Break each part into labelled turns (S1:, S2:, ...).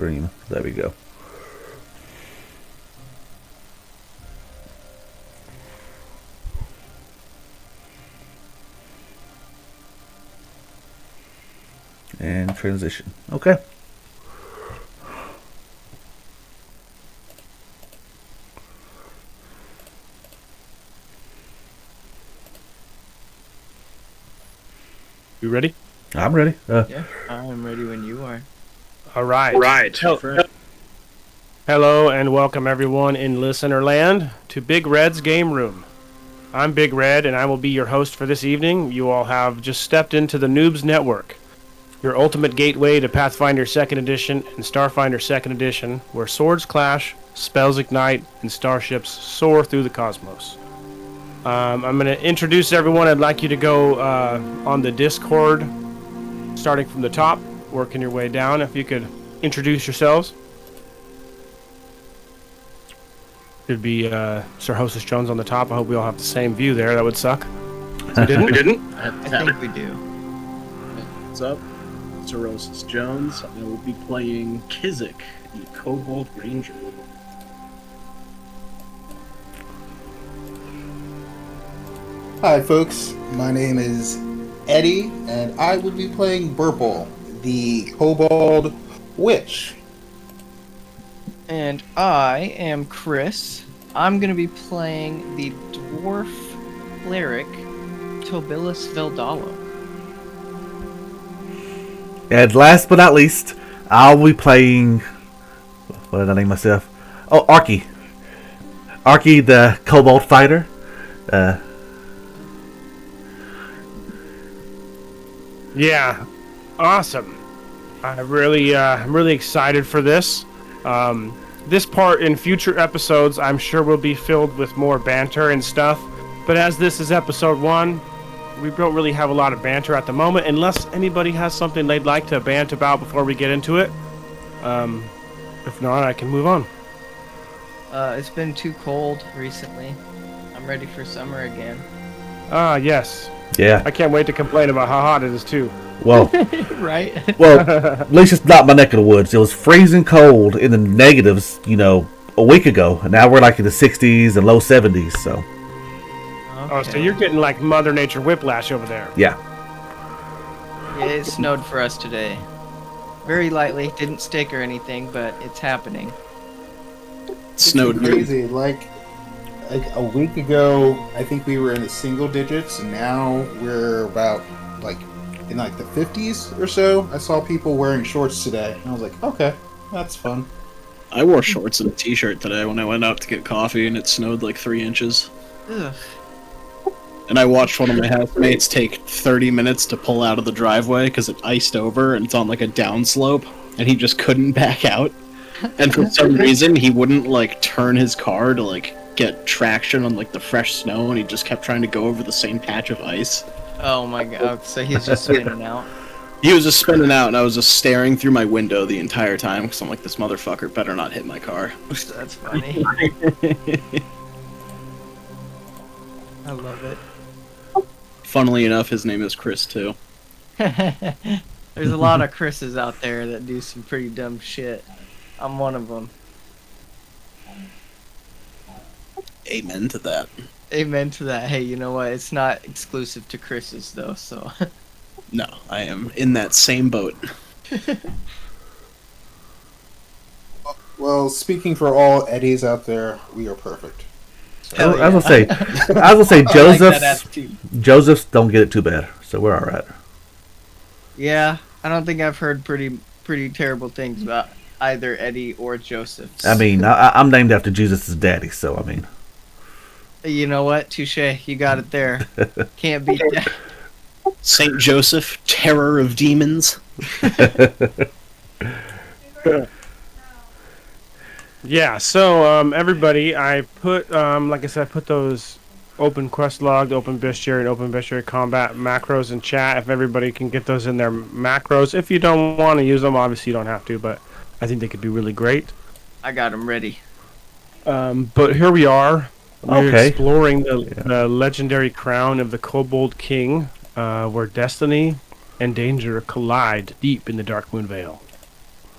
S1: Stream. There we go. And transition. Okay.
S2: You ready?
S1: I'm ready.
S3: Yeah, I'm ready when you are.
S2: All right.
S4: Right.
S2: Hello and welcome everyone in listener land to Big Red's Game Room. I'm Big Red and I will be your host for this evening. You all have just stepped into the Noobs Network, your ultimate gateway to Pathfinder 2nd Edition and Starfinder 2nd Edition, where swords clash, spells ignite, and starships soar through the cosmos. I'm going to introduce everyone. I'd like you to go on the Discord, starting from the top, working your way down. If you could introduce yourselves. It'd be Sir Hostess Jones on the top. I hope we all have the same view there. That would suck. We didn't?
S4: We didn't?
S3: I think we do.
S4: What's up? Cirrhosis Jones. I will be playing Kizik, the Kobold Ranger.
S5: Hi folks, my name is Eddie, and I will be playing Burple, the Kobold Witch.
S3: And I am Chris. I'm going to be playing the Dwarf Cleric, Tobilis Veldalo.
S1: And last but not least, I'll be playing. What did I name myself? Oh, Arky. Arky, the Kobold Fighter.
S2: Yeah, awesome. I'm really excited for this. This part in future episodes, I'm sure will be filled with more banter and stuff. But as this is episode 1, we don't really have a lot of banter at the moment, unless anybody has something they'd like to bant about before we get into it. If not, I can move on.
S3: It's been too cold recently. I'm ready for summer again.
S2: Ah, yes.
S1: Yeah.
S2: I can't wait to complain about how hot it is too.
S1: Well,
S3: Right?
S1: well, at least it's not my neck of the woods. It was freezing cold in the negatives, a week ago. And now we're like in the 60s and low 70s. So.
S3: Okay.
S2: Oh, so you're getting like Mother Nature whiplash over there.
S1: Yeah.
S3: Yeah, it snowed for us today. Very lightly, didn't stick or anything, but it's happening.
S4: Snowed
S5: It's crazy. Like a week ago, I think we were in the single digits, and now we're about in the 50s or so. I saw people wearing shorts today, and I was like, okay, that's fun.
S4: I wore shorts and a t-shirt today when I went out to get coffee, and it snowed like 3 inches.
S3: Ugh.
S4: And I watched one of my housemates take 30 minutes to pull out of the driveway because it iced over and it's on like a downslope, and he just couldn't back out. And for some reason, he wouldn't turn his car to get traction on the fresh snow, and he just kept trying to go over the same patch of ice.
S3: Oh my god, so he's just spinning out.
S4: He was just spinning out, and I was just staring through my window the entire time because I'm like, this motherfucker better not hit my car.
S3: That's funny. I love it.
S4: Funnily enough, his name is Chris too.
S3: There's a lot of Chris's out there that do some pretty dumb shit. I'm one of them.
S4: Amen to that.
S3: Amen to that. Hey, you know what? It's not exclusive to Chris's though, so.
S4: No, I am in that same boat.
S5: Well, speaking for all Eddies out there, we are perfect.
S3: Hell
S1: I was
S3: yeah.
S1: gonna say,
S3: I like that
S1: Joseph's.
S3: attitude.
S1: Joseph's don't get it too bad, so we're all right.
S3: Yeah, I don't think I've heard pretty terrible things about either Eddie or Joseph's.
S1: I mean, I'm named after Jesus' daddy, so I mean.
S3: You know what? Touche. You got it there. Can't beat that.
S4: Saint Joseph, terror of demons.
S2: Yeah, so everybody, I put like I said, I put those open quest log, open bestiary, and open bestiary combat macros in chat. If everybody can get those in their macros, if you don't want to use them, obviously you don't have to, but I think they could be really great.
S3: I got him ready.
S2: But here we are. We're
S1: Okay.
S2: exploring the legendary crown of the Kobold King, where destiny and danger collide deep in the Dark Moon Vale.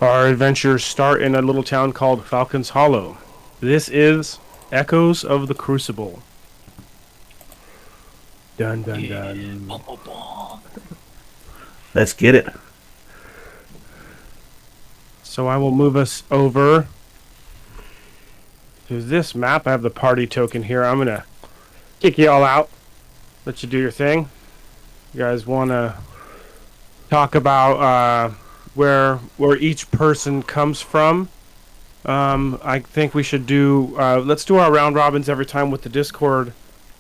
S2: Our adventures start in a little town called Falcon's Hollow. This is Echoes of the Crucible. Dun dun dun.
S1: Let's get it.
S2: So I will move us over to this map. I have the party token here. I'm gonna kick you all out. Let you do your thing. You guys want to talk about where each person comes from? I think we should do. Let's do our round robins every time with the Discord.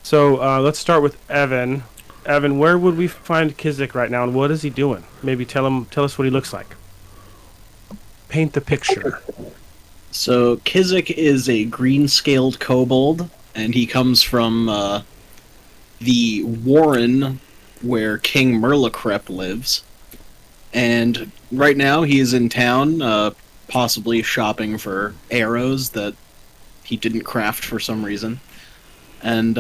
S2: So let's start with Evan. Evan, where would we find Kizik right now, and what is he doing? Maybe tell us what he looks like. Paint the picture.
S4: So Kizik is a green-scaled kobold, and he comes from the Warren where King Merlocrep lives. And right now he is in town, possibly shopping for arrows that he didn't craft for some reason. And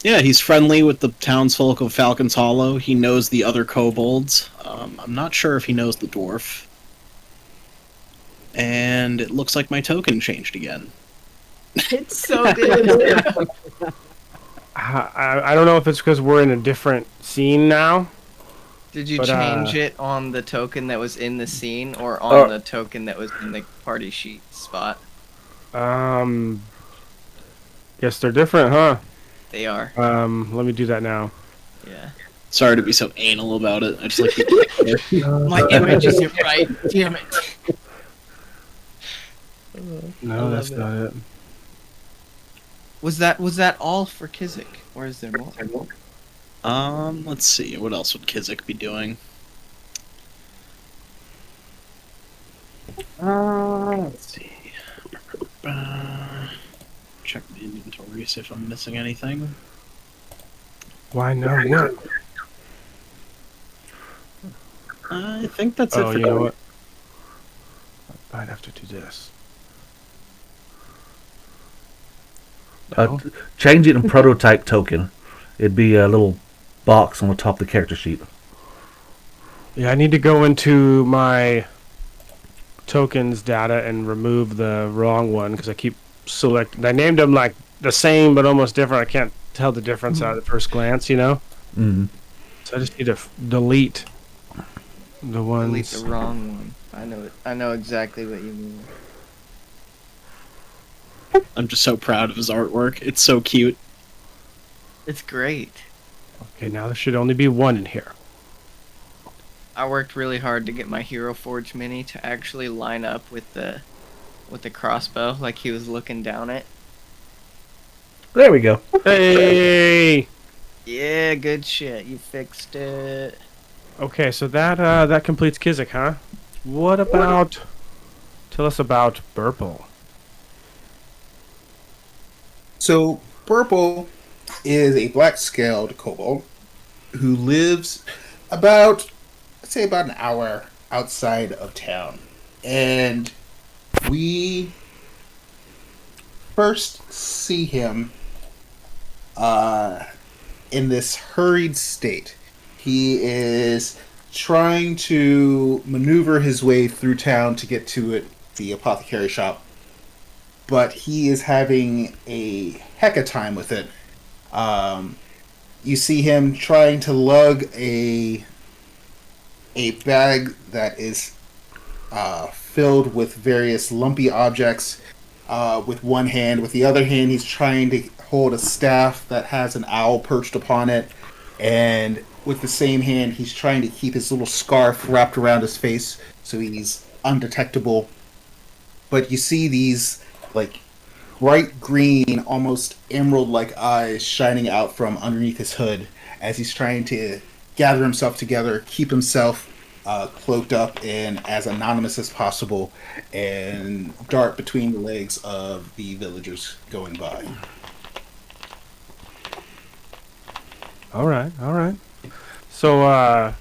S4: yeah, he's friendly with the townsfolk of Falcon's Hollow. He knows the other kobolds. I'm not sure if he knows the dwarf. And it looks like my token changed again.
S3: It's so good.
S2: I don't know if it's because we're in a different scene now.
S3: Did you
S2: But,
S3: change it on the token that was in the scene or on the token that was in the party sheet spot?
S2: Guess they're different, huh?
S3: They are.
S2: Let me do that now.
S3: Yeah.
S4: Sorry to be so anal about it. I just like to...
S3: My image isn't right. Damn it.
S2: No, that's not it.
S3: Was that all for Kizik, or is there more?
S4: Let's see. What else would Kizik be doing? Let's see. Check the inventory, see if I'm missing anything.
S2: Why not? What?
S4: I think that's it
S2: Oh,
S4: for
S2: you know what? I might have to do this. No?
S1: Change it in prototype token. It'd be a little box on the top of the character sheet.
S2: Yeah, I need to go into my tokens data and remove the wrong one because I keep selecting. I named them like the same but almost different. I can't tell the difference at the first glance, you know?
S1: Mm-hmm.
S2: So I just need to delete the ones.
S3: Delete the wrong one. I know exactly what you mean.
S4: I'm just so proud of his artwork. It's so cute.
S3: It's great.
S2: Okay, now there should only be one in here.
S3: I worked really hard to get my Hero Forge mini to actually line up with the crossbow, like he was looking down it.
S1: There we go.
S2: Hey!
S3: Yeah, good shit. You fixed it.
S2: Okay, so that completes Kizik, huh? What about... Tell us about Burple.
S5: So, Purple is a black-scaled kobold who lives about, I'd say about an hour outside of town. And we first see him in this hurried state. He is trying to maneuver his way through town to get to the apothecary shop, but he is having a heck of time with it. You see him trying to lug a bag that is filled with various lumpy objects with one hand. With the other hand, he's trying to hold a staff that has an owl perched upon it. And with the same hand, he's trying to keep his little scarf wrapped around his face so he's undetectable. But you see these, like, bright green, almost emerald-like eyes shining out from underneath his hood as he's trying to gather himself together, keep himself cloaked up and as anonymous as possible, and dart between the legs of the villagers going by.
S2: All right. So, I'm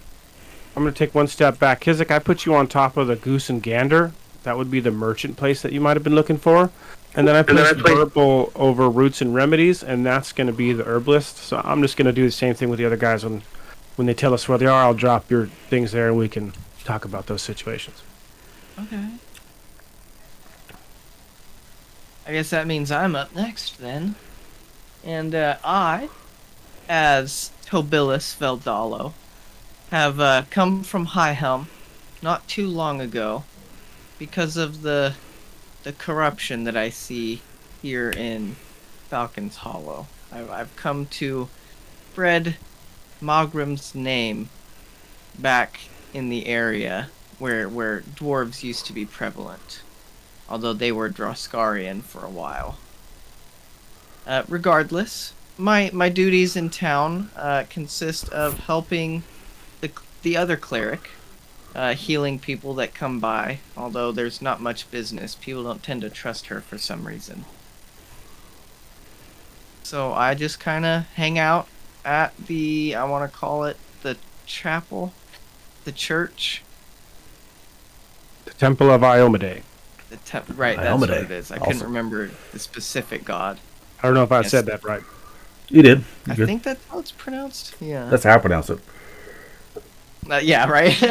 S2: going to take one step back. Kizik, I put you on top of the Goose and Gander. That would be the merchant place that you might have been looking for. And then I placed Purple over Roots and Remedies, and that's going to be the herbalist. So I'm just going to do the same thing with the other guys. When they tell us where they are, I'll drop your things there, and we can talk about those situations.
S3: Okay. I guess that means I'm up next then. And I, as Tobilis Veldalo, have come from Highhelm not too long ago because of the corruption that I see here in Falcon's Hollow. I've come to spread Mogrim's name back in the area where dwarves used to be prevalent, although they were Droskarian for a while. Regardless, my duties in town consist of helping the other cleric, healing people that come by, although there's not much business. People don't tend to trust her for some reason. So I just kind of hang out at I want to call it the chapel, the church.
S2: The Temple of Iomade.
S3: Right, that's what
S1: Iomade.
S3: it is. I
S1: Awesome.
S3: couldn't remember the specific god.
S2: I don't know if I
S3: Yes.
S2: said that right.
S1: You did.
S3: I
S1: Good.
S3: think that's how it's pronounced. Yeah.
S1: That's how I pronounce it.
S3: Yeah, right.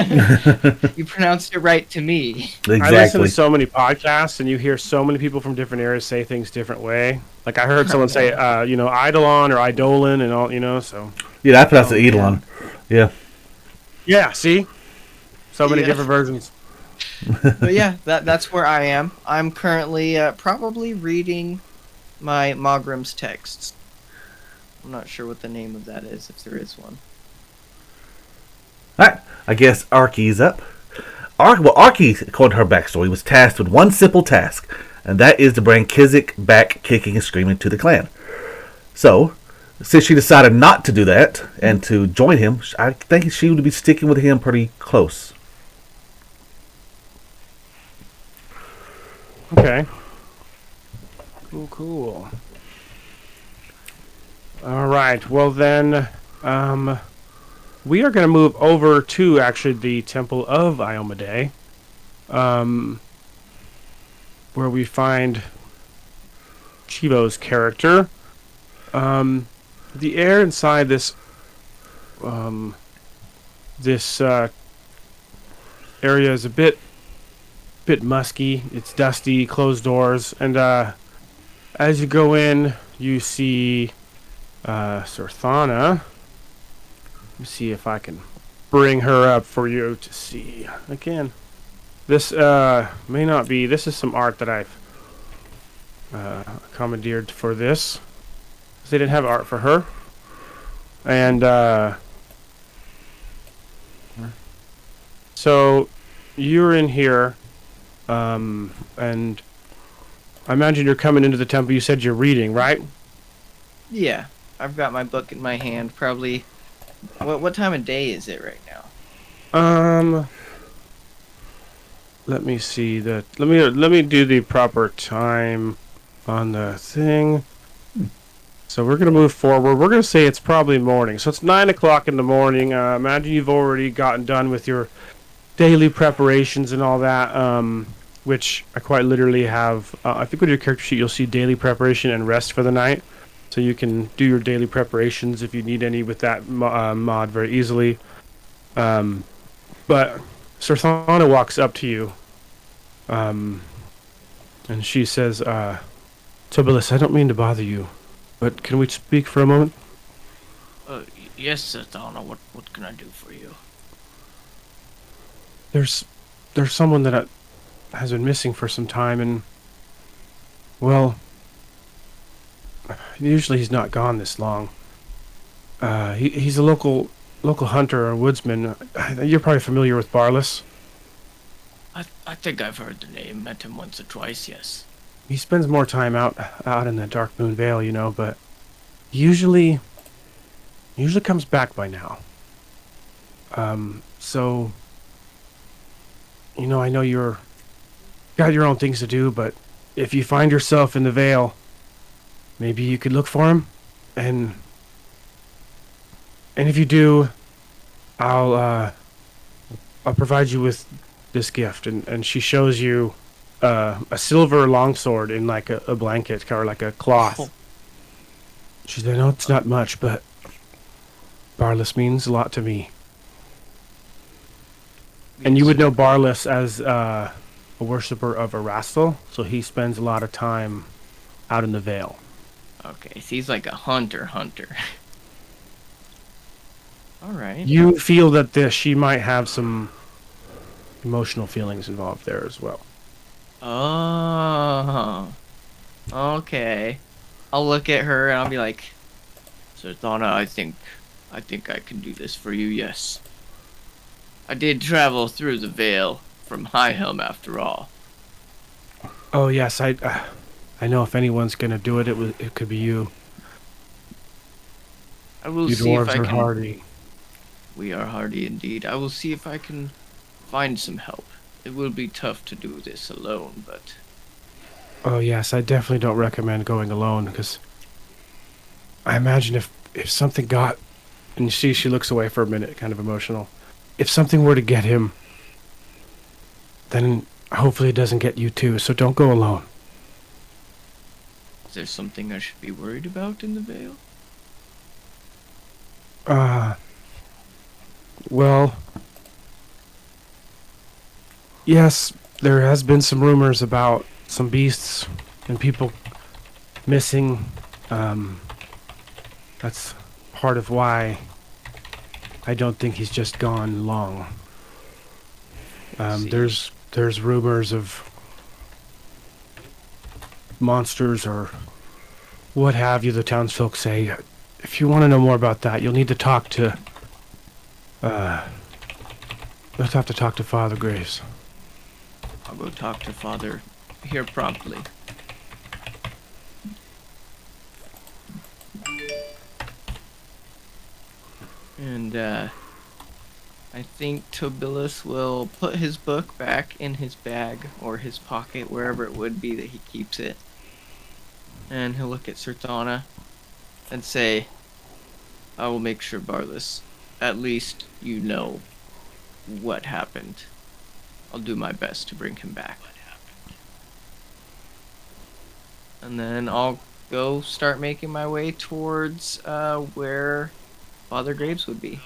S3: You pronounced it right to me.
S2: I listen
S1: Exactly.
S2: to so many podcasts, and you hear so many people from different areas say things different way. Like I heard someone say, Eidolon or Eidolon and all, so.
S1: Yeah, I pronounce it
S3: Oh,
S1: Eidolon. Yeah.
S2: Yeah, see? So many
S3: Yeah.
S2: different versions.
S3: But yeah, that's where I am. I'm currently probably reading my Mogrim's texts. I'm not sure what the name of that is, if there is one.
S1: Alright, I guess Arky's up. Arky, according to her backstory, was tasked with one simple task, and that is to bring Kizik back kicking and screaming to the clan. So, since she decided not to do that and to join him, I think she would be sticking with him pretty close.
S2: Okay. Cool. All right. Well, then, we are going to move over to actually the Temple of Iomade, where we find Chivo's character. The air inside this area is a bit musky. It's dusty, closed doors, and as you go in, you see Sorthana. Let me see if I can bring her up for you to see again. This may not be. This is some art that I've commandeered for this. They didn't have art for her, and so you're in here. And I imagine you're coming into the temple. You said you're reading, right?
S3: Yeah, I've got my book in my hand. Probably. What time of day is it right now?
S2: Let me see that. Let me do the proper time on the thing. So we're gonna move forward. We're gonna say it's probably morning. So it's 9 o'clock in the morning. Imagine you've already gotten done with your daily preparations and all that. Which I quite literally have. I think with your character sheet you'll see daily preparation and rest for the night. So you can do your daily preparations if you need any with that mod very easily. But Sorthana walks up to you. And she says, Tobilis, I don't mean to bother you, but can we speak for a moment?
S3: Yes, Sethana. What can I do for you?
S2: There's someone that has been missing for some time, and well, usually he's not gone this long. He's a local hunter or woodsman. You're probably familiar with Barlas.
S3: I think I've heard the name. Met him once or twice. Yes.
S2: He spends more time out in the Dark Moon Vale, but usually comes back by now. So I know you're got your own things to do, but if you find yourself in the Vale, maybe you could look for him, and if you do, I'll provide you with this gift. And she shows you a silver longsword in like a blanket or like a cloth. She said, "No, it's not much, but Barlas means a lot to me." And you would know Barlas as a worshiper of Erastil, so he spends a lot of time out in the Vale.
S3: Okay, so he's like a hunter. All right.
S2: You feel that she might have some emotional feelings involved there as well.
S3: Oh. Okay. I'll look at her and I'll be like, Serthana, I think I can do this for you, yes. I did travel through the Vale from High Helm after all.
S2: Oh yes, I know if anyone's gonna do it, it could be you.
S3: I will
S2: You
S3: see if
S2: dwarves
S3: I
S2: are
S3: can.
S2: hardy.
S3: We are hardy indeed. I will see if I can find some help. It will be tough to do this alone, but
S2: Oh yes, I definitely don't recommend going alone because I imagine if something got, and she looks away for a minute, kind of emotional. If something were to get him, then hopefully it doesn't get you too. So don't go alone.
S3: is there something I should be worried about in the Vale?
S2: Well, yes, there has been some rumors about some beasts and people missing. That's part of why I don't think he's just gone long.
S3: See.
S2: There's rumors of monsters or what have you. The townsfolk say. If you want to know more about that, you'll need to talk to. You'll have to talk to Father Graves.
S3: I'll go talk to Father here promptly. And I think Tobilas will put his book back in his bag or his pocket, wherever it would be that he keeps it. And he'll look at Serthana and say, I will make sure, Barlas, at least you know what happened. I'll do my best to bring him back. And then I'll go start making my way towards where Father Graves would be.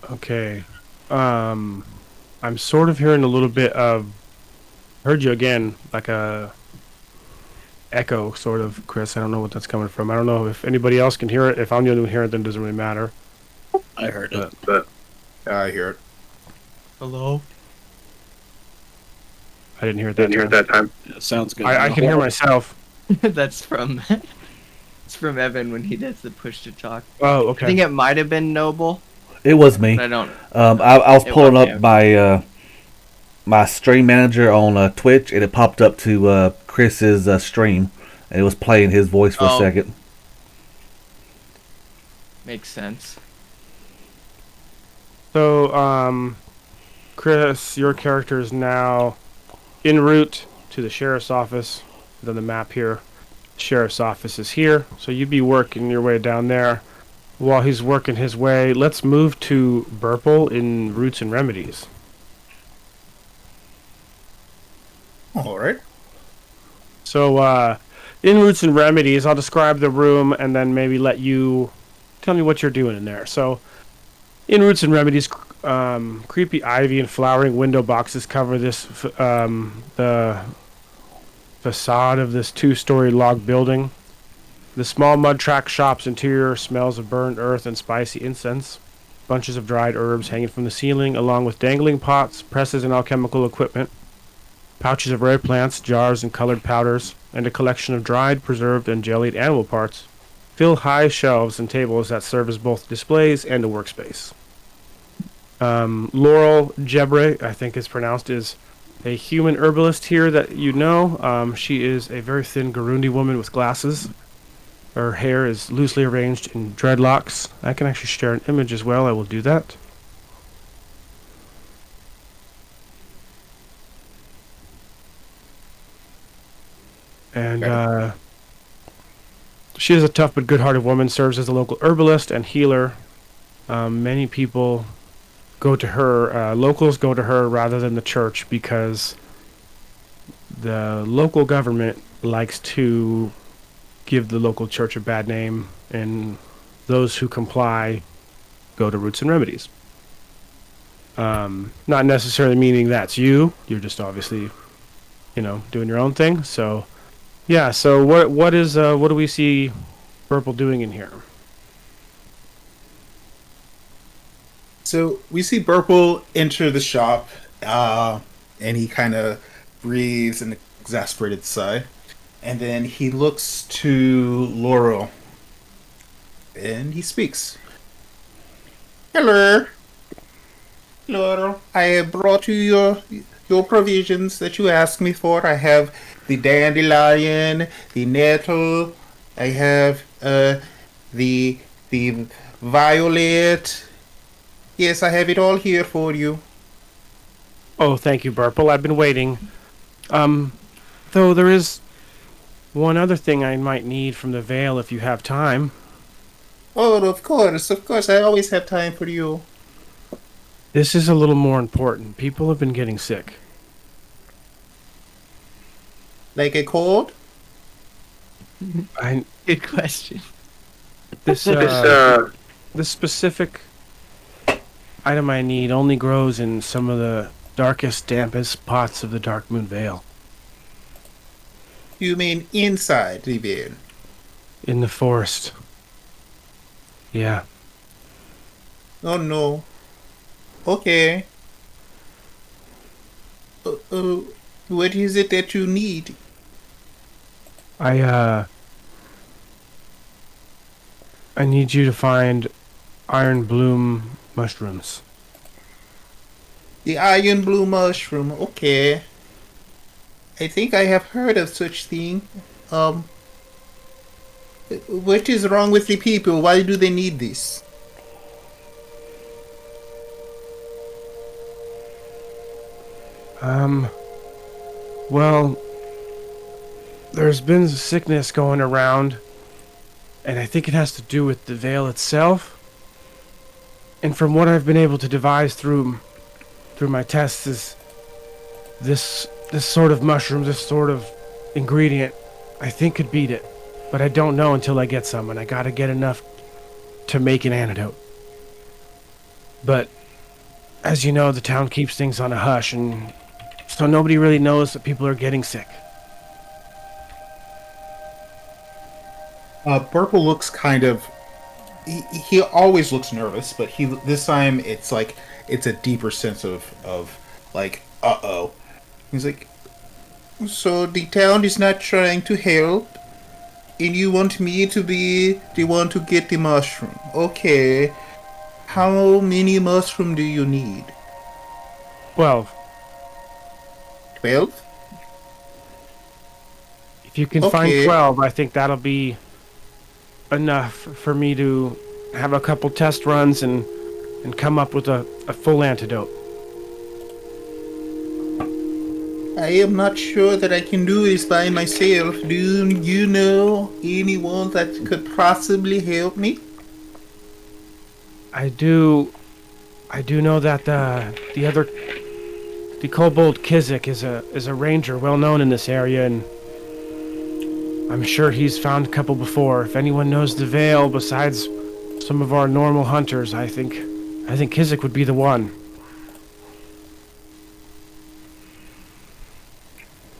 S2: Okay. I'm sort of hearing a little bit of. Heard you again, like a echo, sort of, Chris. I don't know what that's coming from. I don't know if anybody else can hear it. If I'm the only one hearing it, then it doesn't really matter.
S4: I heard it.
S2: But
S5: I hear it.
S3: Hello?
S2: I didn't hear it that time.
S4: Yeah, sounds good.
S2: I can hear myself.
S3: That's from it's from Evan when he does the push to talk.
S2: Oh,
S3: I think
S2: okay.
S3: it might have been Noble,
S1: It was me.
S3: but I don't.
S1: I was
S3: It
S1: pulling
S3: was
S1: up
S3: you.
S1: my my stream manager on Twitch, and it popped up to Chris's stream, and it was playing his voice for a
S3: Oh.
S1: second.
S3: Makes sense.
S2: So, Chris, your character is now en route to the sheriff's office. Then the map here. Sheriff's office is here, so you'd be working your way down there. While he's working his way, let's move to Burple in Roots and Remedies.
S5: All right.
S2: So, in Roots and Remedies, I'll describe the room and then maybe let you tell me what you're doing in there. So, in Roots and Remedies, creepy ivy and flowering window boxes cover the facade of this two-story log building. The small mud track shop's interior smells of burned earth and spicy incense. Bunches of dried herbs hanging from the ceiling, along with dangling pots, presses, and alchemical equipment. Pouches of rare plants, jars, and colored powders, and a collection of dried, preserved, and jellied animal parts fill high shelves and tables that serve as both displays and a workspace. Laurel Jebre, I think it's pronounced, is a human herbalist here that you know. She is a very thin Garundi woman with glasses. Her hair is loosely arranged in dreadlocks. I can actually share an image as well. I will do that. And she is a tough but good-hearted woman, serves as a local herbalist and healer. Many people go to her, locals go to her rather than the church because the local government likes to give the local church a bad name, and those who comply go to Roots and Remedies. Not necessarily meaning that's you. You're just obviously, doing your own thing. So, yeah. So what do we see Purple doing in here?
S5: So we see Burple enter the shop, and he kind of breathes an exasperated sigh. And then he looks to Laurel, and he speaks. Hello, Laurel. I have brought you your provisions that you asked me for. I have the dandelion, the nettle. I have the violet. Yes, I have it all here for you.
S2: Oh, thank you, Purple. I've been waiting. Though there is one other thing I might need from the Vale if you have time.
S5: Oh, of course, of course. I always have time for you.
S2: This is a little more important. People have been getting sick.
S5: Like a cold?
S2: I
S3: Good question.
S2: this this specific item I need only grows in some of the darkest, dampest spots of the Dark Moon Vale.
S5: You mean inside the veil?
S2: In the forest. Yeah.
S5: Oh no. Okay. What is it that you need?
S2: I need you to find iron bloom mushrooms.
S5: The iron blue mushroom. Okay. I think I have heard of such thing. What is wrong with the people? Why do they need this?
S2: Well, there's been sickness going around, and I think it has to do with the veil itself. And from what I've been able to devise through my tests is this sort of mushroom, this sort of ingredient, I think could beat it. But I don't know until I get some, and I gotta get enough to make an antidote. But as you know, the town keeps things on a hush, and so nobody really knows that people are getting sick.
S5: Purple looks kind of. He always looks nervous, but this time it's like it's a deeper sense of like uh-oh. He's like, so the town is not trying to help, and you want me to be the one to get the mushroom? Okay. How many mushroom do you need?
S2: 12.
S5: 12?
S2: If you can find
S5: Okay.
S2: 12, I think that'll be enough for me to have a couple test runs and come up with a full antidote.
S5: I am not sure that I can do this by myself. Do you know anyone that could possibly help me?
S2: I do know that the Kobold Kizik is a ranger well known in this area, and I'm sure he's found a couple before. If anyone knows the Vale besides some of our normal hunters, I think Kizik would be the one.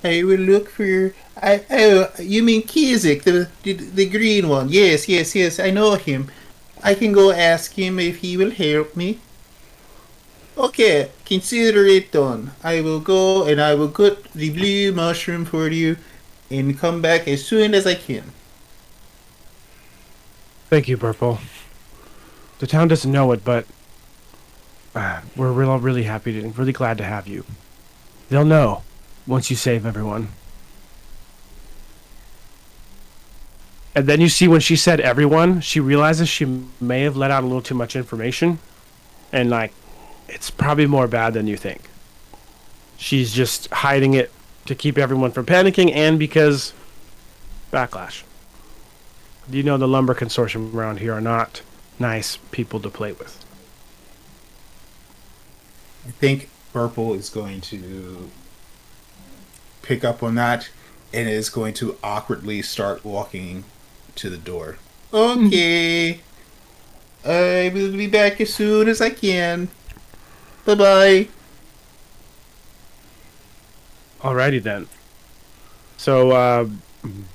S5: I will look for. You mean Kizik, the green one? Yes, yes, yes. I know him. I can go ask him if he will help me. Okay, consider it done. I will go and I will get the blue mushroom for you, and come back as soon as I can.
S2: Thank you, Purple. The town doesn't know it, but we're really happy and really glad to have you. They'll know once you save everyone. And then you see when she said everyone, she realizes she may have let out a little too much information. And, it's probably more bad than you think. She's just hiding it to keep everyone from panicking and because backlash. You know the lumber consortium around here are not nice people to play with.
S5: I think Purple is going to pick up on that and is going to awkwardly start walking to the door. Okay. I will be back as soon as I can. Bye-bye.
S2: Alrighty then. So,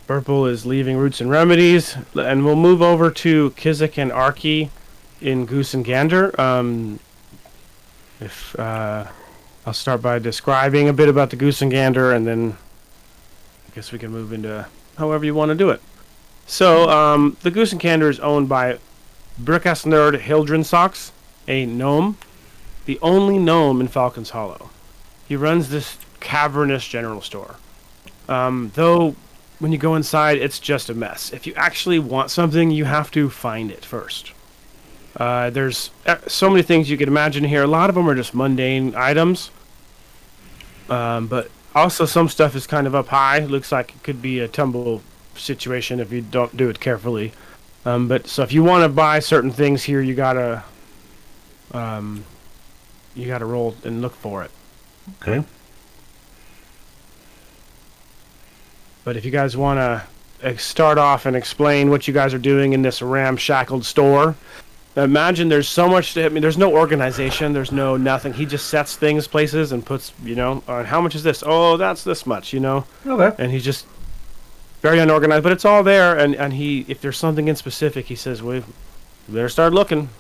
S2: Burple is leaving Roots and Remedies, and we'll move over to Kizik and Arky in Goose and Gander. I'll start by describing a bit about the Goose and Gander, and then I guess we can move into however you want to do it. So, the Goose and Gander is owned by Brickass Nerd Hildren Socks, a gnome, the only gnome in Falcon's Hollow. He runs this cavernous general store. Though, when you go inside, it's just a mess. If you actually want something, you have to find it first. There's so many things you could imagine here. A lot of them are just mundane items. But also some stuff is kind of up high. Looks like it could be a tumble situation if you don't do it carefully. But so if you want to buy certain things here, you gotta roll and look for it.
S1: Okay.
S2: But if you guys want to start off and explain what you guys are doing in this ramshackled store, imagine there's so much. There's no organization. There's no nothing. He just sets things places and puts, how much is this? Oh, that's this much,
S1: Okay.
S2: And he's just very unorganized. But it's all there. And he, if there's something in specific, he says, we better start looking.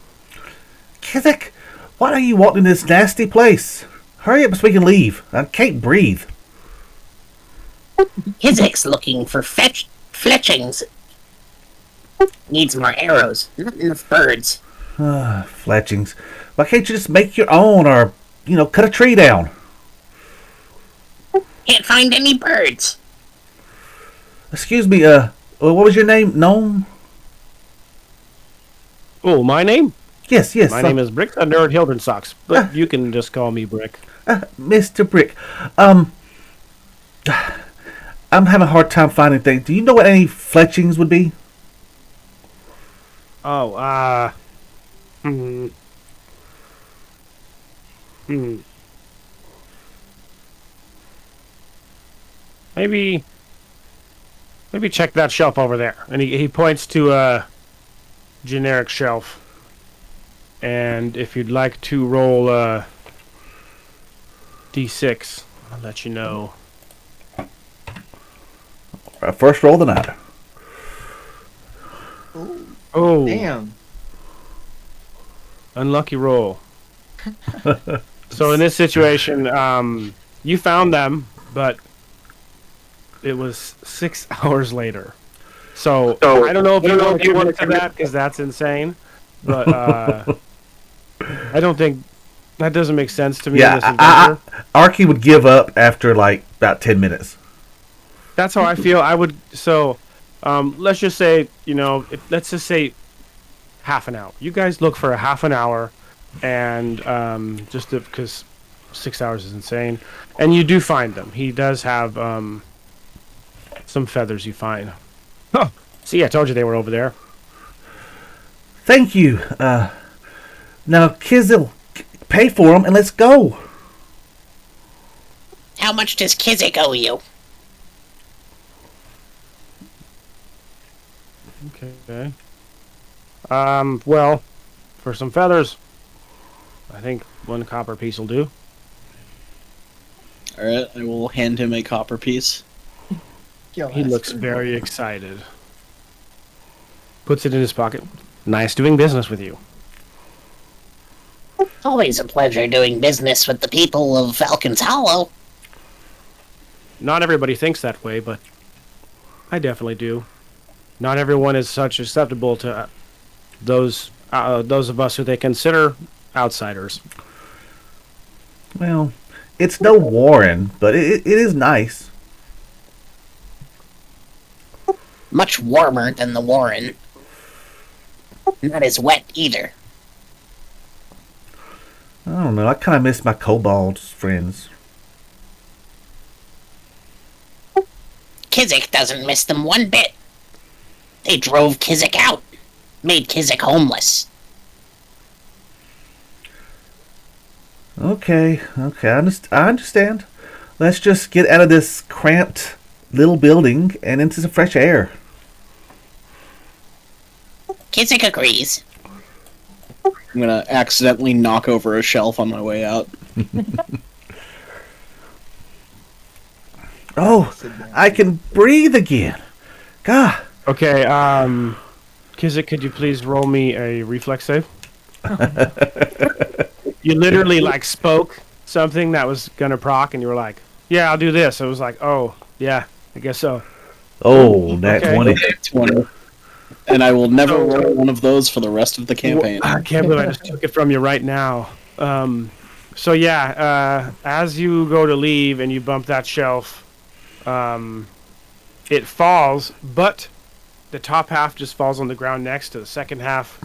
S1: Kizik, why are you walking in this nasty place? Hurry up so we can leave. I can't breathe.
S6: Kizik's looking for fletchings. Needs more arrows, not enough birds.
S1: Fletchings. Why can't you just make your own or, cut a tree down?
S6: Can't find any birds.
S1: Excuse me, what was your name? Gnome?
S2: Oh, my name?
S1: Yes.
S2: My name is Brick, a nerd Hildren Socks. But you can just call me Brick.
S1: Mr. Brick. I'm having a hard time finding things. Do you know what any fletchings would be?
S2: Oh, Maybe check that shelf over there. And he points to a generic shelf. And if you'd like to roll D6, I'll let you know.
S1: First roll the night.
S2: Oh,
S3: Damn.
S2: unlucky roll. So in this situation, you found them, but it was 6 hours later. So I don't know if you want to commit to that because that's insane. But I don't think that doesn't make sense to me in this adventure.
S1: Arky would give up after about 10 minutes.
S2: That's how I feel. I would. So let's just say, let's just say half an hour. You guys look for a half an hour, and just because 6 hours is insane, and you do find them. He does have some feathers. You find. Oh, see, I told you they were over there.
S1: Thank you. Now, Kizzle, pay for them and let's go.
S6: How much does Kizik owe you?
S2: Okay. Well, for some feathers, I think 1 copper piece will do.
S4: Alright, I will hand him a copper piece.
S2: He looks very excited. Puts it in his pocket. Nice doing business with you.
S6: Always a pleasure doing business with the people of Falcon's Hollow.
S2: Not everybody thinks that way, but I definitely do. Not everyone is such acceptable to those of us who they consider outsiders.
S1: Well, it's no Warren, but it is nice.
S6: Much warmer than the Warren. Not as wet either.
S1: I don't know. I kind of miss my Kobold friends.
S6: Kizik doesn't miss them one bit. They drove Kizik out. Made Kizik homeless.
S1: Okay. I understand. Let's just get out of this cramped little building and into some fresh air.
S6: Kizik agrees.
S4: I'm gonna accidentally knock over a shelf on my way out.
S1: Oh, I can breathe again. God.
S2: Okay, Kizik, could you please roll me a reflex save? You literally like spoke something that was gonna proc, and you were like, "Yeah, I'll do this." I was like, "Oh, yeah, I guess so."
S1: Oh, nat
S2: Okay.
S1: 20.
S4: Okay, 20. And I will never roll one of those for the rest of the campaign.
S2: I can't believe I just took it from you right now. So yeah, as you go to leave and you bump that shelf, it falls, but the top half just falls on the ground next to the second half,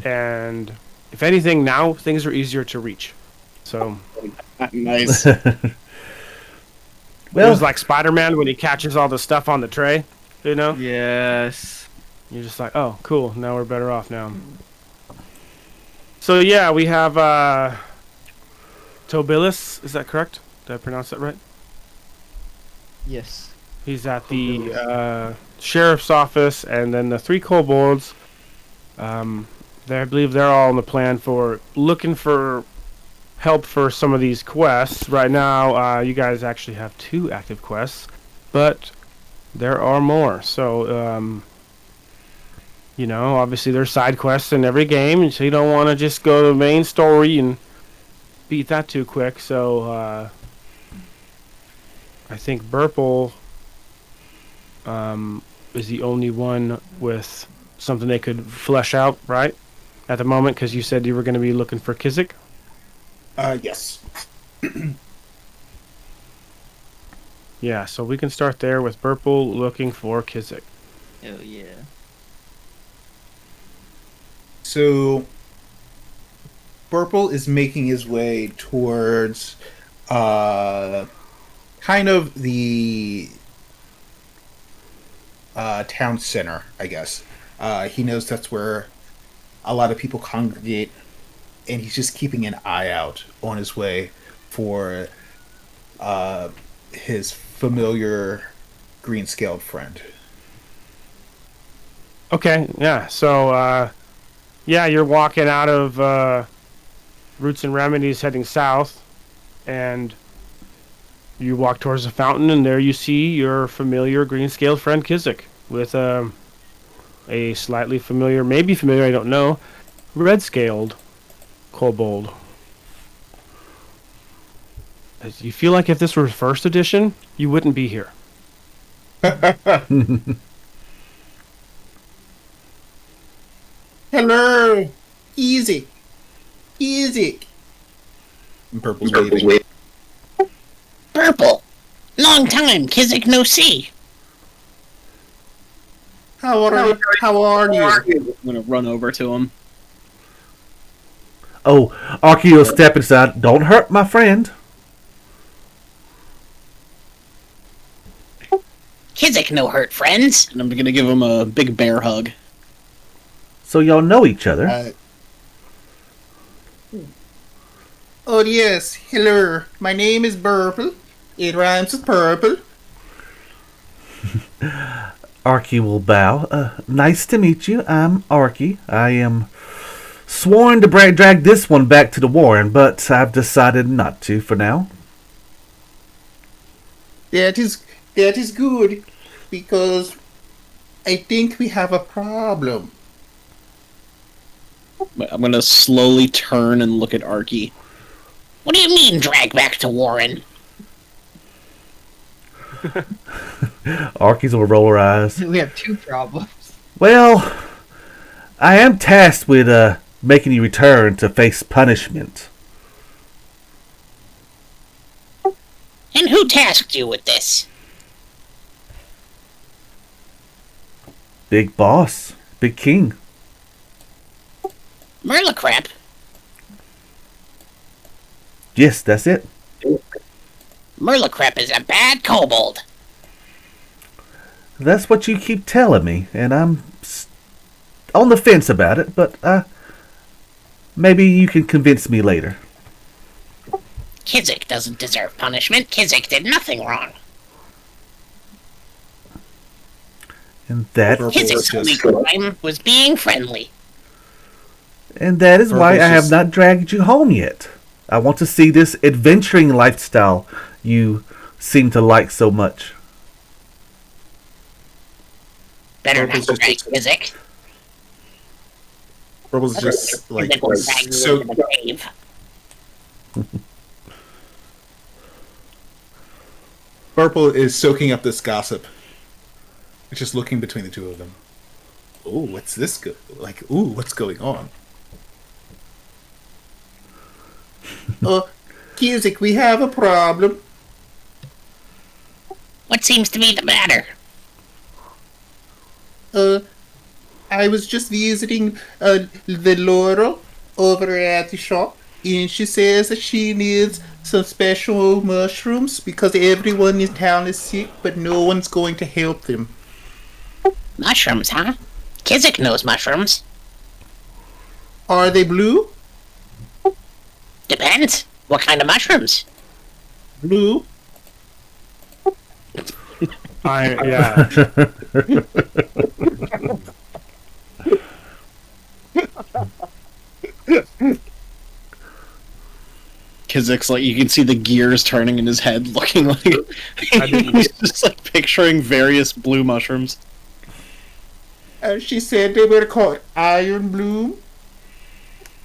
S2: and if anything, now things are easier to reach. So
S4: Nice.
S2: it
S1: Well,
S2: was like Spider-Man when he catches all the stuff on the tray, you know?
S3: Yes.
S2: You're just like, oh, cool. Now we're better off now. So yeah, we have Tobilis. Is that correct? Did I pronounce that right?
S3: Yes.
S2: He's at the sheriff's office, and then the 3 kobolds. I believe they're all on the plan for looking for help for some of these quests. Right now, you guys actually have 2 active quests, but there are more. So, obviously there's side quests in every game, and so you don't want to just go to the main story and beat that too quick. So, I think Burple is the only one with something they could flesh out, right? At the moment, because you said you were going to be looking for Kizik.
S5: Yes.
S2: Yeah, so we can start there with Burple looking for Kizik.
S3: Oh yeah.
S5: So, Burple is making his way towards, kind of the town center, I guess. He knows that's where a lot of people congregate, and he's just keeping an eye out on his way for his familiar green-scaled friend.
S2: Okay, yeah, so, you're walking out of Roots and Remedies heading south, and you walk towards the fountain, and there you see your familiar green-scaled friend Kizik with a slightly familiar, maybe familiar, I don't know, red-scaled kobold. You feel like if this were first edition, you wouldn't be here.
S5: Hello! Easy! Easy! And Purple's waving.
S6: Purple. Long time, Kizik no see.
S5: How are you? How are you?
S4: I'm gonna run over to him.
S1: oh, Arky will step inside. Don't hurt my friend.
S6: Kizik no hurt, friends.
S4: And I'm gonna give him a big bear hug.
S1: So y'all know each other.
S5: Oh yes, hello. My name is Burple. It rhymes with purple.
S1: Arky will bow. Nice to meet you. I'm Arky. I am sworn to drag this one back to the Warren, but I've decided not to for now.
S5: That is good, because I think we have a problem.
S4: I'm gonna slowly turn and look at Arky.
S6: What do you mean, drag back to Warren?
S1: Arky's will roll her eyes.
S3: We have 2 problems.
S1: Well, I am tasked with making you return to face punishment.
S6: And who tasked you with this?
S1: Big boss. Big king.
S6: Merlicrap?
S1: Yes, that's it.
S6: Merlicrap is a bad kobold.
S1: That's what you keep telling me, and I'm on the fence about it, but maybe you can convince me later.
S6: Kizik doesn't deserve punishment. Kizik did nothing wrong.
S1: And that
S5: Purple
S6: Kizik's
S5: is
S6: only
S5: just
S6: crime was being friendly.
S1: And that is why I
S5: Purple's
S1: have
S5: just-
S1: not dragged you home yet. I want to see this adventuring lifestyle you seem to like so much.
S6: Better
S5: Purple's
S6: not
S5: just-
S6: drag Kizik.
S5: Purple's just like
S6: Kizik will drag you
S5: so.
S6: into the cave.
S5: Purple is soaking up this gossip. It's just looking between the two of them. Ooh, what's this like? Ooh, what's going on? Cusick, we have a problem.
S6: What seems to be the matter?
S5: I was just visiting the Laurel over at the shop, and she says that she needs some special mushrooms because everyone in town is sick, but no one's going to help them.
S6: Mushrooms, huh? Kizik knows mushrooms.
S5: Are they blue?
S6: Depends. What kind of mushrooms?
S5: Blue?
S2: Yeah.
S4: Kizik's like, you can see the gears turning in his head, looking like he's just like picturing various blue mushrooms.
S5: She said they were called Iron Bloom.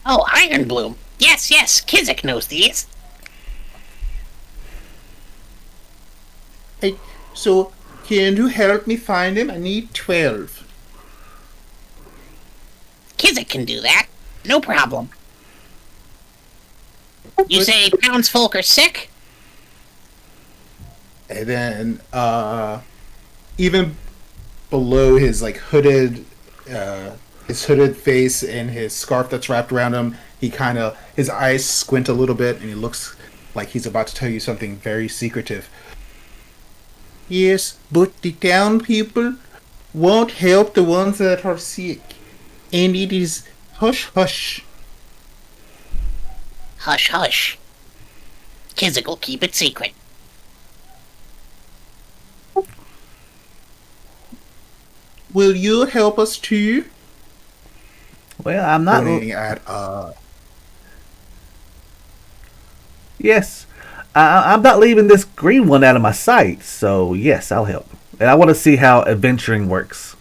S6: Oh, iron bloom. Yes, yes, Kizik knows these.
S5: So, can you help me find them? I need 12.
S6: Kizik can do that. No problem. You say townsfolk are sick?
S5: And then, even below his like hooded, his hooded face and his scarf that's wrapped around him, his eyes squint a little bit, and he looks like he's about to tell you something very secretive. Yes, but the town people won't help the ones that are sick, and it is hush hush.
S6: Hush, hush. Kizik will keep it secret.
S5: Will you help us too?
S1: Well, I'm not.
S5: Pointing at
S1: Yes. I'm not leaving this green one out of my sight, so yes, I'll help. And I want to see how adventuring works.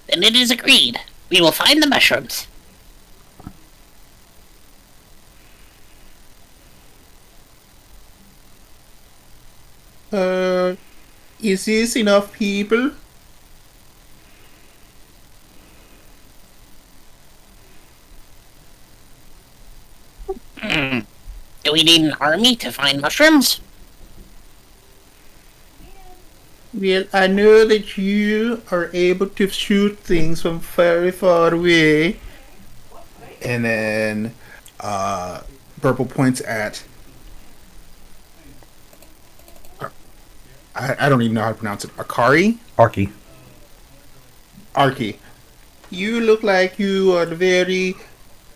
S6: Then it is agreed. We will find the mushrooms.
S5: Is this enough people?
S6: Do we need an army to find mushrooms?
S5: Well, I know that you are able to shoot things from very far away. And then, Purple points at. I don't even know how to pronounce it. Akari?
S1: Arky.
S5: Arky. You look like you are very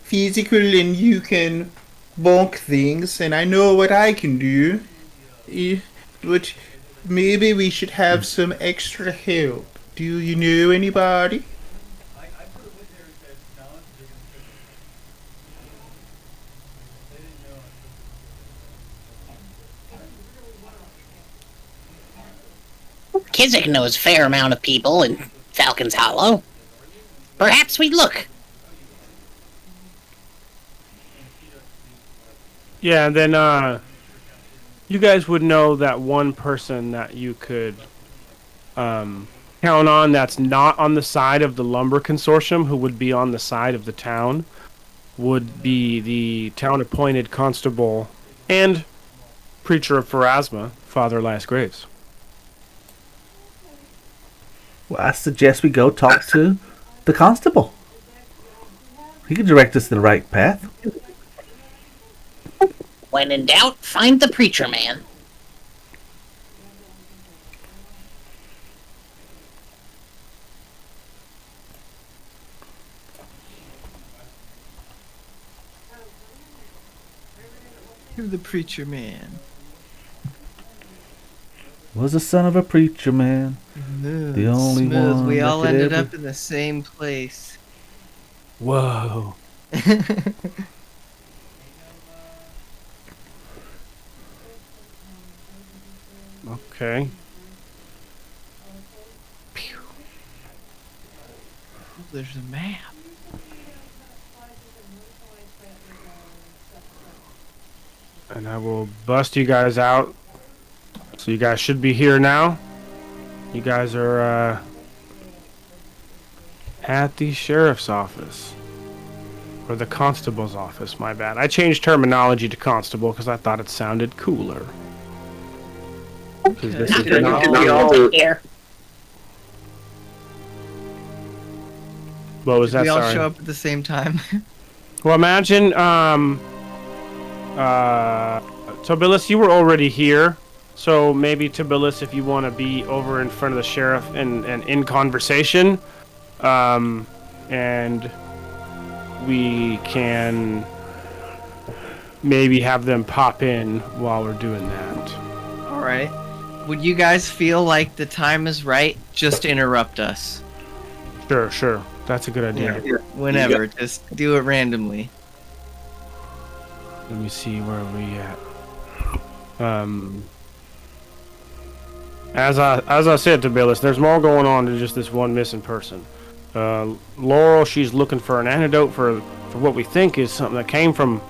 S5: physical and you can bonk things, and I know what I can do. But maybe we should have some extra help. Do you know anybody?
S6: Kizik knows a fair amount of people in Falcon's Hollow. Perhaps we look.
S2: Yeah, and then you guys would know that one person that you could count on that's not on the side of the lumber consortium, who would be on the side of the town, would be the town-appointed constable and preacher of Pharasma, Father Elias Graves.
S1: Well, I suggest we go talk to the constable. He can direct us to the right path.
S6: When in doubt, find the preacher man.
S3: You're the preacher man.
S1: Was the son of a preacher man.
S3: Smooth,
S1: The only
S3: smooth.
S1: one
S3: We
S1: that
S3: all
S1: could
S3: ended
S1: ever-
S3: up in the same place.
S2: Whoa. Okay.
S3: There's a map.
S2: And I will bust you guys out. So you guys should be here now. You guys are at the sheriff's office. Or the constable's office, my bad. I changed terminology to constable because I thought it sounded cooler. 'Cause this is
S3: Okay.
S2: not-
S6: Here.
S2: What was that?
S3: We all
S2: Sorry.
S3: show up at the same time.
S2: Well, imagine, Tobilis, you were already here. So maybe, Tobilis, if you want to be over in front of the sheriff and in conversation, and we can maybe have them pop in while we're doing that.
S3: All right. Would you guys feel like the time is right? Just interrupt us.
S2: Sure. That's a good idea.
S3: Whenever. Just do it randomly.
S2: Let me see where are we at. As I said to Billis, there's more going on than just this one missing person. Laurel, she's looking for an antidote for what we think is something that came from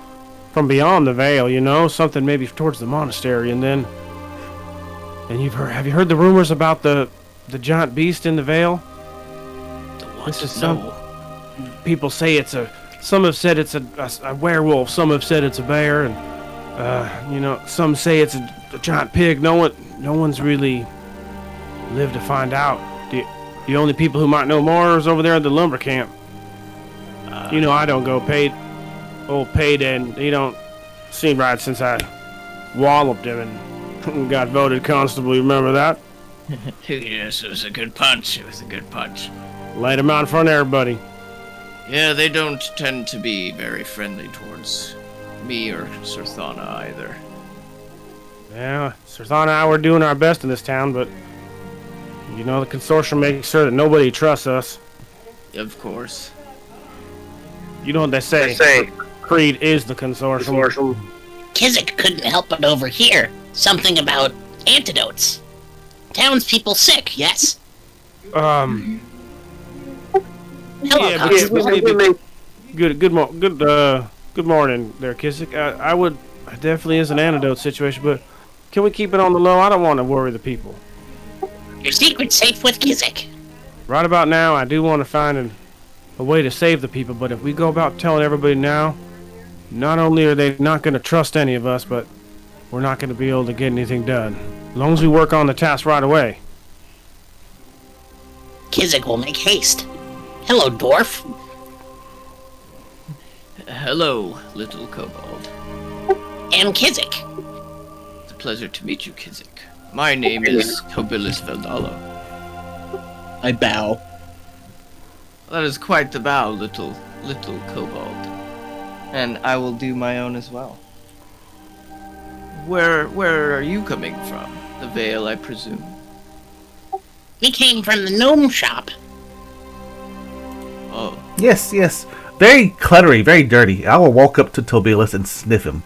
S2: beyond the veil, you know, something maybe towards the monastery. And have you heard the rumors about the giant beast in the veil? This is some people say some have said it's a werewolf, some have said it's a bear, and some say it's a giant pig. No one's really lived to find out. The only people who might know more is over there at the lumber camp. I don't go paid, and he don't seem right since I walloped him and got voted constable. You remember that?
S3: Yes, it was a good punch. It was a good punch.
S2: Laid him out in front of everybody.
S3: Yeah, they don't tend to be very friendly towards me or Sarthana either.
S2: Yeah, Sarthana and I were doing our best in this town, but the consortium makes sure that nobody trusts us.
S3: Of course.
S2: You know what they say? Creed is the consortium.
S6: Kizik couldn't help but overhear something about antidotes. Townspeople sick, yes?
S2: Hello,
S6: Hello,
S2: yeah,
S6: Constable.
S2: Good morning there, Kizik. I definitely is an antidote situation, but can we keep it on the low? I don't want to worry the people.
S6: Your secret's safe with Kizik.
S2: Right about now, I do want to find a way to save the people, but if we go about telling everybody now, not only are they not going to trust any of us, but we're not going to be able to get anything done. As long as we work on the task right away.
S6: Kizik will make haste. Hello, dwarf.
S3: Hello, little kobold.
S6: And Kizik.
S3: It's a pleasure to meet you, Kizik. My name is Tobilis Veldalo.
S4: I bow.
S3: That is quite the bow, little kobold. And I will do my own as well. Where are you coming from? The Vale, I presume.
S6: We came from the gnome shop.
S3: Oh,
S1: Yes. Very cluttery, very dirty. I will walk up to Tobilis and sniff him.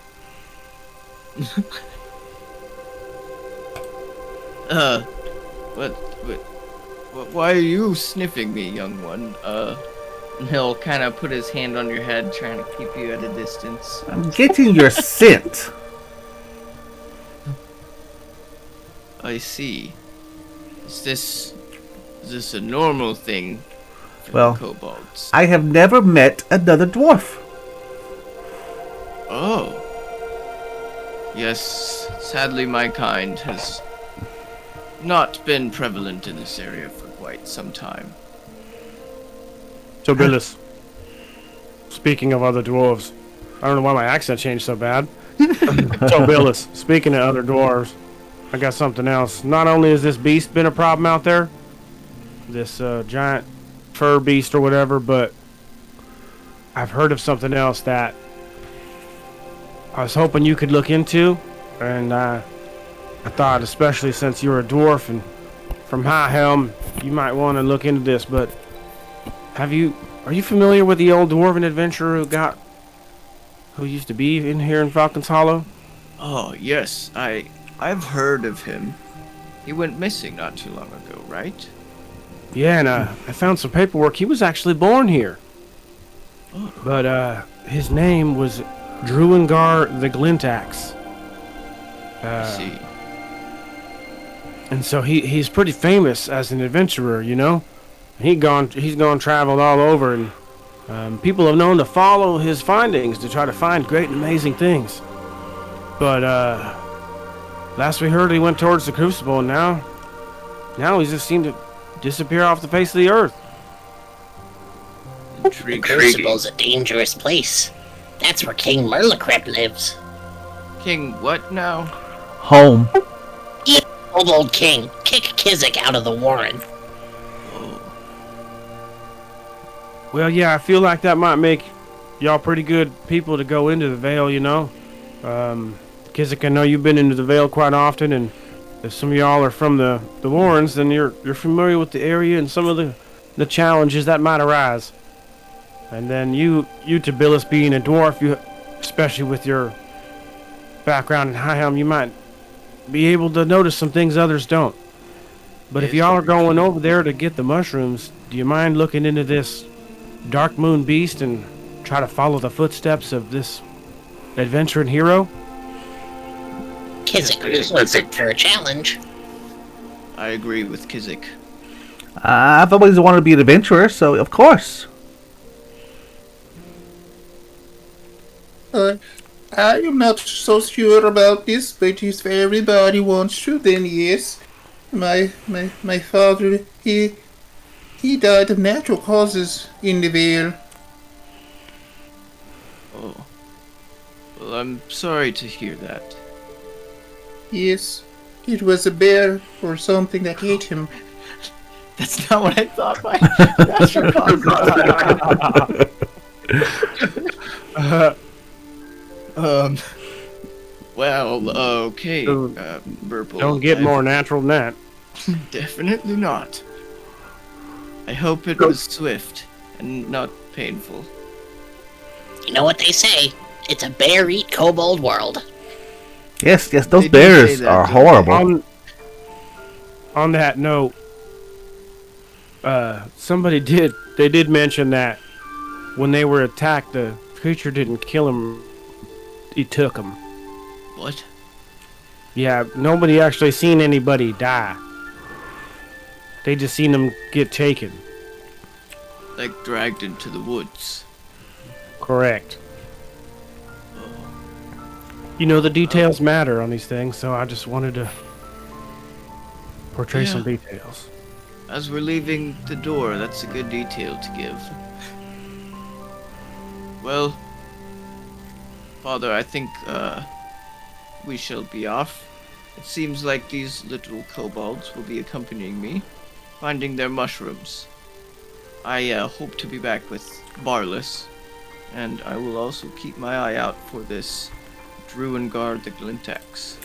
S3: why are you sniffing me, young one? And he'll kind of put his hand on your head, trying to keep you at a distance.
S1: I'm getting your scent.
S3: I see. Is this a normal thing for
S1: Well,
S3: the kobolds?
S1: I have never met another dwarf.
S3: Oh. Yes, sadly my kind has not been prevalent in this area for quite some time.
S2: Tobilis. Speaking of other dwarves, I don't know why my accent changed so bad. Tobilis. Speaking of other dwarves, I got something else. Not only has this beast been a problem out there, this giant fur beast or whatever, but I've heard of something else that I was hoping you could look into, and I thought, especially since you're a dwarf and from High Helm, you might want to look into this. But are you familiar with the old dwarven adventurer who used to be in here in Falcon's Hollow?
S3: Oh, yes, I've heard of him. He went missing not too long ago, right?
S2: Yeah, and I found some paperwork. He was actually born here. But his name was Druengar the Glintax.
S3: I see.
S2: And so he's pretty famous as an adventurer, you know. He's gone traveled all over, and people have known to follow his findings to try to find great and amazing things. But last we heard, he went towards the Crucible, and now he just seemed to disappear off the face of the earth.
S6: The Crucible's a dangerous place. That's where King Merlicrep lives.
S3: King what now?
S1: Home.
S6: Kobold King, kick Kizik out of the Warren.
S2: Well, yeah, I feel like that might make y'all pretty good people to go into the Vale, you know. Kizik, I know you've been into the Vale quite often, and if some of y'all are from the Warrens, then you're familiar with the area and some of the challenges that might arise. And then you Tabilis, being a dwarf, you, especially with your background in High Helm, you might be able to notice some things others don't. But if y'all are going over there to get the mushrooms, do you mind looking into this Dark Moon Beast and try to follow the footsteps of this adventuring hero?
S6: Kizik wants it for a challenge.
S3: I agree with Kizik.
S1: I've always wanted to be an adventurer, so of course.
S5: I am not so sure about this, but if everybody wants to, then yes. My father, he died of natural causes in the Vale.
S3: Oh. Well, I'm sorry to hear that.
S5: Yes, it was a bear or something that ate him.
S3: That's not what I thought by natural causes. Well, okay, Burple.
S2: Don't get more natural than that.
S3: Definitely not. I hope it was swift and not painful.
S6: You know what they say? It's a bear-eat kobold world.
S1: Yes, those
S3: They do say
S1: bears
S3: that,
S1: are
S3: don't they?
S1: horrible.
S2: On that note, somebody did mention that when they were attacked, the creature didn't kill him, he took him.
S3: What?
S2: Yeah, nobody actually seen anybody die. They just seen them get taken.
S3: Like dragged into the woods.
S2: Correct. You know, the details matter on these things, so I just wanted to portray some details.
S3: As we're leaving the door, that's a good detail to give. Well, Father, I think we shall be off. It seems like these little kobolds will be accompanying me, finding their mushrooms. I hope to be back with Barless, and I will also keep my eye out for this Druengar the Glintax.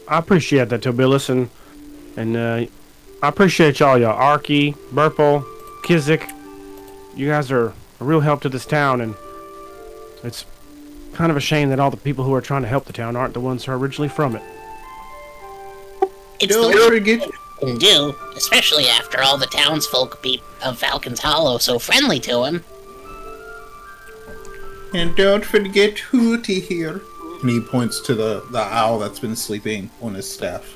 S2: I appreciate that, Tobilis, and I appreciate y'all, Arky, Burple, Kizik. You guys are a real help to this town, and it's kind of a shame that all the people who are trying to help the town aren't the ones who are originally from it.
S6: It's
S5: Don't
S6: the
S5: forget,
S6: least you can do, especially after all the townsfolk of Falcon's Hollow so friendly to him.
S5: and don't forget Hooty here. And he points to the owl that's been sleeping on his staff.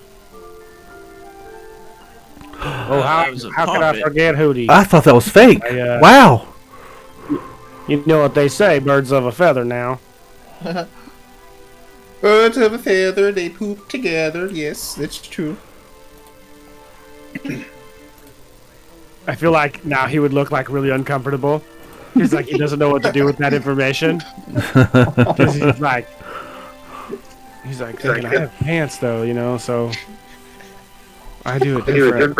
S2: Oh,
S3: that was a
S2: how could I
S3: puppet.
S2: forget Hootie?
S1: I thought that was fake. Wow.
S2: You know what they say, birds of a feather now.
S5: Birds of a feather, they poop together. Yes, that's true.
S2: I feel like now he would look like really uncomfortable. He's like he doesn't know what to do with that information. 'Cause he's like thinking, I have pants though, you know, so I do it different.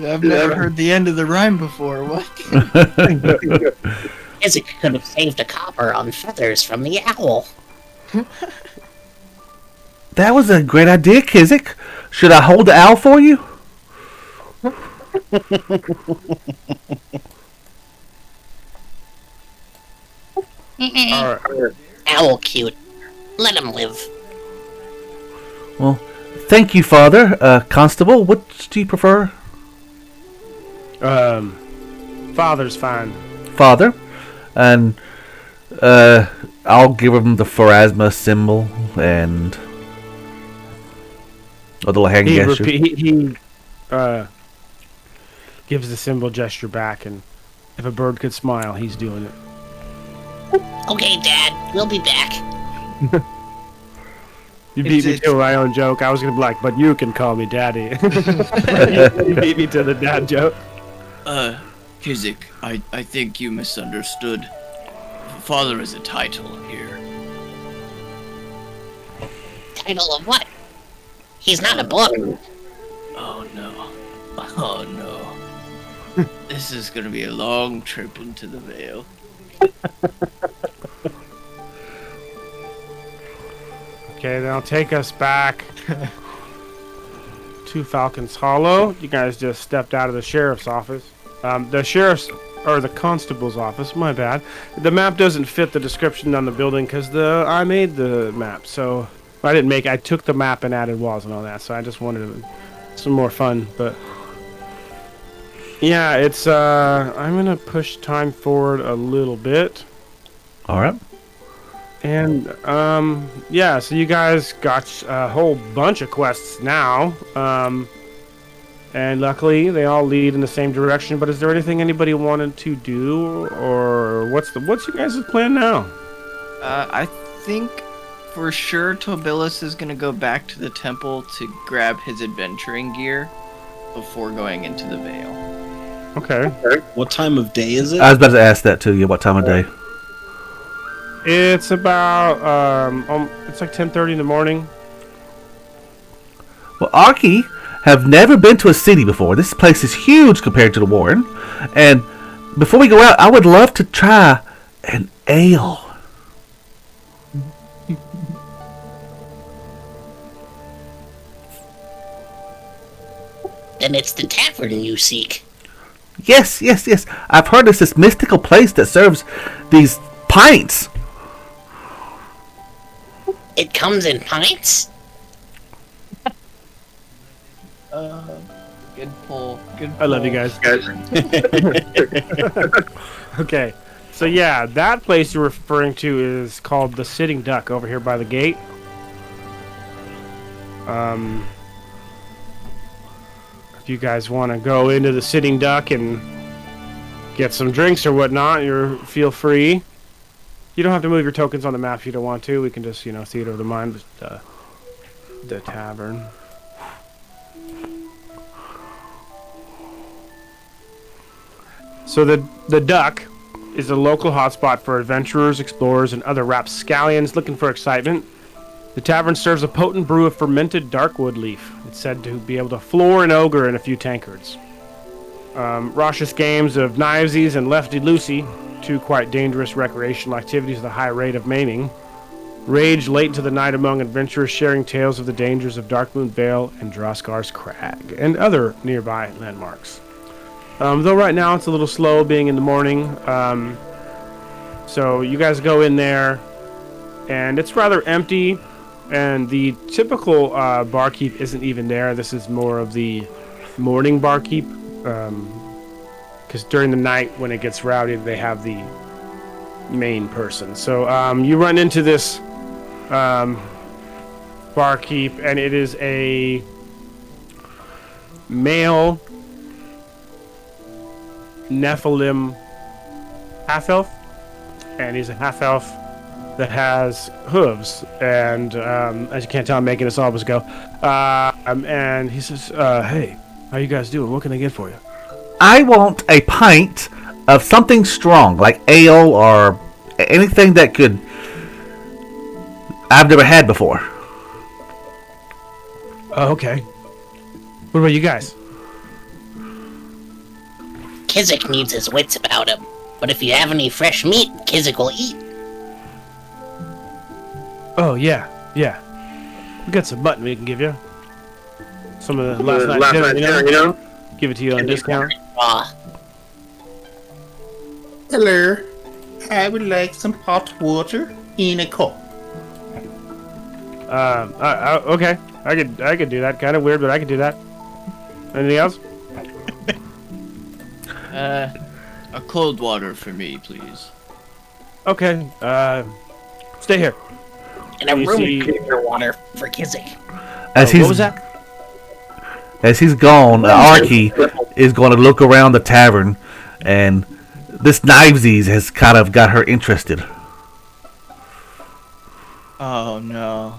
S3: I've never heard the end of the rhyme before. What?
S6: Kizik could have saved a copper on feathers from the owl.
S1: That was a great idea, Kizik. Should I hold the owl for you?
S6: Owl cute. Let him live.
S1: Well, thank you, Father. Constable, what do you prefer?
S2: Father's fine.
S1: Father? And I'll give him the Pharasma symbol and a little hand gesture.
S2: He gives the symbol gesture back, and if a bird could smile, he's doing it.
S6: Okay, Dad. We'll be back.
S2: You beat me to my own joke. I was gonna be like, but you can call me Daddy. You beat me to the dad joke.
S7: Kizik, I think you misunderstood. Father is a title here.
S6: Title of what? He's not a book.
S7: Oh no. Oh no. This is gonna be a long trip into the Vale.
S2: Okay, then I'll take us back to Falcon's Hollow. You guys just stepped out of the sheriff's office. The sheriff's, or the constable's office, my bad. The map doesn't fit the description on the building because I made the map, so I took the map and added walls and all that, so I just wanted some more fun, but yeah, it's, I'm gonna push time forward a little bit.
S1: Alright.
S2: And, yeah, so you guys got a whole bunch of quests now. And luckily, they all lead in the same direction. But is there anything anybody wanted to do? Or what's your guys' plan now?
S3: I think for sure Tobilis is gonna go back to the temple to grab his adventuring gear before going into the Vale.
S2: Okay.
S4: What time of day is it?
S1: I was about to ask that to you. What time of day?
S2: It's about, it's like 10:30 in the morning.
S1: Well, Arky have never been to a city before. This place is huge compared to the Warren. And before we go out, I would love to try an ale.
S6: Then it's the tavern you seek.
S1: Yes. I've heard it's this mystical place that serves these pints.
S6: It comes in pints?
S3: Good pull. Good pull.
S2: I love you guys. Okay. So yeah, that place you're referring to is called the Sitting Duck over here by the gate. If you guys want to go into the Sitting Duck and get some drinks or whatnot, feel free. You don't have to move your tokens on the map if you don't want to. We can just, theater of the mind with the tavern. So the Duck is a local hotspot for adventurers, explorers, and other rapscallions looking for excitement. The tavern serves a potent brew of fermented darkwood leaf. It's said to be able to floor an ogre in a few tankards. Raucous games of knivesies and lefty-loosey, two quite dangerous recreational activities with a high rate of maiming, rage late into the night among adventurers sharing tales of the dangers of Darkmoon Vale and Droskar's Crag, and other nearby landmarks. Though right now it's a little slow being in the morning, so you guys go in there, and it's rather empty, and the typical barkeep isn't even there. This is more of the morning barkeep, because during the night when it gets rowdy, they have the main person. So you run into this barkeep, and it is a male Nephilim half-elf, and he's a half-elf that has hooves, and as you can't tell, I'm making this all go. And he says, "Hey, how you guys doing? What can I get for you?"
S1: I want a pint of something strong, like ale or anything that I've never had before.
S2: Oh, okay. What about you guys?
S6: Kizik needs his wits about him, but if you have any fresh meat, Kizik will eat.
S2: Oh, yeah. We got some mutton we can give you. Some of the last night dinner, you know? Give it to you on discount.
S5: Hello. I would like some hot water in a cup.
S2: Okay. I could do that. Kind of weird, but I could do that. Anything else?
S7: A cold water for me, please.
S2: Okay. Stay here.
S6: And a
S2: You
S6: room
S2: see-
S6: temperature water for Kizik.
S1: As
S2: What was that?
S1: As he's gone, Arky is going to look around the tavern, and this Knivesies has kind of got her interested.
S7: Oh no.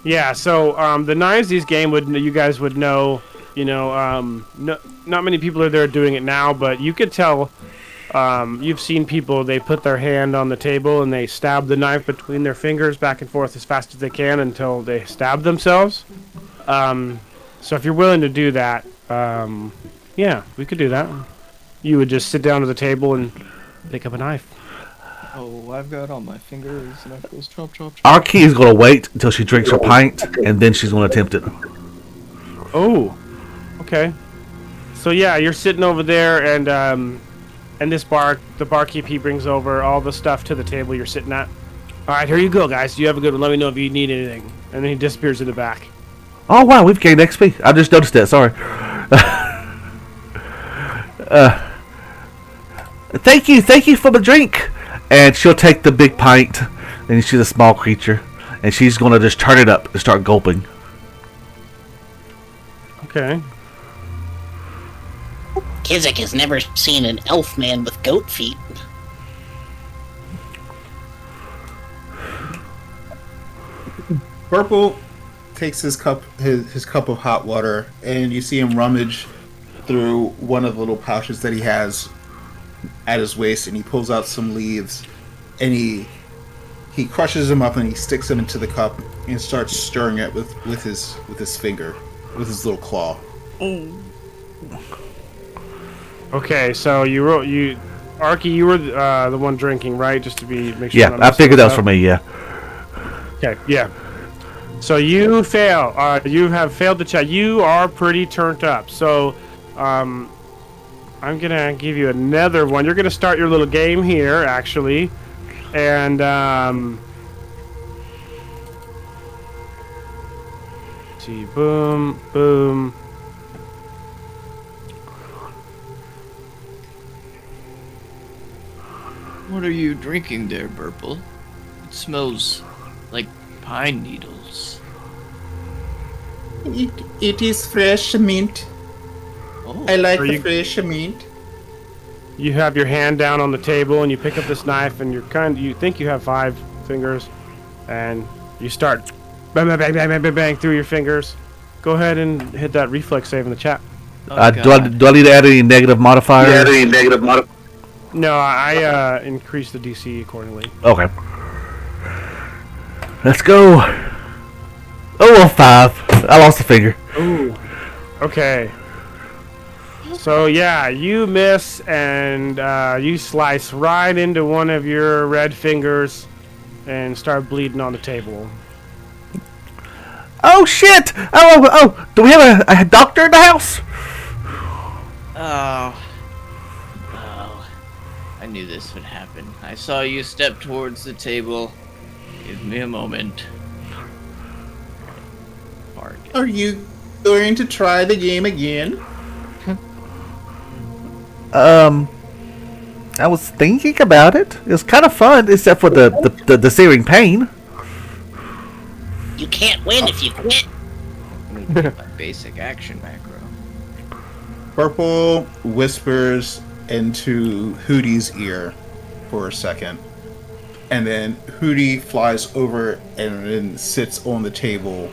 S2: Yeah. So the Knivesies game you guys would know. You know, not many people are there doing it now, but you could tell. You've seen people, they put their hand on the table and they stab the knife between their fingers back and forth as fast as they can until they stab themselves. So if you're willing to do that, yeah, we could do that. You would just sit down at the table and pick up a knife.
S3: Oh, I've got all my fingers, and it goes chop, chop, chop.
S1: Arky is going to wait until she drinks her pint, and then she's going to attempt it.
S2: Oh, okay. So yeah, you're sitting over there, and the barkeep, he brings over all the stuff to the table you're sitting at. All right, here you go, guys. You have a good one. Let me know if you need anything. And then he disappears in the back.
S1: Oh, wow, we've gained XP. I just noticed that, sorry. Thank you for the drink. And she'll take the big pint, and she's a small creature, and she's going to just turn it up and start gulping.
S2: Okay.
S6: Kizik has never seen an elf man with goat feet.
S5: Purple takes his cup of hot water, and you see him rummage through one of the little pouches that he has at his waist, and he pulls out some leaves, and he crushes them up and he sticks them into the cup and starts stirring it with his finger, with his little claw.
S2: Okay, so Arky, you were the one drinking, right? Just to make sure.
S1: Yeah, I figured that was for me, yeah.
S2: Okay, yeah. So you fail. You have failed the check. You are pretty turned up. So, I'm gonna give you another one. You're gonna start your little game here, actually, and see, boom, boom.
S7: What are you drinking there, Burple? It smells like pine needles.
S5: It is fresh mint.
S7: Oh,
S5: I like
S2: Are
S5: the
S2: you-
S5: fresh mint.
S2: You have your hand down on the table and you pick up this knife and you think you have 5 fingers and you start bang bang bang bang bang bang, bang through your fingers. Go ahead and hit that reflex save in the chat.
S1: Do I need to add any negative modifiers?
S2: No, I increased the DC accordingly.
S1: Okay. Let's go. Oh, a 5. I lost a finger.
S2: Ooh. Okay. So yeah, you miss and you slice right into one of your red fingers and start bleeding on the table.
S1: Oh, shit! Oh, do we have a doctor in the house?
S7: Oh. I knew this would happen. I saw you step towards the table. Give me a moment. Hard.
S5: Are you going to try the game again?
S1: I was thinking about it. It was kind of fun, except for the searing pain.
S6: You can't win if you quit.
S7: My basic action macro.
S5: Purple whispers into Hootie's ear for a second, and then Hootie flies over and then sits on the table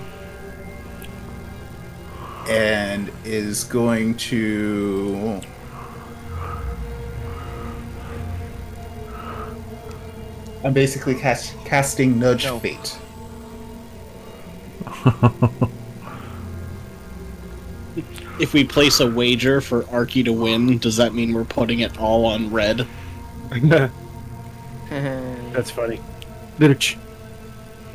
S5: and is going to I'm basically casting Nudge
S7: No.
S5: Fate.
S4: If we place a wager for Arky to win, does that mean we're putting it all on red?
S2: That's funny. Little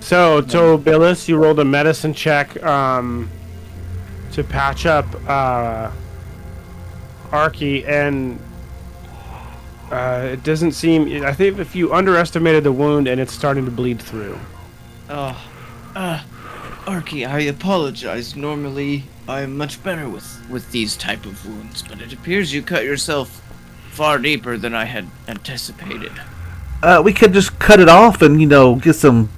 S2: So, Tobillis, you rolled a medicine check to patch up Arky, and it doesn't seem... I think if you underestimated the wound, and it's starting to bleed through.
S7: Oh, Arky, I apologize. Normally, I'm much better with these type of wounds, but it appears you cut yourself far deeper than I had anticipated.
S1: We could just cut it off and, get some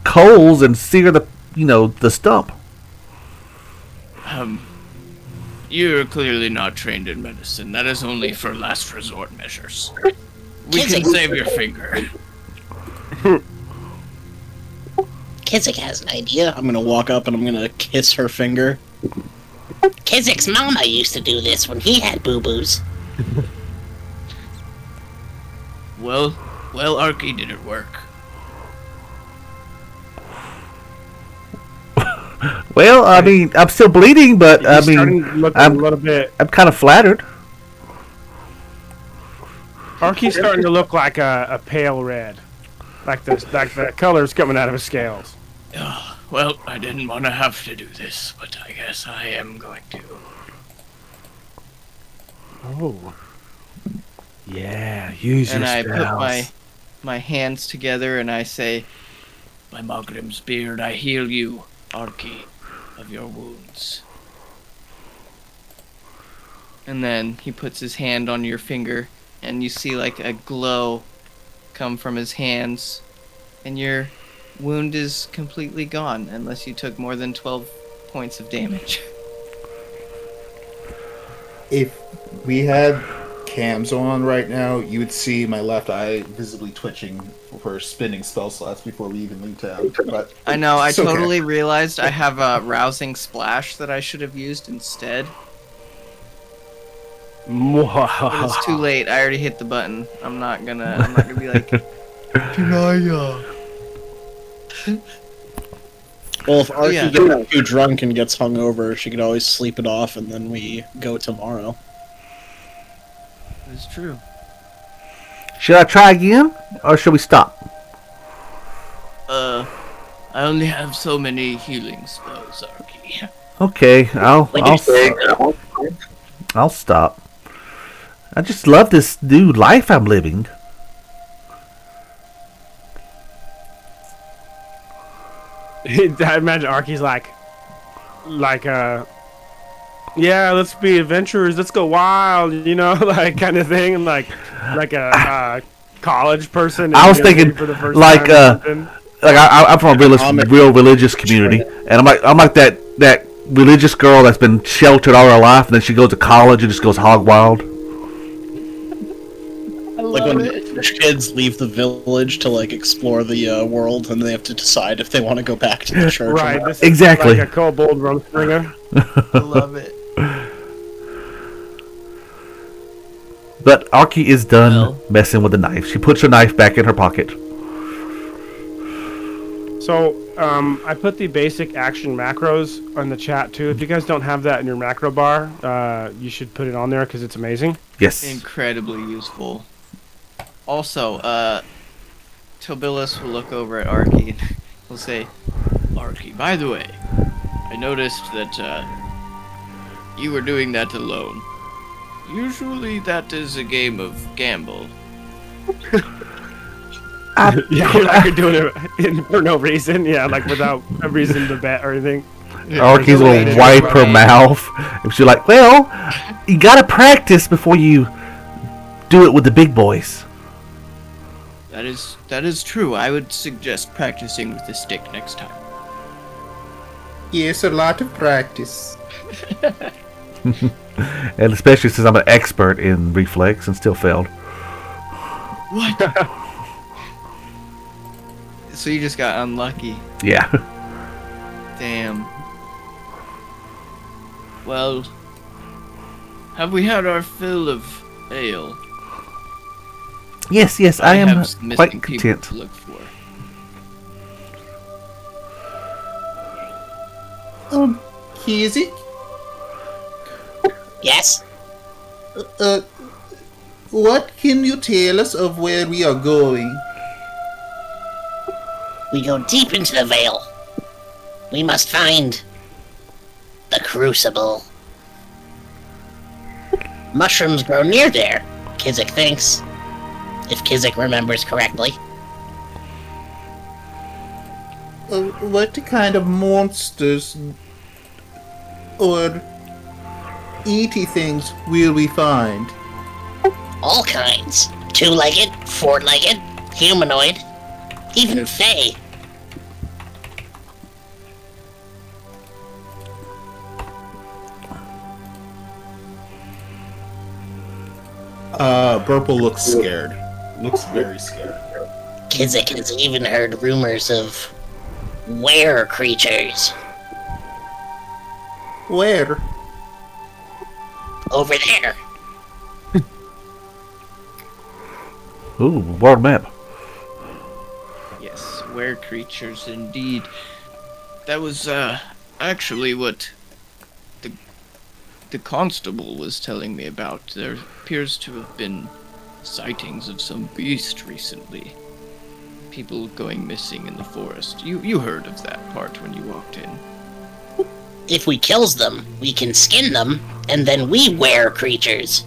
S1: coals and sear the stump.
S7: You're clearly not trained in medicine. That is only for last resort measures. We can save your finger.
S6: Kizik has an idea.
S4: I'm gonna walk up and I'm gonna kiss her finger.
S6: Kizik's mama used to do this when he had boo-boos.
S7: Well, Arky, did it work?
S1: Well, I mean, I'm still bleeding, but
S2: He's starting to look a little bit...
S1: I'm kind of flattered.
S2: Arky's starting to look like a pale red. Like the color's coming out of his scales.
S7: Well, I didn't want to have to do this, but I guess I am going to.
S2: Oh. Yeah, use
S3: And
S2: your
S3: I
S2: spells.
S3: put my hands together and I say,
S7: By Mogrim's beard, I heal you, Arky, of your wounds.
S3: and then he puts his hand on your finger and you see like a glow come from his hands, and your wound is completely gone unless you took more than 12 points of damage.
S5: If we had cams on right now, you would see my left eye visibly twitching for spinning spell slots before we even leave town. But
S3: I know, I
S5: it's okay.
S3: totally realized I have a rousing splash that I should have used instead. But it's too late. I already hit the button. I'm not gonna be like, can I,
S4: Well, if Arky
S3: yeah.
S4: gets too drunk and gets hungover, she could always sleep it off, and then we go tomorrow.
S3: It's true.
S1: Should I try again, or should we stop?
S7: I only have so many healing spells, Arky.
S1: Okay, I'll stop. I just love this new life I'm living.
S2: I imagine Arky's like, yeah, let's be adventurers, let's go wild, like kind of thing, and like a college person.
S1: I was thinking,
S2: for the first
S1: like,
S2: time or something.
S1: I'm from a real religious community, and I'm like that religious girl that's been sheltered all her life, and then she goes to college and just goes hog wild.
S4: Like when rich kids leave the village to like explore the world, and they have to decide if they want to go back to the church.
S2: Right,
S4: Or not.
S2: this
S1: Exactly.
S2: is like a kobold rumspringer.
S3: I love it.
S1: But Arky is done messing with the knife. She puts her knife back in her pocket.
S2: So, I put the basic action macros on the chat too. If you guys don't have that in your macro bar, you should put it on there because it's amazing.
S1: Yes.
S3: Incredibly useful. Also, Tobilis will look over at Arky and will say,
S7: Arky, by the way, I noticed that you were doing that alone. Usually that is a game of gamble.
S2: Yeah, like you're doing it for no reason. Yeah, like without a reason to bet or anything.
S1: Arky's will wipe her mouth. And she's like, well, you gotta practice before you do it with the big boys.
S7: That is true. I would suggest practicing with the stick next time.
S5: Yes, a lot of practice.
S1: And especially since I'm an expert in reflex and still failed.
S7: What?
S3: so you just got unlucky.
S1: Yeah.
S3: Damn.
S7: Well, have we had our fill of ale?
S1: Yes, I am
S7: have some
S1: quite
S7: missing people
S1: content.
S7: to look for.
S5: Kizik?
S6: Yes?
S5: What can you tell us of where we are going?
S6: We go deep into the Vale. We must find the Crucible. Mushrooms grow near there, Kizik thinks. If Kizik remembers correctly.
S5: What kind of monsters or eaty things will we find?
S6: All kinds. Two-legged, four-legged, humanoid, even Fae.
S5: Burple looks scared. Looks very scared.
S6: Kizik has even heard rumors of were creatures.
S5: Where?
S6: Over there.
S1: Ooh, world map.
S7: Yes, were creatures indeed. That was actually what the constable was telling me about. There appears to have been sightings of some beast recently. People going missing in the forest. You heard of that part when you walked in.
S6: If we kills them, we can skin them, and then we were creatures.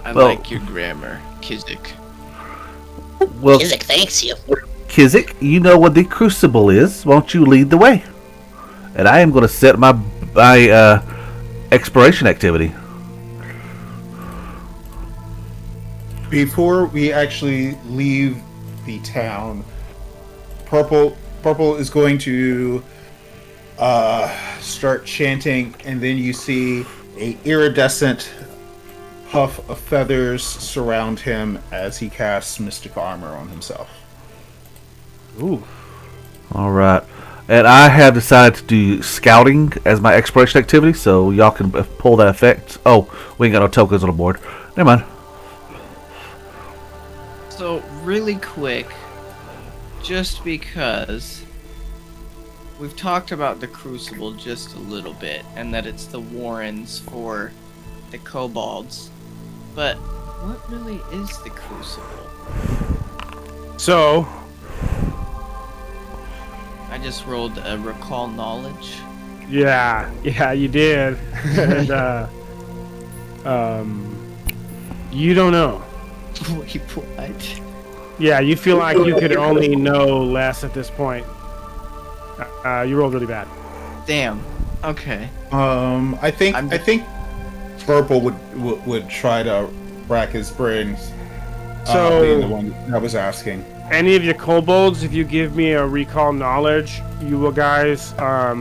S7: I
S1: Well-
S7: like your grammar, Kizik.
S1: Well,
S6: Kizik thanks you.
S1: Kizik, you know what the Crucible is. Won't you lead the way? And I am going to set my exploration activity.
S5: Before we actually leave the town, Purple is going to start chanting, and then you see a iridescent puff of feathers surround him as he casts Mystic Armor on himself.
S2: Ooh.
S1: All right. And I have decided to do scouting as my exploration activity, so y'all can pull that effect. Oh, we ain't got no tokens on the board. Never mind.
S3: So, really quick, just because we've talked about the Crucible just a little bit, and that it's the Warrens for the Kobolds, but what really is the Crucible?
S2: So,
S3: I just rolled a Recall Knowledge.
S2: yeah, you did. And, you don't know.
S3: Wait, what?
S2: Yeah, you feel like you could only know less at this point. You rolled really bad.
S3: Damn. Okay.
S5: I think Purple would try to rack his brains.
S2: So-
S5: being the one that was asking.
S2: Any of your kobolds, if you give me a recall knowledge, you will guys, let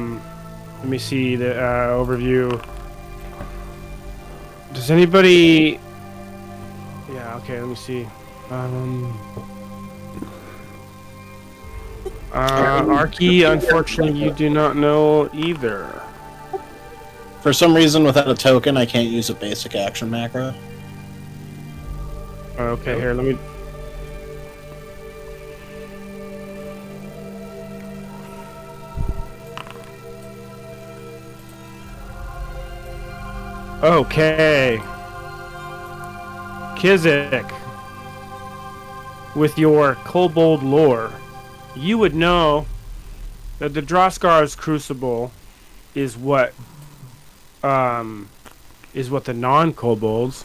S2: me see the overview. Does anybody... Yeah, okay, let me see. Arky, unfortunately, you do not know either.
S4: For some reason, without a token, I can't use a basic action macro.
S2: Okay, here, let me... Okay. Kizik, with your kobold lore, you would know that the Droskar's Crucible is what the non-kobolds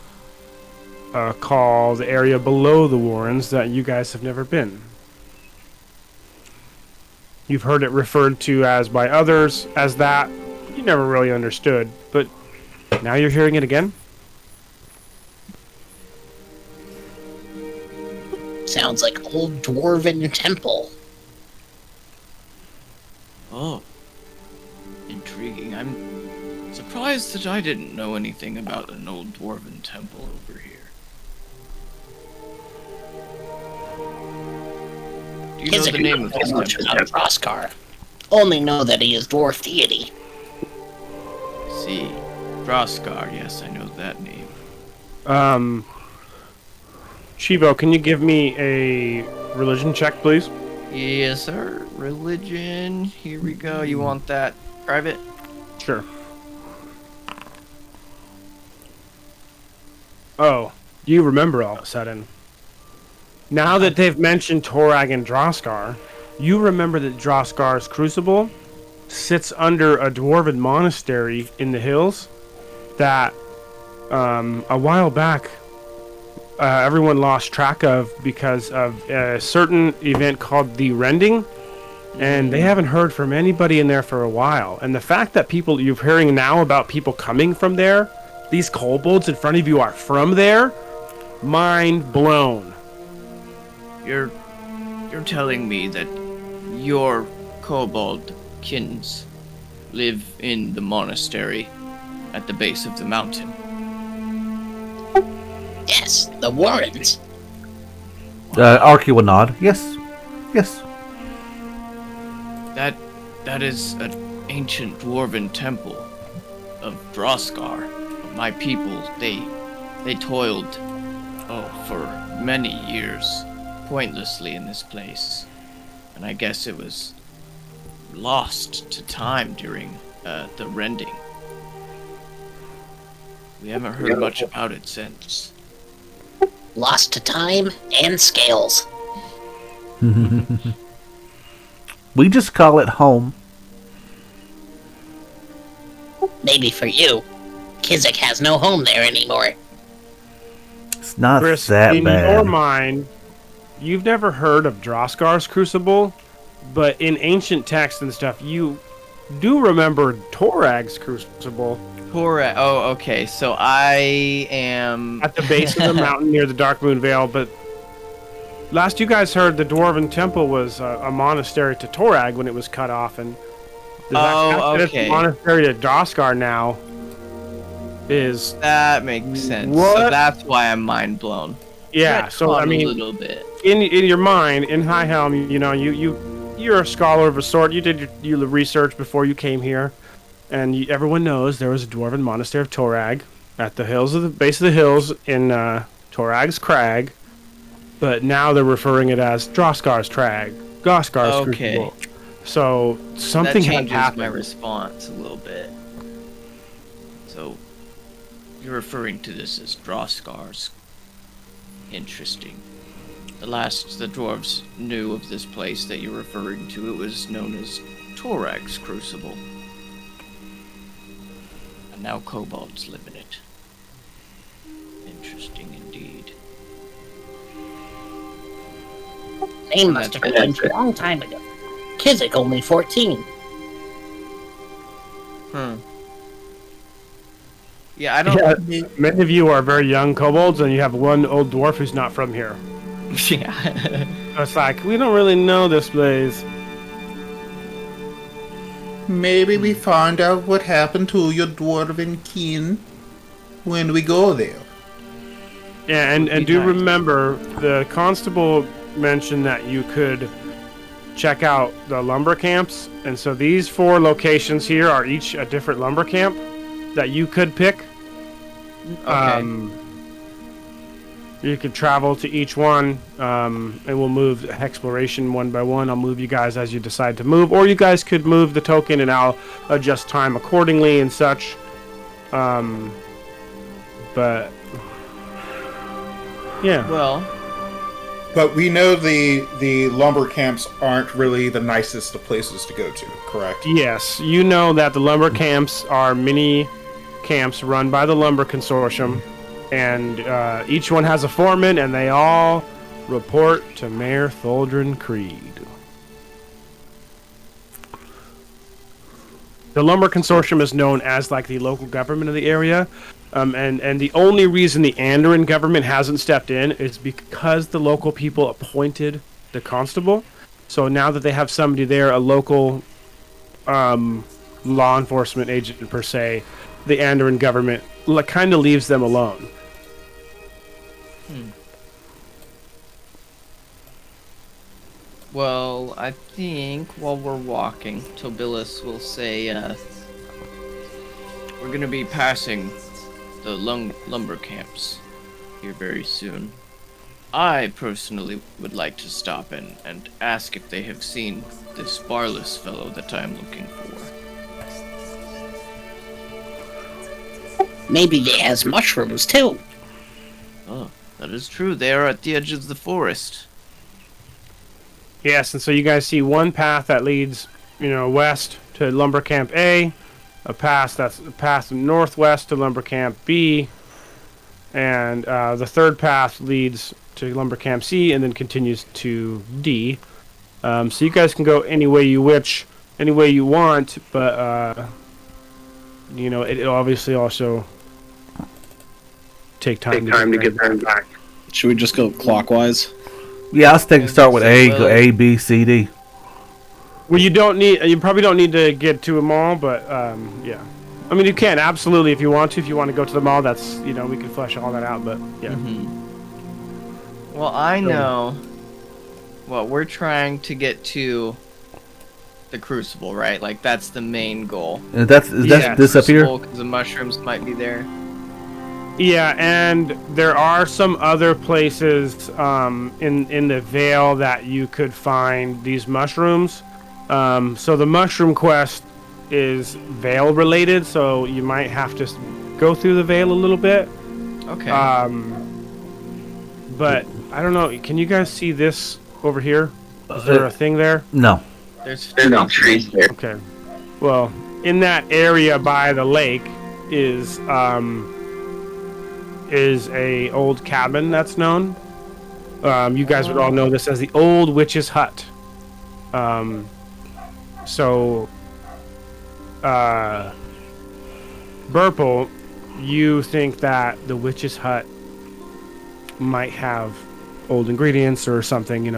S2: call the area below the Warrens that you guys have never been. You've heard it referred to as by others as that. You never really understood, but now you're hearing it again?
S6: Sounds like old dwarven temple.
S7: Oh. Intriguing. I'm surprised that I didn't know anything about an old dwarven temple over here. Do you know the name of this
S6: much
S7: temple?
S6: about Roskar. Only know that he is dwarf deity.
S7: I see. Droskar, yes, I know that name.
S2: Chivo, can you give me a religion check, please?
S3: Yes, sir. Religion. Here we go. You want that private?
S2: Sure. Oh, you remember all of a sudden. Now that they've mentioned Torag and Droskar, you remember that Droskar's crucible sits under a dwarven monastery in the hills that a while back everyone lost track of because of a certain event called the Rending, and they haven't heard from anybody in there for a while. And the fact that you're hearing now about people coming from there, these kobolds in front of you are from there, mind blown.
S7: You're telling me that your kobold kins live in the monastery at the base of the mountain?
S6: Yes, the Warrens.
S1: Arky will nod. Yes. Yes.
S7: That is an ancient dwarven temple of Droskar. My people, they toiled, for many years, pointlessly in this place. And I guess it was lost to time during the Rending. We haven't heard much about it since.
S6: Lost to time and scales.
S1: We just call it home.
S6: Maybe for you. Kizik has no home there anymore.
S1: It's not
S2: Chris,
S1: that
S2: in
S1: bad.
S2: your mind, you've never heard of Droskar's crucible, but in ancient texts and stuff, you do remember Torag's crucible
S3: Oh, okay. So I am
S2: at the base of the mountain near the Dark Moon Vale. But last you guys heard, the Dwarven Temple was a monastery to Torag when it was cut off, and the fact that it's
S3: okay.
S2: a monastery to Droskar now is
S3: That makes sense.
S2: What?
S3: So that's why I'm mind blown.
S2: yeah. So I
S3: a
S2: mean,
S3: little bit.
S2: in your mind, in High Helm, you know, you're a scholar of a sort. You did your research before you came here, and everyone knows there was a dwarven monastery of Torag at the base of the hills in Torag's Crag, but now they're referring it as Droskar's
S3: Okay.
S2: Crucible. So something
S3: that
S2: had
S3: changes
S2: happened.
S3: my response a little bit.
S7: So, you're referring to this as Droskar's. Interesting. The last the dwarves knew of this place that you're referring to, it was known as Torag's Crucible. And now kobolds live in it. Interesting indeed.
S6: Name must have been changed a long time ago. Kizik only 14.
S3: Yeah, I don't.
S2: Yeah, many of you are very young kobolds, and you have one old dwarf who's not from here.
S3: Yeah.
S2: So it's like, we don't really know this place.
S5: Maybe we find out what happened to your dwarven kin when we go there.
S2: Yeah, and do remember, the constable mentioned that you could check out the lumber camps, and so these 4 locations here are each a different lumber camp that you could pick.
S3: Okay.
S2: You could travel to each one, and we'll move exploration one by one. I'll move you guys as you decide to move, or you guys could move the token and I'll adjust time accordingly and such. But yeah.
S3: Well,
S5: But we know the lumber camps aren't really the nicest of places to go to, correct?
S2: Yes, you know that the lumber camps are mini camps run by the Lumber Consortium, and each one has a foreman, and they all report to Mayor Tholdrin Creed. The Lumber Consortium is known as like the local government of the area, and the only reason the Andoran government hasn't stepped in is because the local people appointed the constable. So now that they have somebody there, a local law enforcement agent per se, the Andoran government kind of leaves them alone.
S3: well, I think while we're walking, Tobilis will say,
S7: We're gonna be passing the lumber camps here very soon. I personally would like to stop in and ask if they have seen this barless fellow that I'm looking for.
S6: Maybe he has mushrooms too.
S7: is true. They are at the edge of the forest.
S2: Yes, and so you guys see one path that leads, west to Lumber Camp A, a path northwest to Lumber Camp B, and the third path leads to Lumber Camp C and then continues to D. So you guys can go any way you want, but it'll obviously also take time to get there back.
S4: Should we just go clockwise?
S1: Yeah, I was thinking start with A, go A, B, C, D.
S2: Well, you probably don't need to get to a mall, but yeah. I mean, you can absolutely if you want to. If you want to go to the mall, that's we can flesh all that out. But yeah.
S3: Mm-hmm. Well, I know. Well, we're trying to get to the Crucible, right? Like that's the main goal.
S1: And is that this up here?
S3: Because the mushrooms might be there.
S2: Yeah, and there are some other places in the Vale that you could find these mushrooms. So the mushroom quest is Vale related, so you might have to go through the Vale a little bit.
S3: Okay.
S2: But I don't know. Can you guys see this over here? Is there a thing there?
S1: No.
S3: There's no trees there.
S2: Okay. Well, in that area by the lake is a old cabin that's known. You guys would all know this as the Old Witch's Hut. Burple, you think that the Witch's Hut might have old ingredients or something,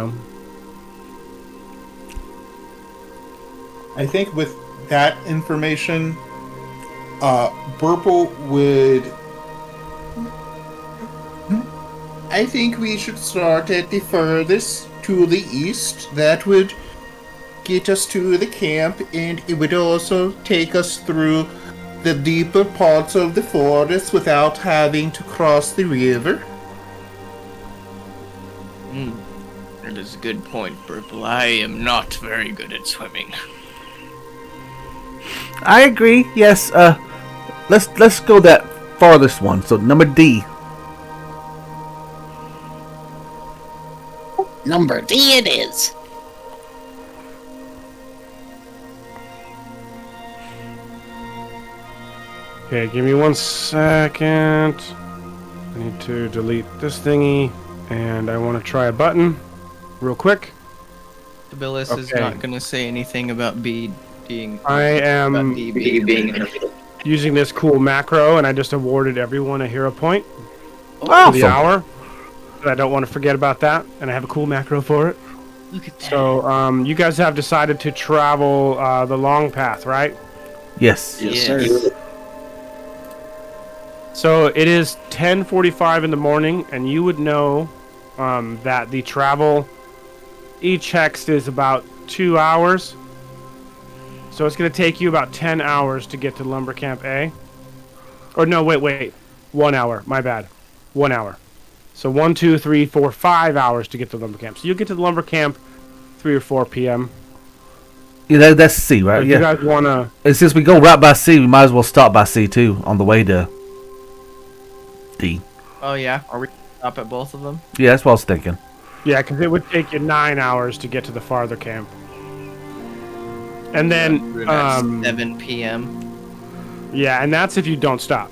S5: I think with that information, Burple would... I think we should start at the furthest to the east. That would get us to the camp, and it would also take us through the deeper parts of the forest without having to cross the river.
S7: That is a good point, Burple. I am not very good at swimming.
S1: I agree. Yes. Let's go that farthest one. So number D.
S6: Number D it is.
S2: Okay, give me 1 second. I need to delete this thingy, and I want to try a button real quick.
S3: Tobilis is
S2: Okay.
S3: not going to say anything about B being...
S2: I am
S3: B being...
S2: using this cool macro, and I just awarded everyone a hero point for
S1: Awesome.
S2: the hour. I don't want to forget about that, and I have a cool macro for it.
S3: Look at that.
S2: So, you guys have decided to travel the long path, right?
S1: Yes.
S4: Yes,
S3: Yes.
S4: sir.
S2: So it is 10:45 in the morning, and you would know that the travel each hex is about 2 hours. So it's going to take you about 10 hours to get to Lumber Camp A. Or no, wait. 1 hour. My bad. 1 hour. So 1, 2, 3, 4, 5 hours to get to Lumber Camp. So you'll get to the Lumber Camp 3 or 4 p.m.
S1: Yeah, that's C, right?
S2: If
S1: Yeah.
S2: you guys want to...
S1: And since we go right by C, we might as well stop by C too on the way to D.
S3: Oh, yeah? Are we up at both of them?
S1: Yeah, that's what I was thinking.
S2: Yeah, because it would take you 9 hours to get to the farther camp. And then...
S3: At 7 p.m.
S2: yeah, and that's if you don't stop.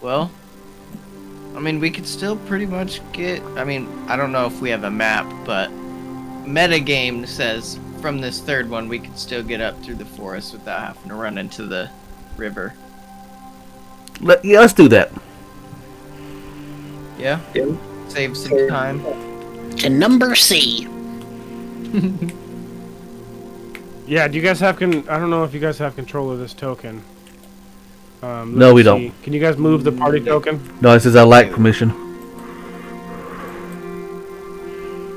S3: Well, I mean, we could still pretty much get... I mean, I don't know if we have a map, but metagame says from this third one we could still get up through the forest without having to run into the river.
S1: Let's do that.
S3: Yeah? Save some time.
S6: To number C.
S2: Yeah, do you guys have... I don't know if you guys have control of this token.
S1: No, we don't.
S2: Can you guys move the party token?
S1: No, it says I lack permission.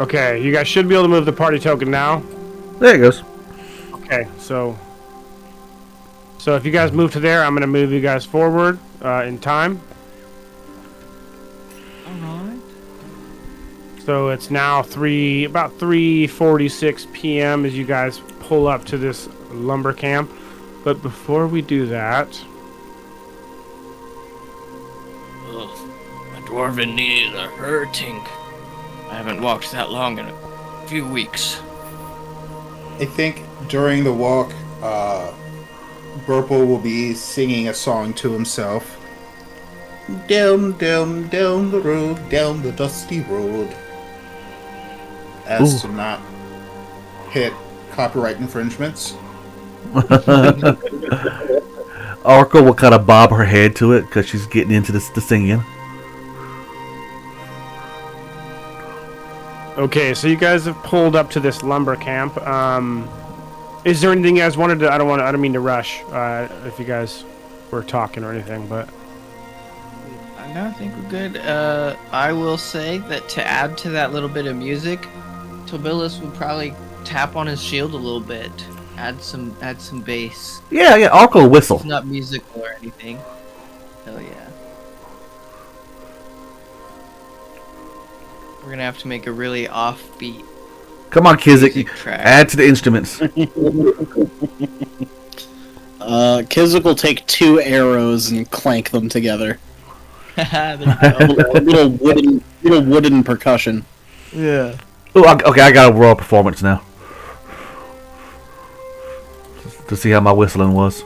S2: Okay, you guys should be able to move the party token now.
S1: There it goes.
S2: Okay, so if you guys move to there, I'm going to move you guys forward in time.
S3: Alright.
S2: So it's now about 3:46 p.m. as you guys pull up to this lumber camp. But before we do that,
S7: dwarven knees are hurting. I haven't walked that long in a few weeks.
S5: I think during the walk, Burple will be singing a song to himself. Down, down, down the road, down the dusty road. As to not hit copyright infringements.
S1: Arco will kind of bob her head to it because she's getting into the singing.
S2: Okay, so you guys have pulled up to this lumber camp. Is there anything you guys wanted to? I don't mean to rush. If you guys were talking or anything, but
S3: No, I think we're good. I will say that to add to that little bit of music, Tobilis would probably tap on his shield a little bit, add some bass.
S1: Yeah, Arco will whistle.
S3: It's not musical or anything. Hell yeah. We're gonna have to make a really offbeat
S1: Come on, Kizik.
S3: music track.
S1: Add to the instruments.
S4: Kizik will take 2 arrows and clank them together.
S3: There you go.
S4: little wooden percussion.
S3: Yeah.
S1: Ooh, okay, I got a raw performance now. To see how my whistling was.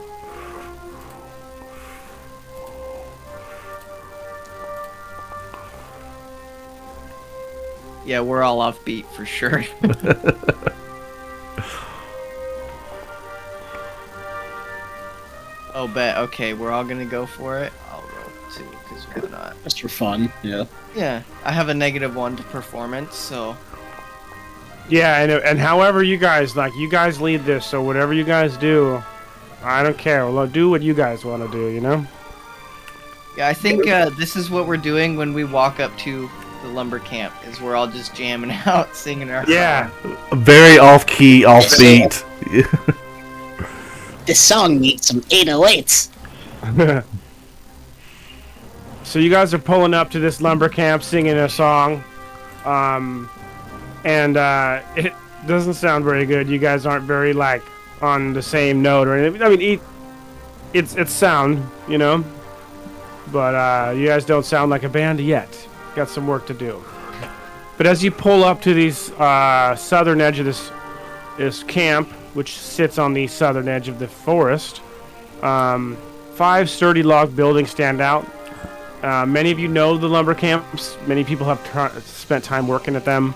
S3: Yeah, we're all offbeat for sure. Oh, bet. Okay, we're all gonna go for it. I'll roll too, because why not?
S4: Just for fun, yeah.
S3: Yeah, I have a -1 to performance, so
S2: yeah, and however you guys lead this. So whatever you guys do, I don't care. Well, do what you guys want to do. You know.
S3: yeah, I think this is what we're doing when we walk up to the lumber camp. Is we're all just jamming out, singing our
S2: Yeah.
S1: Very off-key, off-beat.
S6: This song needs some 808s.
S2: So you guys are pulling up to this lumber camp, singing a song, and it doesn't sound very good. You guys aren't very on the same note or anything. I mean, it's sound, you know, but you guys don't sound like a band yet. Got some work to do. But as you pull up to these southern edge of this camp, which sits on the southern edge of the forest, 5 sturdy log buildings stand out. Many of you know the lumber camps. Many people have spent time working at them.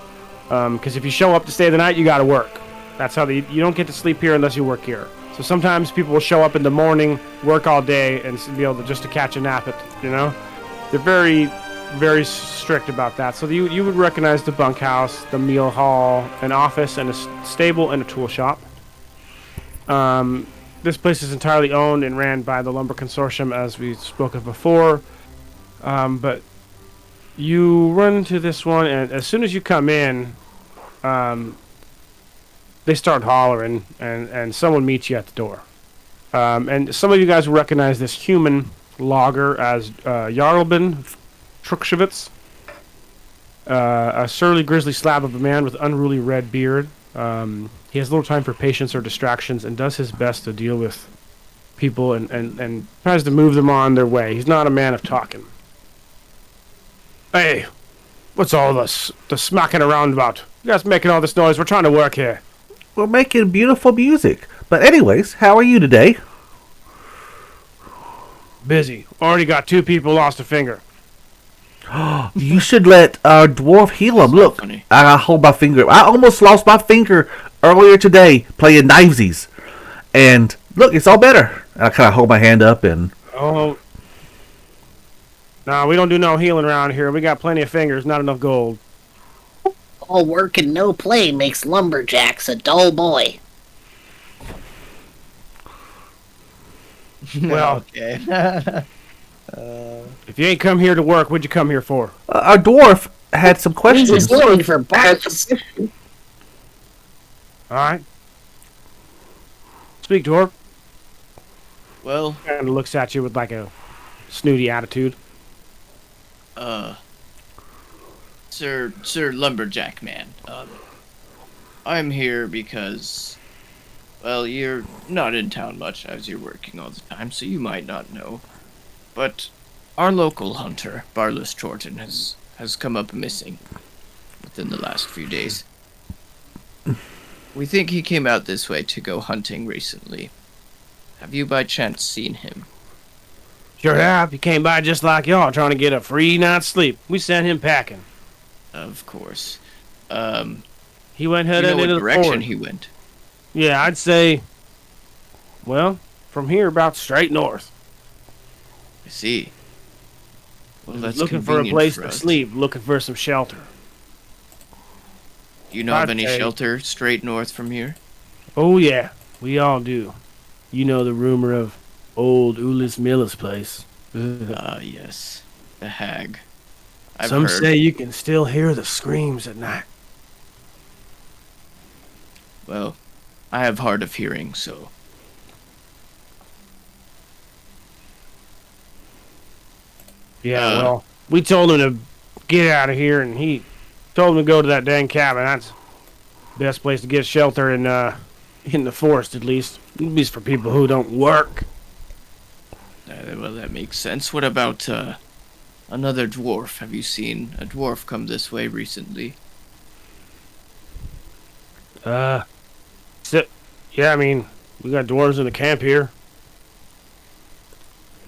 S2: Because if you show up to stay the night, you got to work. That's how you don't get to sleep here unless you work here. So sometimes people will show up in the morning, work all day, and be able to catch a nap. They're very, very strict about that. So you would recognize the bunkhouse, the meal hall, an office, and a stable and a tool shop. This place is entirely owned and ran by the Lumber Consortium, as we spoke of before. But you run into this one, and as soon as you come in, they start hollering, and someone meets you at the door. And some of you guys will recognize this human logger as Jarlbin Trukshevitz, a surly, grisly slab of a man with unruly red beard. He has little time for patience or distractions and does his best to deal with people and tries to move them on their way. He's not a man of talking. Hey, what's all this the smacking around about? You guys making all this noise? We're trying to work here.
S1: We're making beautiful music. But anyways, how are you today?
S2: Busy. Already got 2 people lost a finger.
S1: You should let our dwarf heal him. Look,
S7: funny.
S1: I hold my finger. I almost lost my finger earlier today playing knivesies. And look, it's all better. I kind of hold my hand up and...
S2: Oh. No, we don't do no healing around here. We got plenty of fingers, not enough gold.
S6: All work and no play makes lumberjacks a dull boy.
S2: Well,
S3: okay.
S2: if you ain't come here to work, what'd you come here for?
S1: Our dwarf had some
S6: He's
S1: questions.
S6: just looking for barks.
S2: Alright. Speak, dwarf.
S3: Well,
S2: And looks at you with a snooty attitude.
S7: Sir Lumberjack Man, I'm here because, well, you're not in town much as you're working all the time, so you might not know. But Our local hunter, Barless Chorton, has come up missing within the last few days. We think he came out this way to go hunting recently. Have you by chance seen him?
S2: Sure have. He came by just like y'all, trying to get a free night's sleep. We sent him packing.
S7: Of course.
S2: He went
S7: Do you know
S2: heading
S7: what
S2: into the
S7: direction
S2: forest.
S7: he went?
S2: Yeah, I'd say, well, from here about straight north.
S7: I see. Well, that's
S2: Looking for a
S7: convenient
S2: place
S7: for
S2: to
S7: us.
S2: sleep, looking for some shelter.
S7: Do you know of
S2: I'd
S7: any
S2: say-
S7: shelter straight north from here?
S2: Oh yeah, we all do. You know the rumor of old Ulis Miller's place.
S7: Ah, yes. The hag. I've
S2: Some
S7: heard.
S2: say you can still hear the screams at night.
S7: Well, I have hard of hearing, so...
S2: Yeah,
S7: Uh.
S2: well, we told him to get out of here, and he told him to go to that dang cabin. That's the best place to get shelter in the forest, at least. At least for people who don't work.
S7: well, that makes sense. What about, another dwarf? Have you seen a dwarf come this way recently?
S2: Yeah, I mean, we got dwarves in the camp here.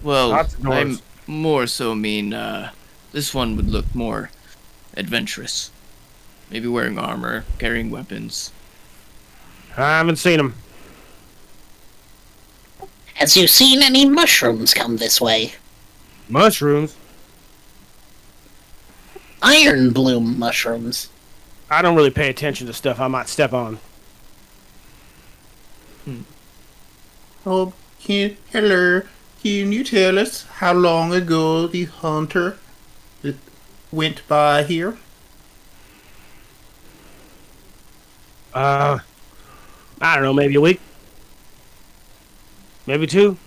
S7: Well,
S2: Lots of
S7: I
S2: dwarves.
S7: more so mean, this one would look more adventurous. Maybe wearing armor, carrying weapons.
S2: I haven't seen him.
S6: Has you seen any mushrooms come this way?
S2: Mushrooms?
S6: Iron bloom mushrooms.
S2: I don't really pay attention to stuff I might step on.
S5: Oh, hello. Can you tell us how long ago the hunter that went by here?
S2: I don't know, maybe a week? Maybe 2?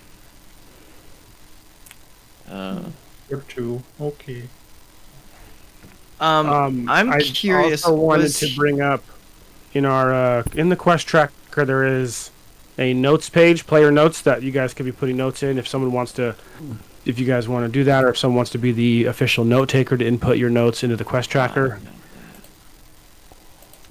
S5: Or two. Okay.
S3: I'm
S2: I
S3: curious.
S2: also wanted
S3: was
S2: to bring up in our in the quest tracker there is a notes page, player notes, that you guys could be putting notes in if someone wants to, if you guys want to do that, or if someone wants to be the official note taker to input your notes into the quest tracker.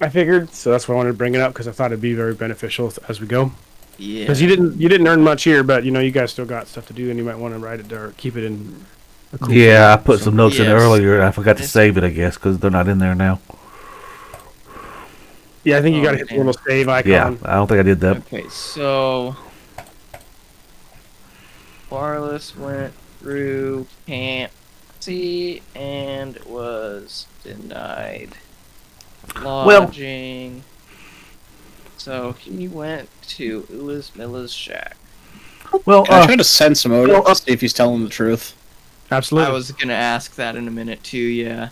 S2: I figured, so that's why I wanted to bring it up, because I thought it'd be very beneficial as we go.
S7: Yeah.
S2: Because you didn't earn much here, but you know you guys still got stuff to do, and you might want to write it or keep it in. A cool
S1: Yeah, I
S2: form.
S1: put some notes in
S7: Yes.
S1: earlier. And I forgot to
S7: Yes.
S1: save it, I guess, because they're not in there now.
S2: Yeah, I think you
S7: Oh,
S2: got to hit the
S7: man.
S2: little save icon.
S1: Yeah, I don't think I did that.
S3: Okay, so Barless went through Camp C and was denied lodging. So he went to Ulis Miller's shack.
S1: Well,
S4: Can I try to sense him out to see if he's telling the truth?
S2: Absolutely.
S3: I was gonna ask that in a minute too, yeah.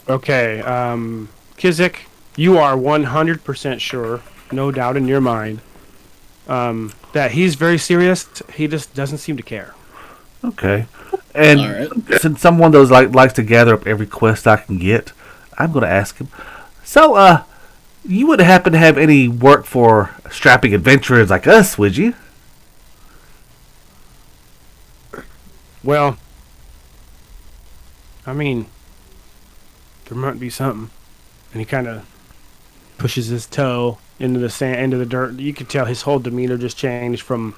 S2: Okay, Kizik, you are 100% sure, no doubt in your mind, that he's very serious. He just doesn't seem to care.
S1: okay. And
S4: Alright.
S1: since someone of those likes to gather up every quest I can get, I'm going to ask him. So, you wouldn't happen to have any work for strapping adventurers like us, would you?
S2: Well, I mean, there might be something. And he kind of pushes his toe into the sand, into the dirt. You could tell his whole demeanor just changed from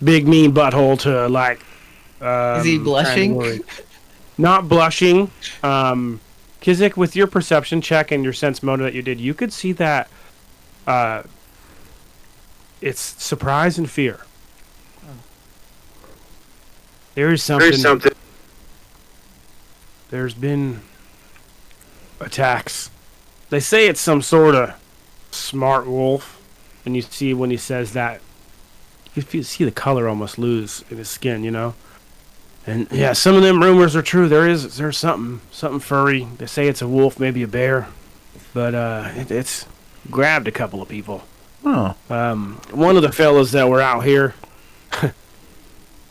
S2: big mean butthole to like.
S3: Is he
S2: kinda
S3: blushing?
S2: worried. Not blushing. Kizik, with your perception check and your sense motor that you did, you could see that it's surprise and fear. There is something. There's been attacks. They say it's some sort of smart wolf, and you see when he says that, you see the color almost lose in his skin, you know. And yeah, some of them rumors are true. There's something furry. They say it's a wolf, maybe a bear, but it's grabbed a couple of people.
S1: Oh.
S2: One of the fellas that were out here.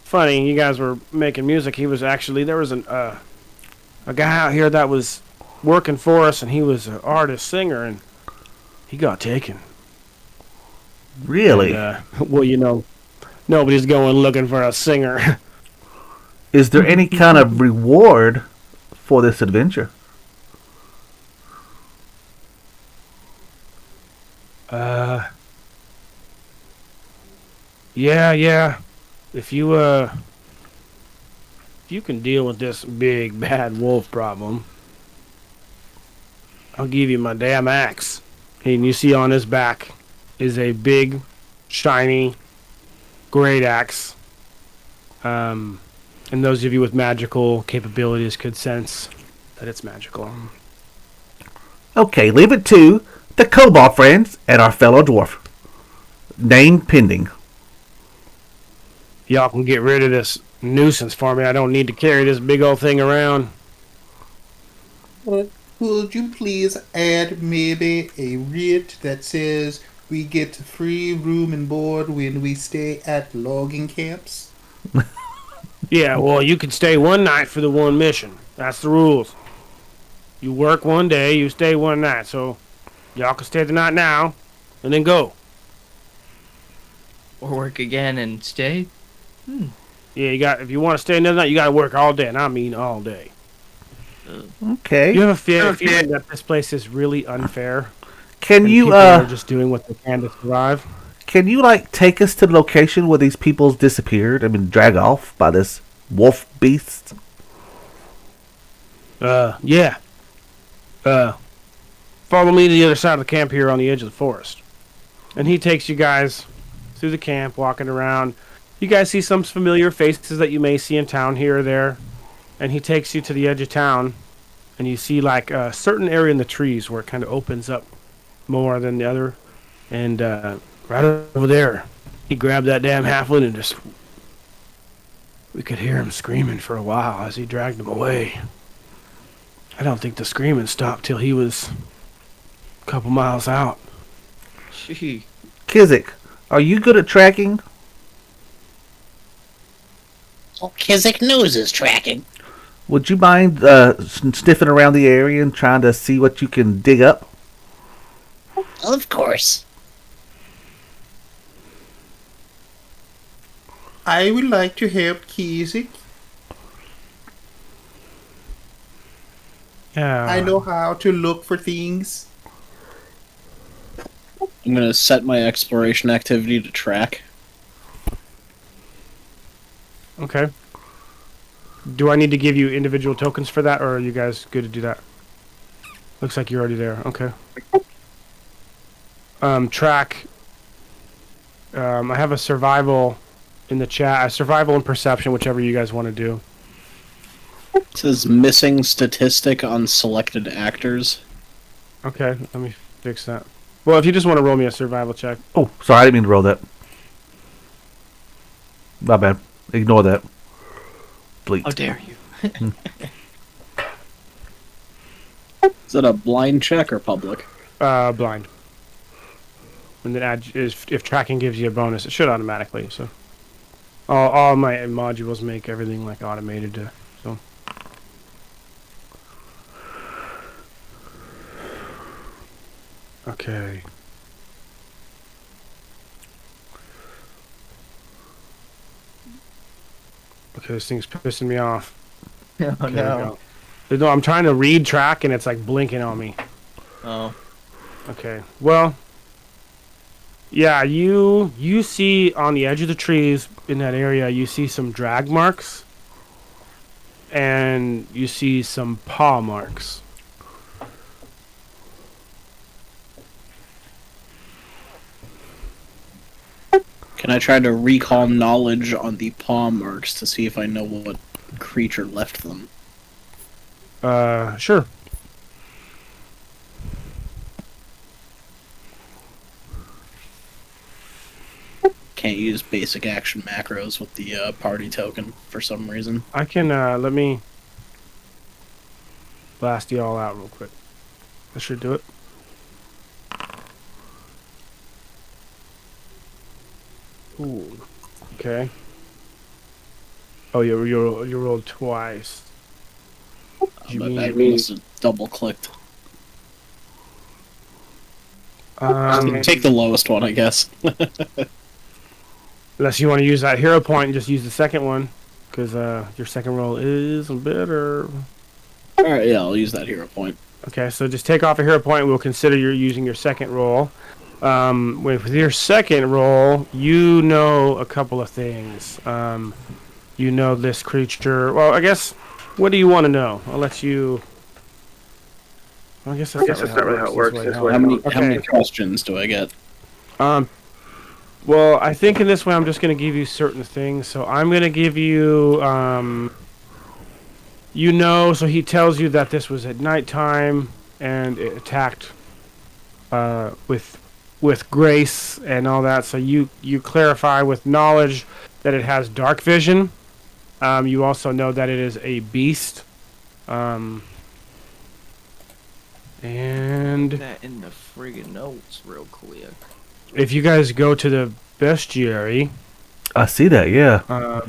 S2: Funny, you guys were making music. He was actually there was a guy out here that was working for us, and he was an artist singer, and he got taken.
S1: Really?
S2: And, well, nobody's going looking for a singer.
S1: Is there any kind of reward for this adventure?
S2: Yeah. If you can deal with this big bad wolf problem, I'll give you my damn axe. And you see on his back is a big, shiny, great axe. And those of you with magical capabilities could sense that it's magical.
S1: Okay, leave it to the Kobold friends and our fellow dwarf. Name pending.
S2: Y'all can get rid of this nuisance for me. I don't need to carry this big old thing around.
S5: But would you please add maybe a writ that says we get free room and board when we stay at logging camps?
S2: Yeah, well, you can stay one night for the one mission. That's the rules. You work one day, you stay one night. So y'all can stay the night now and then go.
S3: Or work again and stay?
S2: Yeah, if you want to stay another night, you got to work all day, and I mean all day.
S1: Okay.
S2: You have a feeling that this place is really unfair.
S1: Can
S2: and
S1: you
S2: people are just doing what they can to survive?
S1: Can you take us to the location where these people disappeared? I mean, drag off by this wolf beast?
S2: Yeah. Follow me to the other side of the camp here on the edge of the forest. And he takes you guys through the camp, walking around. You guys see some familiar faces that you may see in town here or there. And he takes you to the edge of town, and you see a certain area in the trees where it kind of opens up more than the other. And right over there, he grabbed that damn halfling and just... We could hear him screaming for a while as he dragged him away. I don't think the screaming stopped till he was a couple miles out.
S3: Gee.
S1: Kizik, are you good at tracking?
S6: Well, Kizik knows his tracking.
S1: Would you mind sniffing around the area and trying to see what you can dig up?
S6: Of course.
S5: I would like to help Kizik.
S2: Yeah.
S5: I know how to look for things.
S4: I'm gonna set my exploration activity to track.
S2: Okay. Do I need to give you individual tokens for that, or are you guys good to do that? Looks like you're already there. Okay. Track. I have a survival in the chat. Survival and perception, whichever you guys want to do.
S4: It says missing statistic on selected actors.
S2: Okay, let me fix that. Well, if you just want to roll me a survival check.
S1: Oh, sorry, I didn't mean to roll that. My bad. Ignore that. Bleat.
S3: How dare you?
S4: Is it a blind check or public?
S2: Blind. And then if tracking gives you a bonus, it should automatically. So, all my modules make everything automated. So. Okay. Okay, this thing's pissing me off.
S3: Oh
S2: Okay,
S3: no.
S2: No, I'm trying to read track and it's blinking on me.
S3: Oh.
S2: Okay. Well, yeah, you see on the edge of the trees in that area, you see some drag marks and you see some paw marks.
S4: Can I try to recall knowledge on the paw marks to see if I know what creature left them?
S2: Sure.
S4: Can't use basic action macros with the party token for some reason.
S2: I can, let me blast you all out real quick. That should do it. Ooh. Okay. Oh, you rolled twice. You
S4: But
S2: mean
S4: I
S2: you mean
S4: must have double clicked. Take the lowest one, I guess.
S2: Unless you want to use that hero point and just use the second one, because your second roll is better.
S4: Alright, yeah, I'll use that hero point.
S2: Okay, so just take off a hero point. We'll consider you're using your second roll. With your second roll, you know a couple of things. You know this creature. Well, I guess. What do you want to know? I'll let you. I guess that's not really how it works. This way.
S4: How many questions do I get?
S2: Well, I think in this way I'm just going to give you certain things. So I'm going to give you, so he tells you that this was at nighttime and it attacked with grace and all that. So you clarify with knowledge that it has dark vision. You also know that it is a beast. And
S7: That in the friggin' notes real quick.
S2: if you guys go to the bestiary,
S1: I see that, yeah.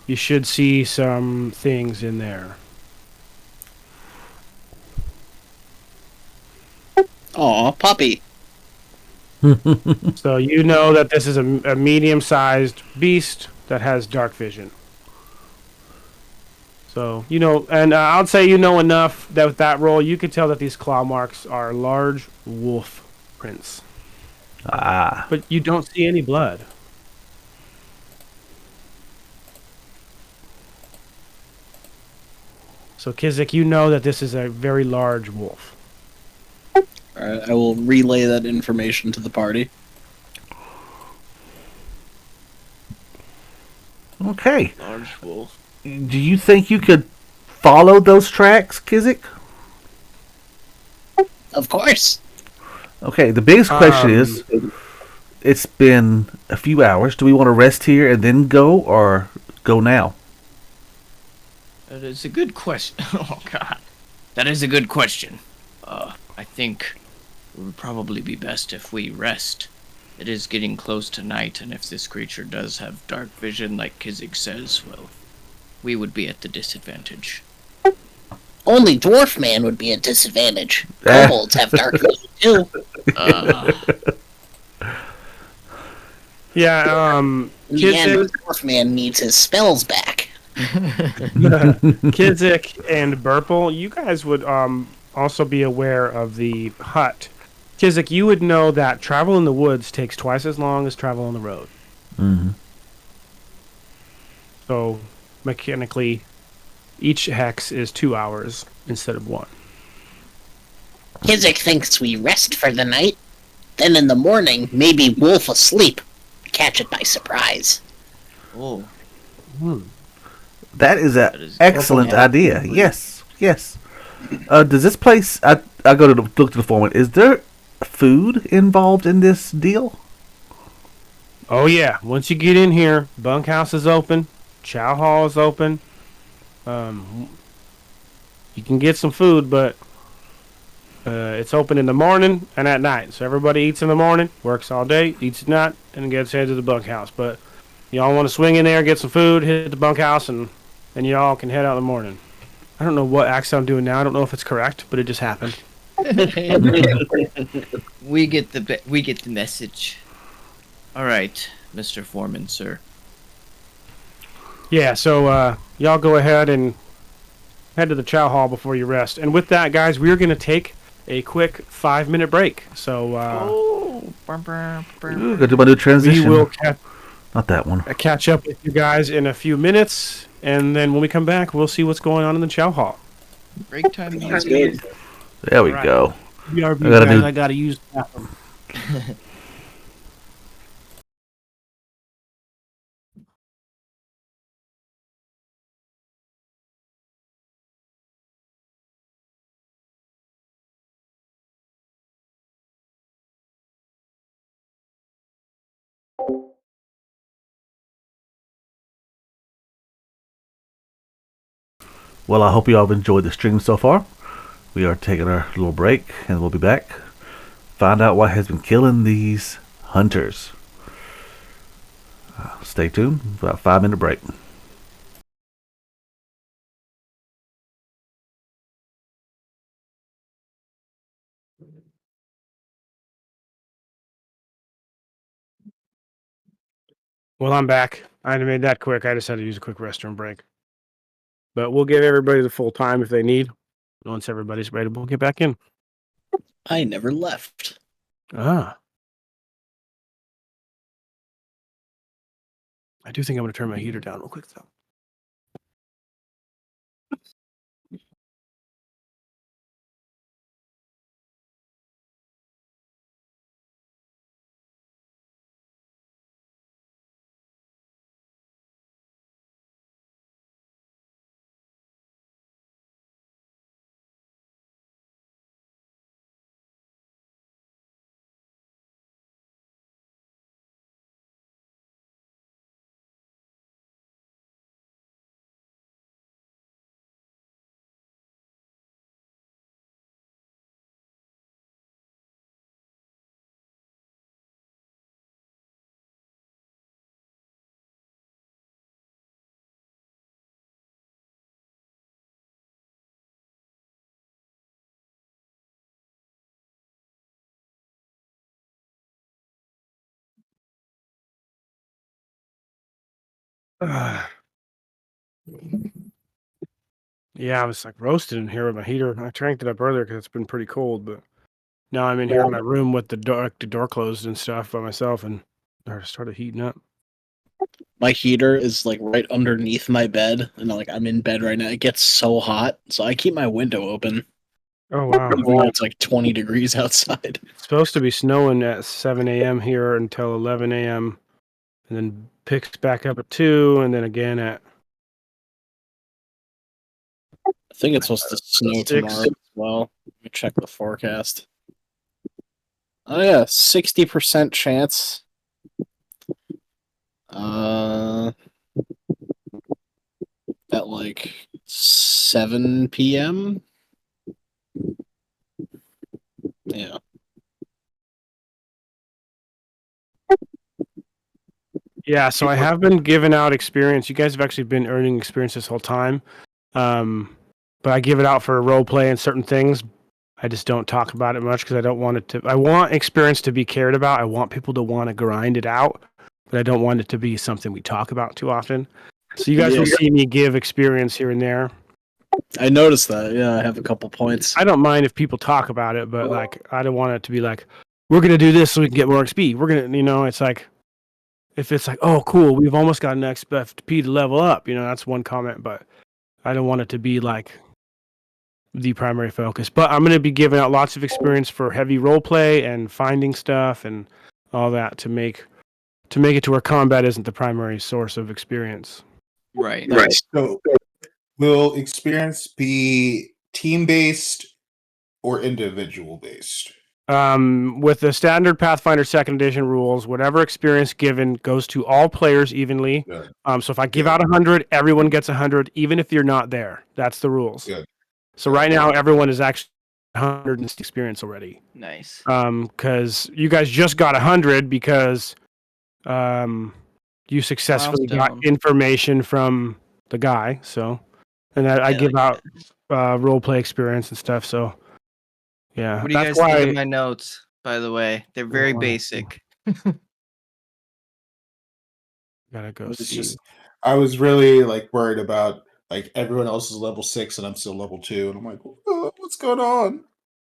S2: you should see some things in there.
S4: Aw, puppy.
S2: So you know that this is a medium-sized beast that has dark vision. So, and I'd say you know enough that with that roll, you could tell that these claw marks are large wolf prints.
S1: Ah.
S2: But you don't see any blood. So, Kizik, you know that this is a very large wolf.
S4: Alright, I will relay that information to the party.
S1: Okay.
S7: Large wolf.
S1: Do you think you could follow those tracks, Kizik?
S6: Of course.
S1: Okay, the biggest question is, it's been a few hours. Do we want to rest here and then go, or go now?
S7: That is a good question. Oh, God. That is a good question. I think it would probably be best if we rest. It is getting close to night, and if this creature does have dark vision, like Kizik says, well, we would be at the disadvantage.
S6: Only dwarf man would be at disadvantage. Kobolds have dark vision too.
S2: Yeah,
S6: In the
S2: Kizik,
S6: end, dwarf man needs his spells back.
S2: Kizik and Burple, you guys would also be aware of the hut. Kizik, you would know that travel in the woods takes twice as long as travel on the road.
S1: Mm-hmm.
S2: So, mechanically, each hex is 2 hours instead of 1.
S6: Kizik thinks we rest for the night. Then in the morning, maybe wolf asleep. Catch it by surprise.
S7: Oh,
S1: That is
S7: That
S1: an
S7: is
S1: excellent idea. Yes, yes. Does this place? I go to look to the foreman. Is there food involved in this deal?
S2: Oh, yeah. Once you get in here, bunkhouse is open, chow hall is open. You can get some food, but it's open in the morning and at night. So everybody eats in the morning, works all day, eats at night, and gets headed to the bunkhouse. But y'all want to swing in there, get some food, hit the bunkhouse, and y'all can head out in the morning. I don't know what accent I'm doing now. I don't know if it's correct, but it just happened.
S7: we get the message. All right, Mr. Foreman, sir.
S2: Yeah, so y'all go ahead and head to the chow hall before you rest. And with that, guys, we're going to take a quick 5-minute break. So
S1: Ooh, gotta do my new transition.
S2: we will
S1: Not that one.
S2: catch up with you guys in a few minutes. And then when we come back, we'll see what's going on in the chow hall.
S7: Break time.
S6: Sounds good.
S1: There we
S2: Right.
S1: go.
S2: BRB,
S1: gotta
S2: guys,
S1: do-
S2: I got to use the bathroom.
S1: Well, I hope you all have enjoyed the stream so far. We are taking our little break, and we'll be back. Find out what has been killing these hunters. Stay tuned. About 5-minute break.
S2: Well, I'm back. I made that quick. I just had to use a quick restroom break. But we'll give everybody the full time if they need. Once everybody's ready, we'll get back in.
S4: I never left.
S2: Ah. I do think I'm going to turn my heater down real quick, though. Yeah, I was like roasted in here with my heater. I cranked it up earlier because it's been pretty cold, but now I'm in here in my room with the door closed and stuff by myself, and I started heating up.
S4: My heater is like right underneath my bed, and like I'm in bed right now. It gets so hot, so I keep my window open.
S2: Oh wow!
S4: Even though it's like 20 degrees outside.
S2: It's supposed to be snowing at 7 a.m. here until 11 a.m. and then picks back up at 2, and then again at
S4: I think it's supposed to snow
S2: 6.
S4: tomorrow as well. Let me check the forecast. Oh yeah, 60% chance. At like 7 p.m. Yeah.
S2: Yeah, so I have been giving out experience. You guys have actually been earning experience this whole time. But I give it out for role play and certain things. I just don't talk about it much because I don't want it to. I want experience to be cared about. I want people to want to grind it out, but I don't want it to be something we talk about too often. So you guys will see me give experience here and there.
S4: I noticed that. Yeah, I have a couple points.
S2: I don't mind if people talk about it, but like I don't want it to be like we're gonna do this so we can get more XP. We're gonna, it's like if it's like, oh cool, we've almost got an XP to level up. That's one comment, but I don't want it to be like the primary focus. But I'm going to be giving out lots of experience for heavy role play and finding stuff and all that to make it to where combat isn't the primary source of experience.
S7: Right.
S5: So, will experience be team based or individual based?
S2: With the standard Pathfinder second edition rules, whatever experience given goes to all players evenly.
S5: Good.
S2: So if I give out 100, everyone gets 100, even if you're not there. That's the rules.
S5: Good.
S2: So right now, everyone is actually 100 in experience already.
S3: Nice.
S2: Because you guys just got 100 because you successfully
S3: Milestone.
S2: got information from the guy. So, and I give out role play experience and stuff. So, yeah.
S3: What do you
S2: that's
S3: guys
S2: why
S3: think of my notes, by the way? They're very
S2: wow.
S3: basic.
S2: Gotta go
S5: It's
S2: see.
S5: just, I was really like worried about like everyone else is level 6 and I'm still level 2, and I'm like, oh, what's going on?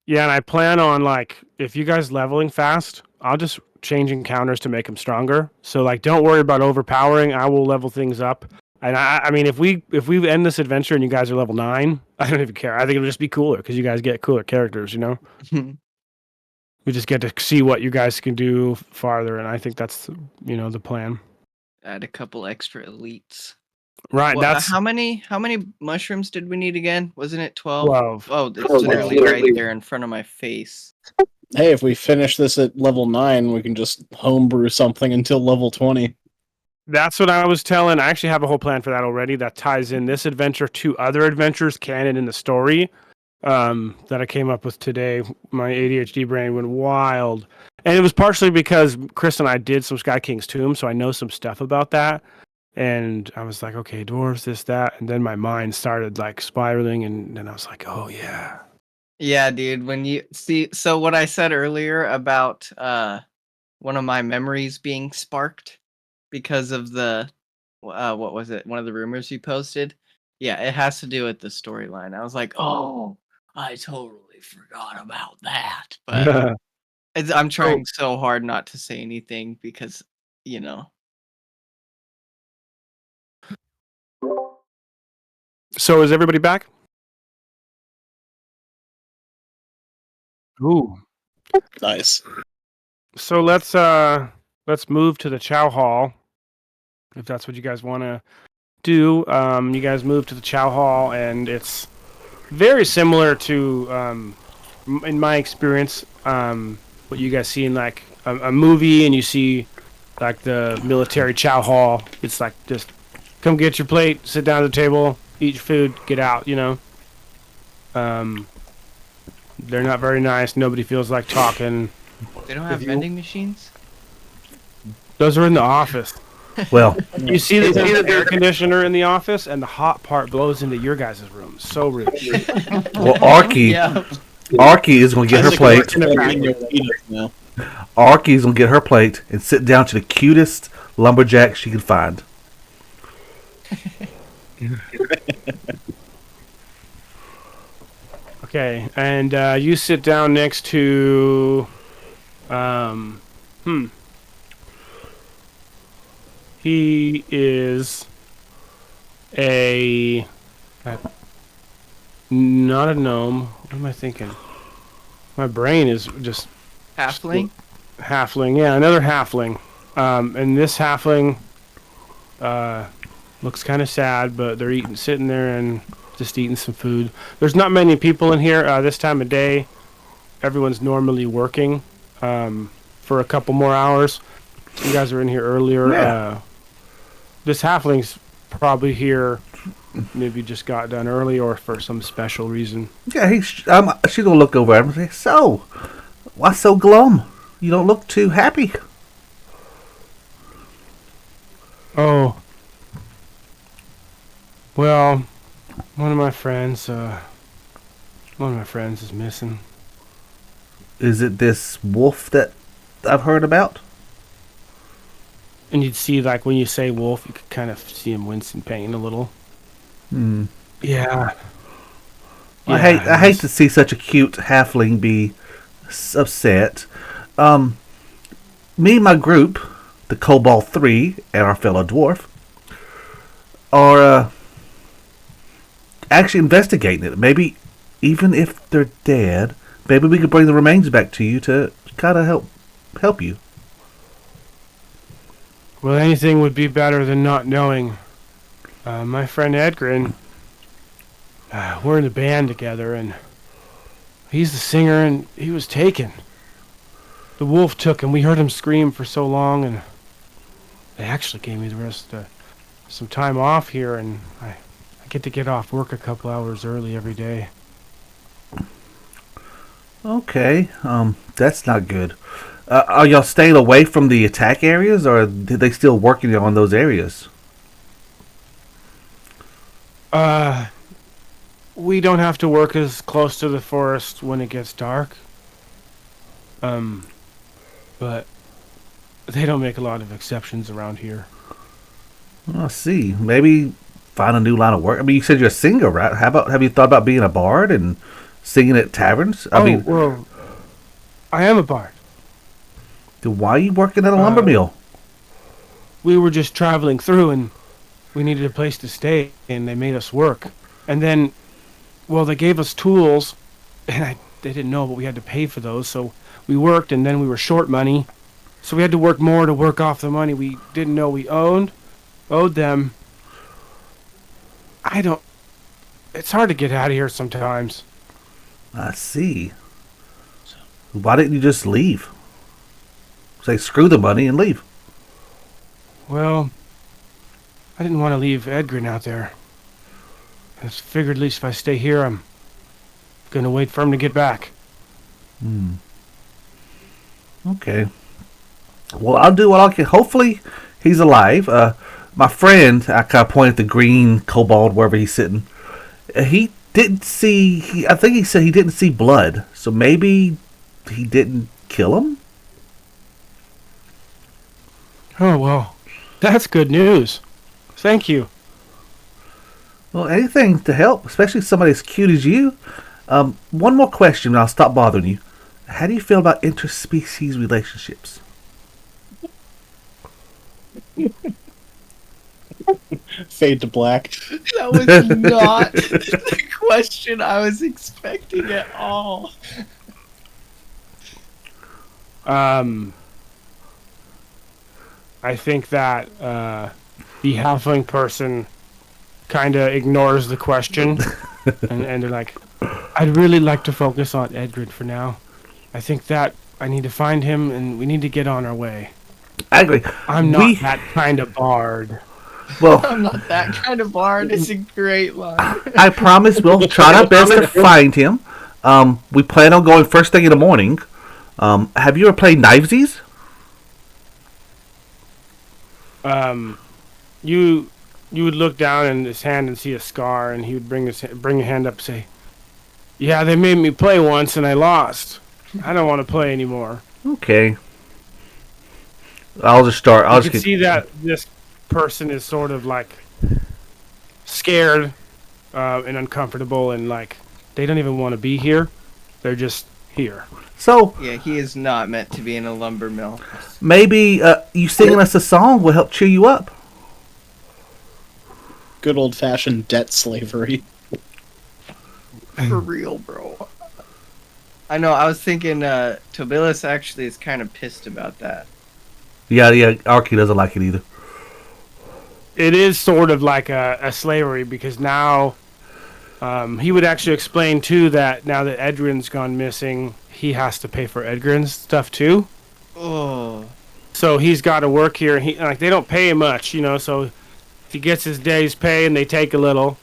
S2: Yeah, and I plan on like if you guys leveling fast, I'll just change encounters to make them stronger. So like, don't worry about overpowering. I will level things up. And I mean, if we end this adventure and you guys are level 9, I don't even care. I think it'll just be cooler because you guys get cooler characters. We just get to see what you guys can do farther, and I think that's the plan.
S3: Add a couple extra elites.
S2: Right.
S3: Well,
S2: that's
S3: how many mushrooms did we need again? Wasn't it 12?
S2: 12.
S3: Oh, it's literally right there in front of my face.
S4: Hey, if we finish this at level 9, we can just homebrew something until level 20.
S2: That's what I was telling. I actually have a whole plan for that already. That ties in this adventure to other adventures canon in the story that I came up with today. My ADHD brain went wild. And it was partially because Chris and I did some Sky King's Tomb, so I know some stuff about that. And I was like, okay, dwarves, this, that. And then my mind started like spiraling, and then I was like, oh, yeah.
S3: Yeah, dude. When you see, so what I said earlier about one of my memories being sparked, because of the what was it? One of the rumors you posted. Yeah, it has to do with the storyline. I was like, oh, I totally forgot about that. But I'm trying so hard not to say anything because, you know.
S2: So is everybody back? Ooh.
S4: Nice.
S2: So let's move to the chow hall, if that's what you guys want to do. You guys move to the chow hall, and it's very similar to, in my experience, what you guys see in like a movie, and you see like the military chow hall. It's like just come get your plate, sit down at the table, eat your food, get out. You know. They're not very nice. Nobody feels like talking.
S3: They don't have vending machines?
S2: Those are in the office.
S1: Well,
S2: You see the air conditioner in the office, and the hot part blows into your guys' room. So rude.
S1: Arky is going to get her plate.
S4: Now.
S1: Arky's going to get her plate and sit down to the cutest lumberjack she can find.
S2: Okay, and you sit down next to, he is not a gnome. What am I thinking? My brain is just
S3: Halfling?
S2: halfling. Yeah, another halfling. And this halfling looks kind of sad, but they're sitting there and just eating some food. There's not many people in here this time of day. Everyone's normally working for a couple more hours. You guys are in here earlier.
S1: Yeah.
S2: This halfling's probably here. Maybe just got done early or for some special reason.
S1: Yeah, she's going to look over at him and say, "So, why so glum? You don't look too happy."
S2: Oh. Well, one of my friends is missing.
S1: Is it this wolf that I've heard about?
S2: And you'd see, like, when you say wolf, you could kind of see him wince in pain a little. Yeah.
S1: I hate to see such a cute halfling be upset. Me and my group, the Kobold 3 and our fellow dwarf, are actually investigating it. Maybe even if they're dead, maybe we could bring the remains back to you to kind of help you.
S2: Well, anything would be better than not knowing. My friend Edgren, we're in a band together, and he's the singer, and he was taken. The wolf took him. We heard him scream for so long, and they actually gave me the rest some time off here, and I get off work a couple hours early every day.
S1: Okay, that's not good. Are y'all staying away from the attack areas, or are they still working on those areas?
S2: We don't have to work as close to the forest when it gets dark. But they don't make a lot of exceptions around here.
S1: I see. Maybe find a new line of work. I mean, you said you're a singer, right? Have you thought about being a bard and singing at taverns?
S2: Well, I am a bard.
S1: Then why are you working at a lumber mill?
S2: We were just traveling through, and we needed a place to stay, and they made us work. And then, well, they gave us tools, and they didn't know, but we had to pay for those, so we worked, and then we were short money, so we had to work more to work off the money we didn't know we owed them. It's hard to get out of here sometimes.
S1: I see. Why didn't you just leave? Say, screw the money and leave.
S2: Well, I didn't want to leave Edgren out there. I figured at least if I stay here, I'm gonna wait for him to get back.
S1: Okay. Well, I'll do what I can. Hopefully, he's alive. My friend, I kind of pointed at the green kobold wherever he's sitting. He didn't see. I think he said he didn't see blood. So maybe he didn't kill him.
S2: Oh well, That's good news. Thank you.
S1: Well, anything to help, especially somebody as cute as you. One more question, and I'll stop bothering you. How do you feel about interspecies relationships?
S4: Fade to black.
S3: That was not the question I was expecting at all.
S2: I think that the halfling person kind of ignores the question, and they're like, "I'd really like to focus on Edgrid for now. I think that I need to find him, and we need to get on our way.
S1: I agree.
S2: I'm not that kind of bard."
S1: Well,
S3: I'm not that kind of bard. It's a great line.
S1: I promise we'll try our best to find him. We plan on going first thing in the morning. Have you ever played Knivesies?
S2: You would look down in his hand and see a scar, and he would bring a hand up and say, "Yeah, they made me play once, and I lost. I don't want to play anymore."
S1: Okay. I'll just start.
S2: You can see that this person is sort of like scared and uncomfortable, and like they don't even want to be here. They're just here.
S1: So
S3: Yeah, he is not meant to be in a lumber mill.
S1: maybe you singing us a song will help cheer you up.
S4: Good old fashioned debt slavery.
S3: For real, bro. I know, I was thinking Tobilas actually is kind of pissed about that.
S1: Yeah. Arky doesn't like it either.
S2: It is sort of like a slavery, because now he would actually explain too that now that Edrin's gone missing, he has to pay for Edgrin's stuff too.
S3: Oh.
S2: So he's got to work here. He they don't pay him much, So he gets his day's pay, and they take a little,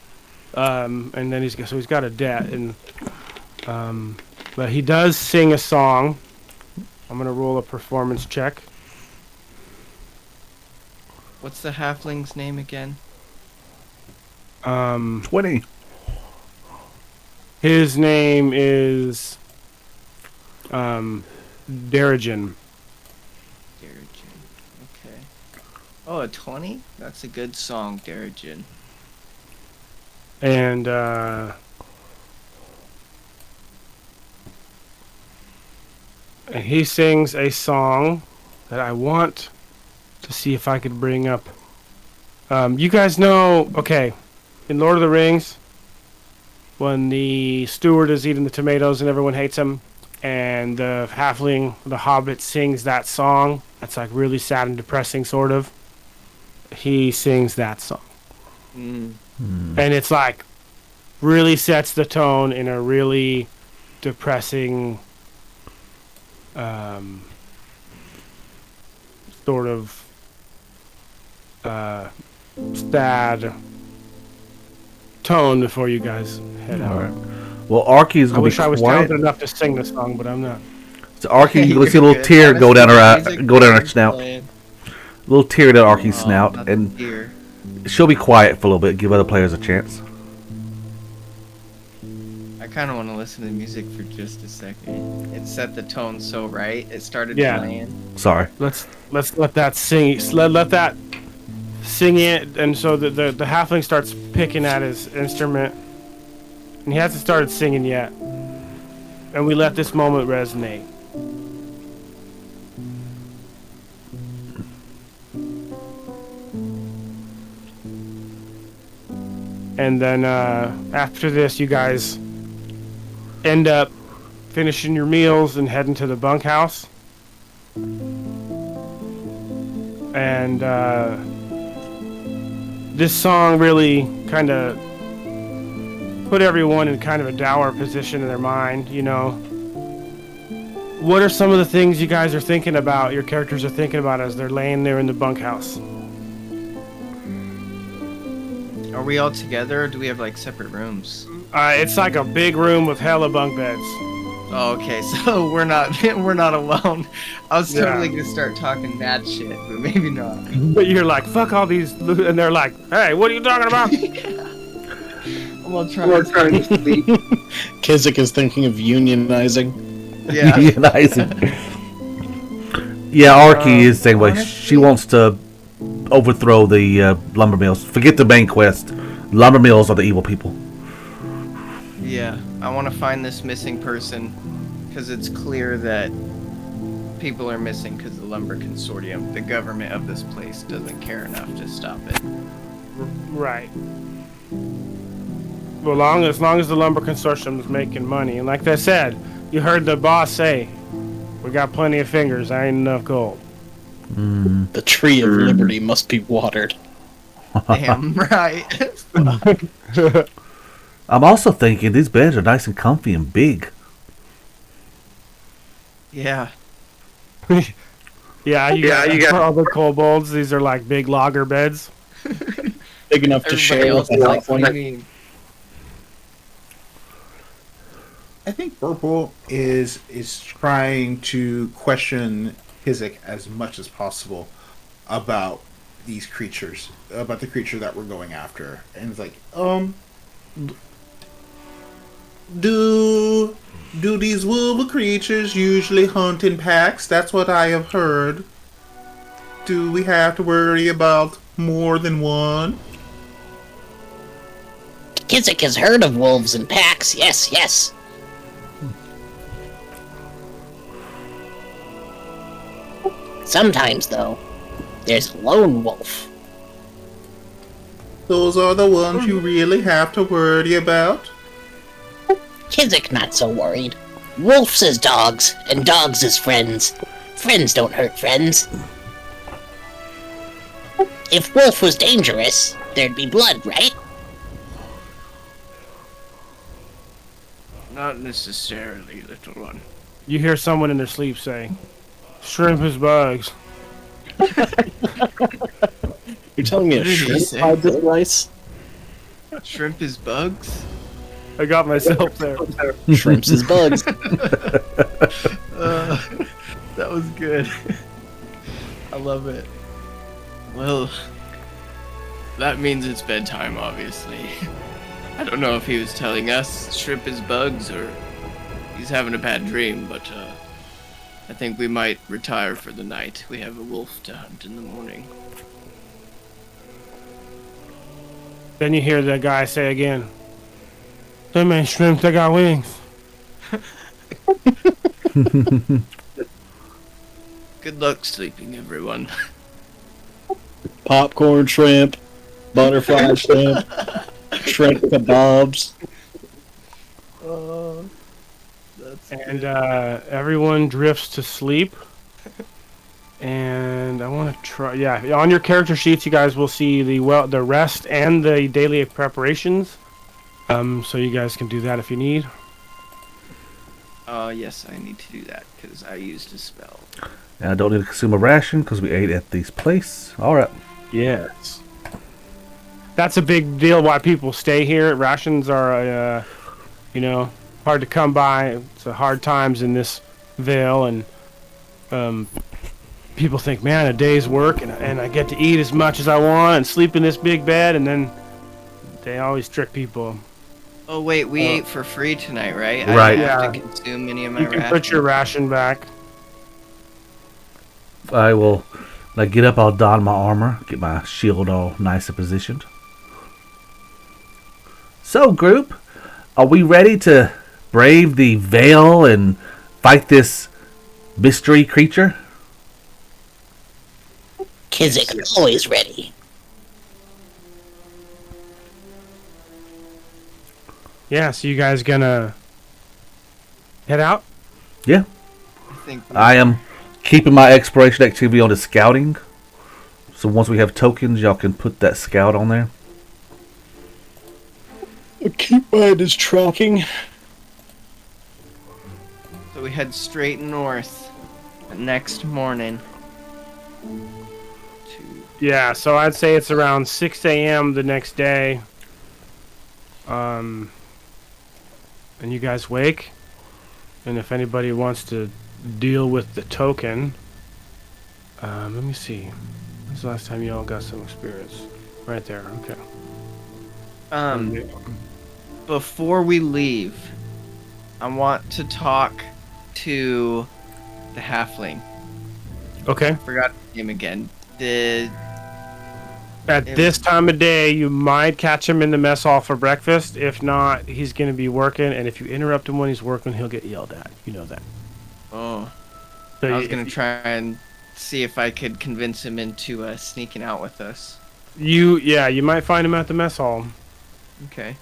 S2: and then he's got a debt, and but he does sing a song. I'm gonna roll a performance check.
S3: What's the halfling's name again?
S1: 20.
S2: His name is Darrigan.
S3: Darrigan. Okay. Oh, a 20? That's a good song, Darrigan.
S2: And he sings a song that I want to see if I could bring up. You guys know, okay, in Lord of the Rings, when the steward is eating the tomatoes and everyone hates him, and the halfling, the hobbit, sings that song, that's like really sad and depressing, sort of. He sings that song. And it's like really sets the tone in a really depressing sort of sad tone before you guys head out.
S1: All right. Well, Arky is
S2: I
S1: going to
S2: wish
S1: be
S2: I was
S1: quiet.
S2: talented enough to sing the song, but I'm not.
S1: So Arky, you're going to see a little
S3: Good.
S1: tear go down
S3: Honestly,
S1: her
S3: music
S1: go down her
S3: is
S1: snout.
S3: playing.
S1: Little tear down Arky's
S3: Oh,
S1: snout,
S3: not
S1: and
S3: here.
S1: she'll be quiet for a little bit. Give other players a chance.
S3: I kind of want to listen to the music for just a second. It set the tone so right. It started
S2: Yeah.
S3: playing.
S1: Sorry.
S2: Let's let that sing. Let that sing it, and so the halfling starts picking at his instrument, and he hasn't started singing yet. And we let this moment resonate. And then after this, you guys end up finishing your meals and heading to the bunkhouse. And this song really kind of put everyone in kind of a dour position in their mind, What are some of the things you guys are thinking about, your characters are thinking about as they're laying there in the bunkhouse?
S3: Are we all together, or do we have like separate rooms?
S2: It's like a big room with hella bunk beds.
S3: Oh, okay, so we're not alone. I was
S2: Yeah.
S3: totally gonna start talking mad shit, but maybe not.
S2: But you're like, fuck all these, and they're like, hey, what are you talking about?
S3: We're trying to sleep.
S4: Kizik is thinking of unionizing.
S3: Yeah.
S1: Nice. Yeah, Arky is the same way. She
S3: honestly-
S1: wants to overthrow the lumber mills. Forget the main quest. Lumber mills are the evil people.
S3: Yeah, I want to find this missing person because it's clear that people are missing because the lumber consortium, the government of this place, doesn't care enough to stop it.
S2: Right. Well, as long as the lumber consortium is making money, and like I said, you heard the boss say, "We got plenty of fingers. I ain't enough gold."
S4: The tree of liberty must be watered.
S3: Damn right.
S1: I'm also thinking these beds are nice and comfy and big.
S3: Yeah.
S2: Yeah, you got for all the kobolds. These are like big logger beds.
S4: Big enough to
S3: Everybody
S4: share
S3: else
S4: with
S3: is
S4: the
S3: like, what do you
S4: halfling.
S3: mean?
S5: I think Purple is trying to question Hizik as much as possible about these creatures, about the creature that we're going after, and it's like, do these wolf creatures usually hunt in packs? That's what I have heard. Do we have to worry about more than one?
S6: Kizik has heard of wolves and packs. Yes, yes. Sometimes, though, there's a lone wolf.
S5: Those are the ones you really have to worry about?
S6: Kizik not so worried. Wolves is dogs, and dogs is friends. Friends don't hurt friends. If wolf was dangerous, there'd be blood, right?
S7: Not necessarily, little one.
S2: You hear someone in their sleep say, "Shrimp is bugs."
S4: You're telling me a
S3: What did he
S4: shrimp
S3: say?
S4: fried this rice?
S3: Shrimp is bugs?
S2: I got myself there.
S4: Shrimps is bugs.
S3: That was good. I love it.
S7: Well, that means it's bedtime, obviously. I don't know if he was telling us shrimp is bugs or he's having a bad dream, but I think we might retire for the night. We have a wolf to hunt in the morning.
S2: Then you hear the guy say again, "Them ain't shrimp, they got wings."
S7: Good luck sleeping, everyone.
S4: Popcorn shrimp, butterfly shrimp, shrimp kebabs.
S2: And everyone drifts to sleep. And I want to try. Yeah, on your character sheets, you guys will see the rest and the daily preparations. So you guys can do that if you need.
S7: Yes, I need to do that because I used a spell.
S1: And I don't need to consume a ration because we ate at this place. Alright.
S2: Yes. That's a big deal why people stay here. Rations are, hard to come by. It's hard times in this Vale, and people think, man, a day's work, and I get to eat as much as I want and sleep in this big bed, and then they always trick people.
S3: Oh wait, we ate for free tonight, right?
S1: Right.
S3: I didn't have
S2: Yeah.
S3: to consume any of my
S2: You can put your ration back.
S1: I will, when I get up, I'll don my armor, get my shield all nice and positioned. So, group, are we ready to brave the veil and fight this mystery creature?
S6: Kizik always ready.
S2: Yeah, so you guys gonna head out?
S1: Yeah.
S3: I think
S1: I am keeping my exploration activity on the scouting. So once we have tokens, y'all can put that scout on there.
S4: Keep mind is tracking.
S3: so. We head straight north the next morning.
S2: Yeah, so I'd say it's around 6 a.m. the next day. And you guys wake. And if anybody wants to deal with the token, let me see. When's the last time you all got some experience? Right there, okay.
S3: Before we leave, I want to talk to the halfling.
S2: Okay.
S3: Forgot his name again. The
S2: At this time of day, you might catch him in the mess hall for breakfast. If not, he's going to be working, and if you interrupt him when he's working, he'll get yelled at. You know that.
S3: Oh.
S2: So
S3: I was gonna try and see if I could convince him into sneaking out with us.
S2: you might find him at the mess hall.
S3: Okay.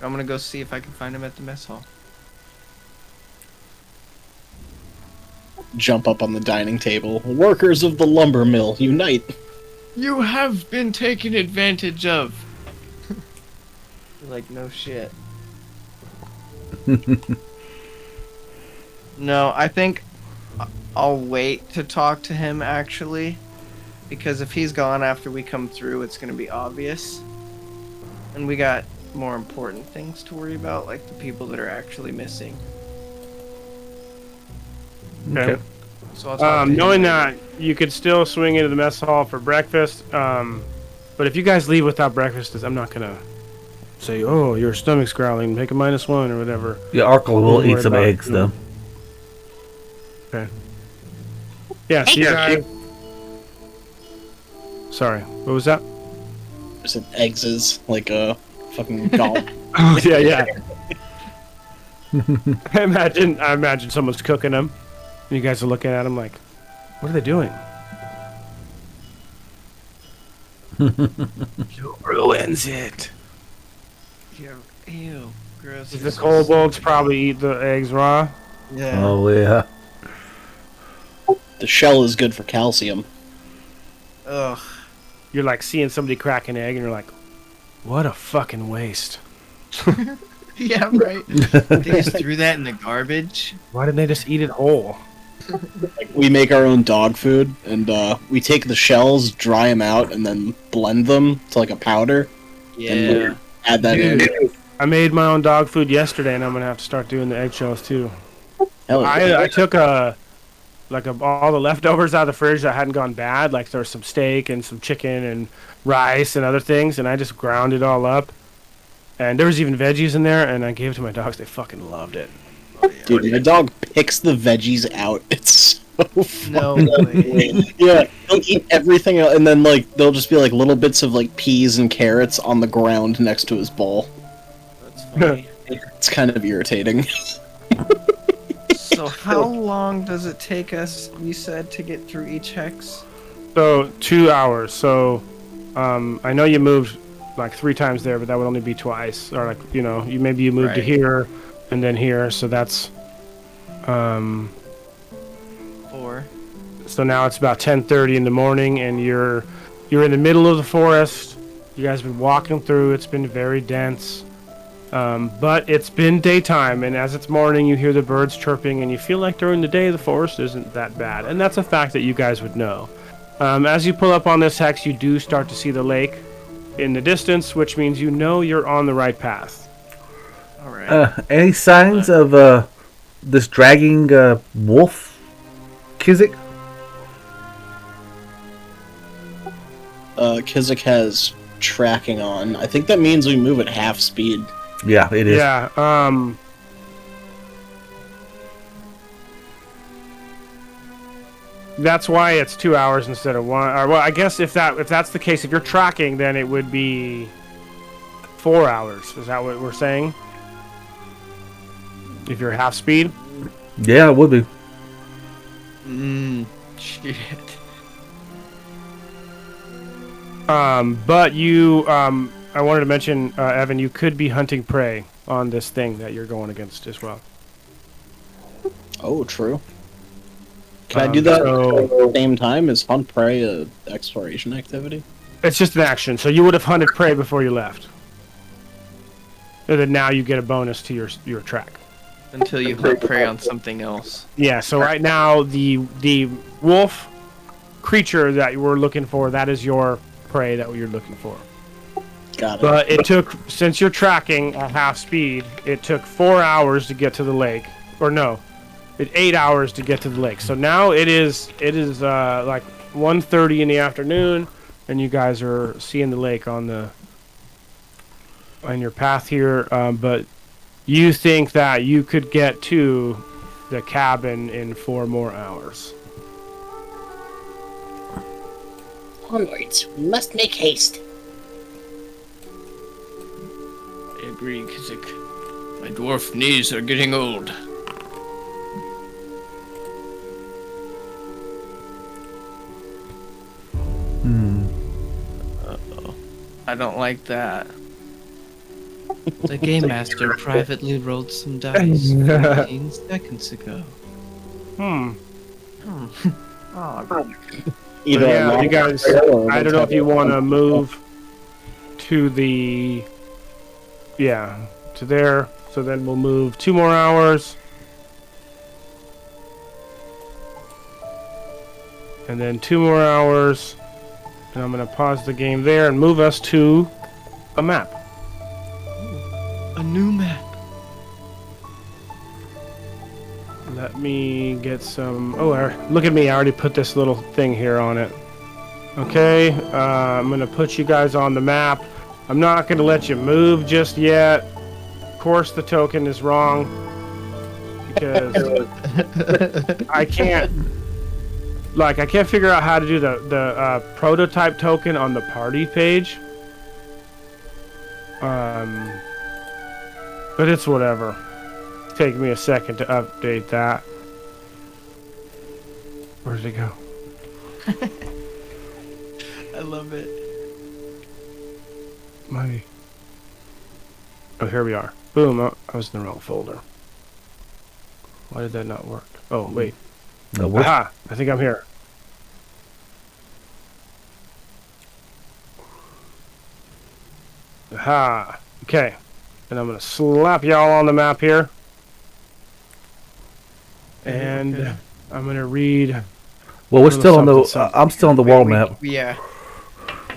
S3: I'm gonna go see if I can find him at the mess hall.
S4: Jump up on the dining table. Workers of the lumber mill, unite!
S3: You have been taken advantage of. Like, no shit. No, I think I'll wait to talk to him, actually. Because if he's gone after we come through, it's gonna be obvious. And we got more important things to worry about, like the people that are actually missing.
S2: Okay.
S3: So I'll talk to him
S2: Knowing
S3: later.
S2: that, you could still swing into the mess hall for breakfast. But if you guys leave without breakfast, I'm not going to say, oh, your stomach's growling, make a -1 or whatever.
S1: Yeah, Arkle will
S2: Don't
S1: eat
S2: worry
S1: some
S2: about-
S1: eggs, though.
S2: Okay. Yeah, so you guys... Sorry, what was that?
S4: I said eggs is like a fucking dog.
S2: Oh, yeah. I imagine someone's cooking them, and you guys are looking at them like, what are they doing? You ruins it.
S3: Yeah, ew, gross.
S2: The kobolds probably eat the eggs raw.
S3: Yeah.
S1: Oh, yeah.
S4: The shell is good for calcium.
S3: Ugh.
S2: You're like seeing somebody crack an egg, and you're like, what a fucking waste.
S3: Yeah, right. They just threw that in the garbage.
S2: Why didn't they just eat it whole?
S4: Like, we make our own dog food, and we take the shells, dry them out, and then blend them to like a powder. And add that in.
S2: I made my own dog food yesterday, and I'm gonna have to start doing the eggshells too.
S4: Hell yeah.
S2: I took all the leftovers out of the fridge that hadn't gone bad, like there was some steak and some chicken and rice and other things, and I just ground it all up. And there was even veggies in there, and I gave it to my dogs. They fucking loved it.
S4: Dude, my dog picks the veggies out. It's so fun.
S3: No way.
S4: Yeah, they'll eat everything, and then like they'll just be like little bits of like peas and carrots on the ground next to his bowl.
S3: That's funny.
S4: It's kind of irritating.
S3: So how long does it take us, you said, to get through each hex?
S2: So 2 hours. So I know you moved like 3 times there, but that would only be twice. Or like, you moved to
S3: Right.
S2: here and then here. So that's
S3: 4.
S2: so now it's about 10:30 in the morning, and you're in the middle of the forest. You guys have been walking through. It's been very dense. But it's been daytime, and as it's morning, you hear the birds chirping, and you feel like during the day the forest isn't that bad. And that's a fact that you guys would know. As you pull up on this hex, you do start to see the lake in the distance, which means you know you're on the right path.
S3: Alright.
S1: Any signs of this dragging wolf, Kizik?
S4: Kizik has tracking on. I think that means we move at half speed.
S1: Yeah, it is.
S2: Yeah. That's why it's 2 hours instead of 1. Or, well, I guess if that's the case, if you're tracking, then it would be 4 hours. Is that what we're saying? If you're half speed.
S1: Yeah, it would be.
S3: Shit.
S2: But you, I wanted to mention, Evan, you could be hunting prey on this thing that you're going against as well.
S4: Oh, true. Can I do that at the same time? Is hunt prey a exploration activity?
S2: It's just an action. So you would have hunted prey before you left. And then now you get a bonus to your track.
S3: Until you hunt prey on something else.
S2: Yeah, so right now the wolf creature that you were looking for, that is your prey that you're looking for.
S4: Got it.
S2: But it took, since you're tracking at half speed, it took 4 hours to get to the lake. Or no, 8 hours to get to the lake. So now it is like 1:30 in the afternoon, and you guys are seeing the lake on your path here. But you think that you could get to the cabin in 4 more hours.
S6: Onwards. We must make haste.
S7: I agree, Kizik. My dwarf knees are getting old.
S3: Uh-oh. I don't like that. The game master privately rolled some dice 15 seconds ago.
S2: Hmm.
S3: Oh,
S2: But yeah, you guys, I don't know if you want to move to the, to there. So then we'll move 2 more hours. And then 2 more hours. And I'm going to pause the game there and move us to a map.
S3: a new map.
S2: Let me get some... Oh, look at me. I already put this little thing here on it. Okay, I'm going to put you guys on the map. I'm not going to let you move just yet. Of course, the token is wrong. Because I can't figure out how to do the prototype token on the party page. But it's whatever. Take me a second to update that. Where did it go?
S3: I love it.
S2: Oh, here we are. Boom. Oh, I was in the wrong folder. Why did that not work? Oh, wait.
S1: No, what?
S2: Aha! I think I'm here. Aha! Okay. And I'm going to slap y'all on the map here. And
S3: Okay.
S2: I'm going to read...
S1: Well, we're
S2: Little
S1: still on the.
S2: something, something.
S1: I'm still on the wall map.
S3: Yeah.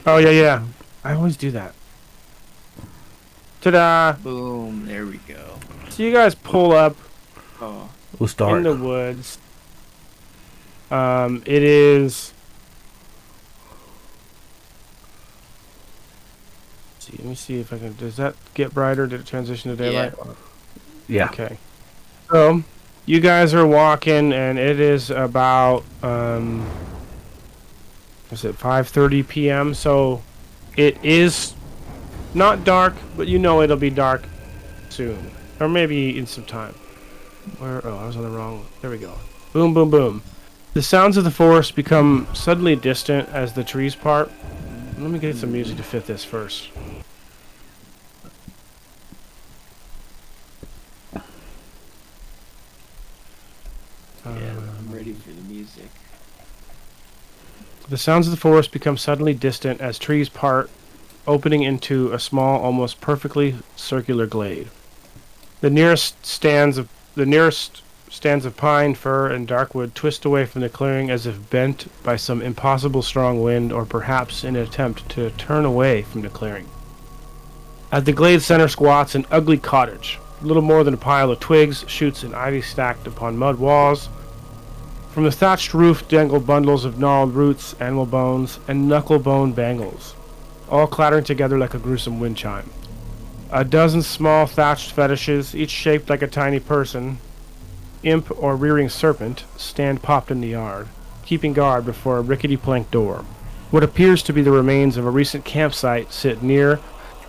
S2: Oh, yeah. I always do that. Ta-da!
S3: Boom. There we go.
S2: So you guys pull up
S3: Oh.
S1: We'll start.
S2: in the woods. It is... Let me see if I can... Does that get brighter? Did it transition to daylight?
S1: Yeah.
S2: Okay. So, you guys are walking, and it is about, is it 5:30 p.m.? So, it is not dark, but you know it'll be dark soon. Or maybe in some time. Where? Oh, I was on the wrong... There we go. Boom, boom, boom. The sounds of the forest become suddenly distant as the trees part. Let me get some music to fit this first.
S3: Yeah, I'm ready for the music.
S2: The sounds of the forest become suddenly distant as trees part, opening into a small, almost perfectly circular glade. The nearest stands of pine, fir, and darkwood twist away from the clearing as if bent by some impossible strong wind, or perhaps in an attempt to turn away from the clearing. At the glade center squats an ugly cottage, little more than a pile of twigs, shoots, and ivy stacked upon mud walls. From the thatched roof dangle bundles of gnarled roots, animal bones, and knuckle-bone bangles, all clattering together like a gruesome wind chime. A dozen small thatched fetishes, each shaped like a tiny person, imp or rearing serpent, stand popped in the yard, keeping guard before a rickety plank door. What appears to be the remains of a recent campsite sit near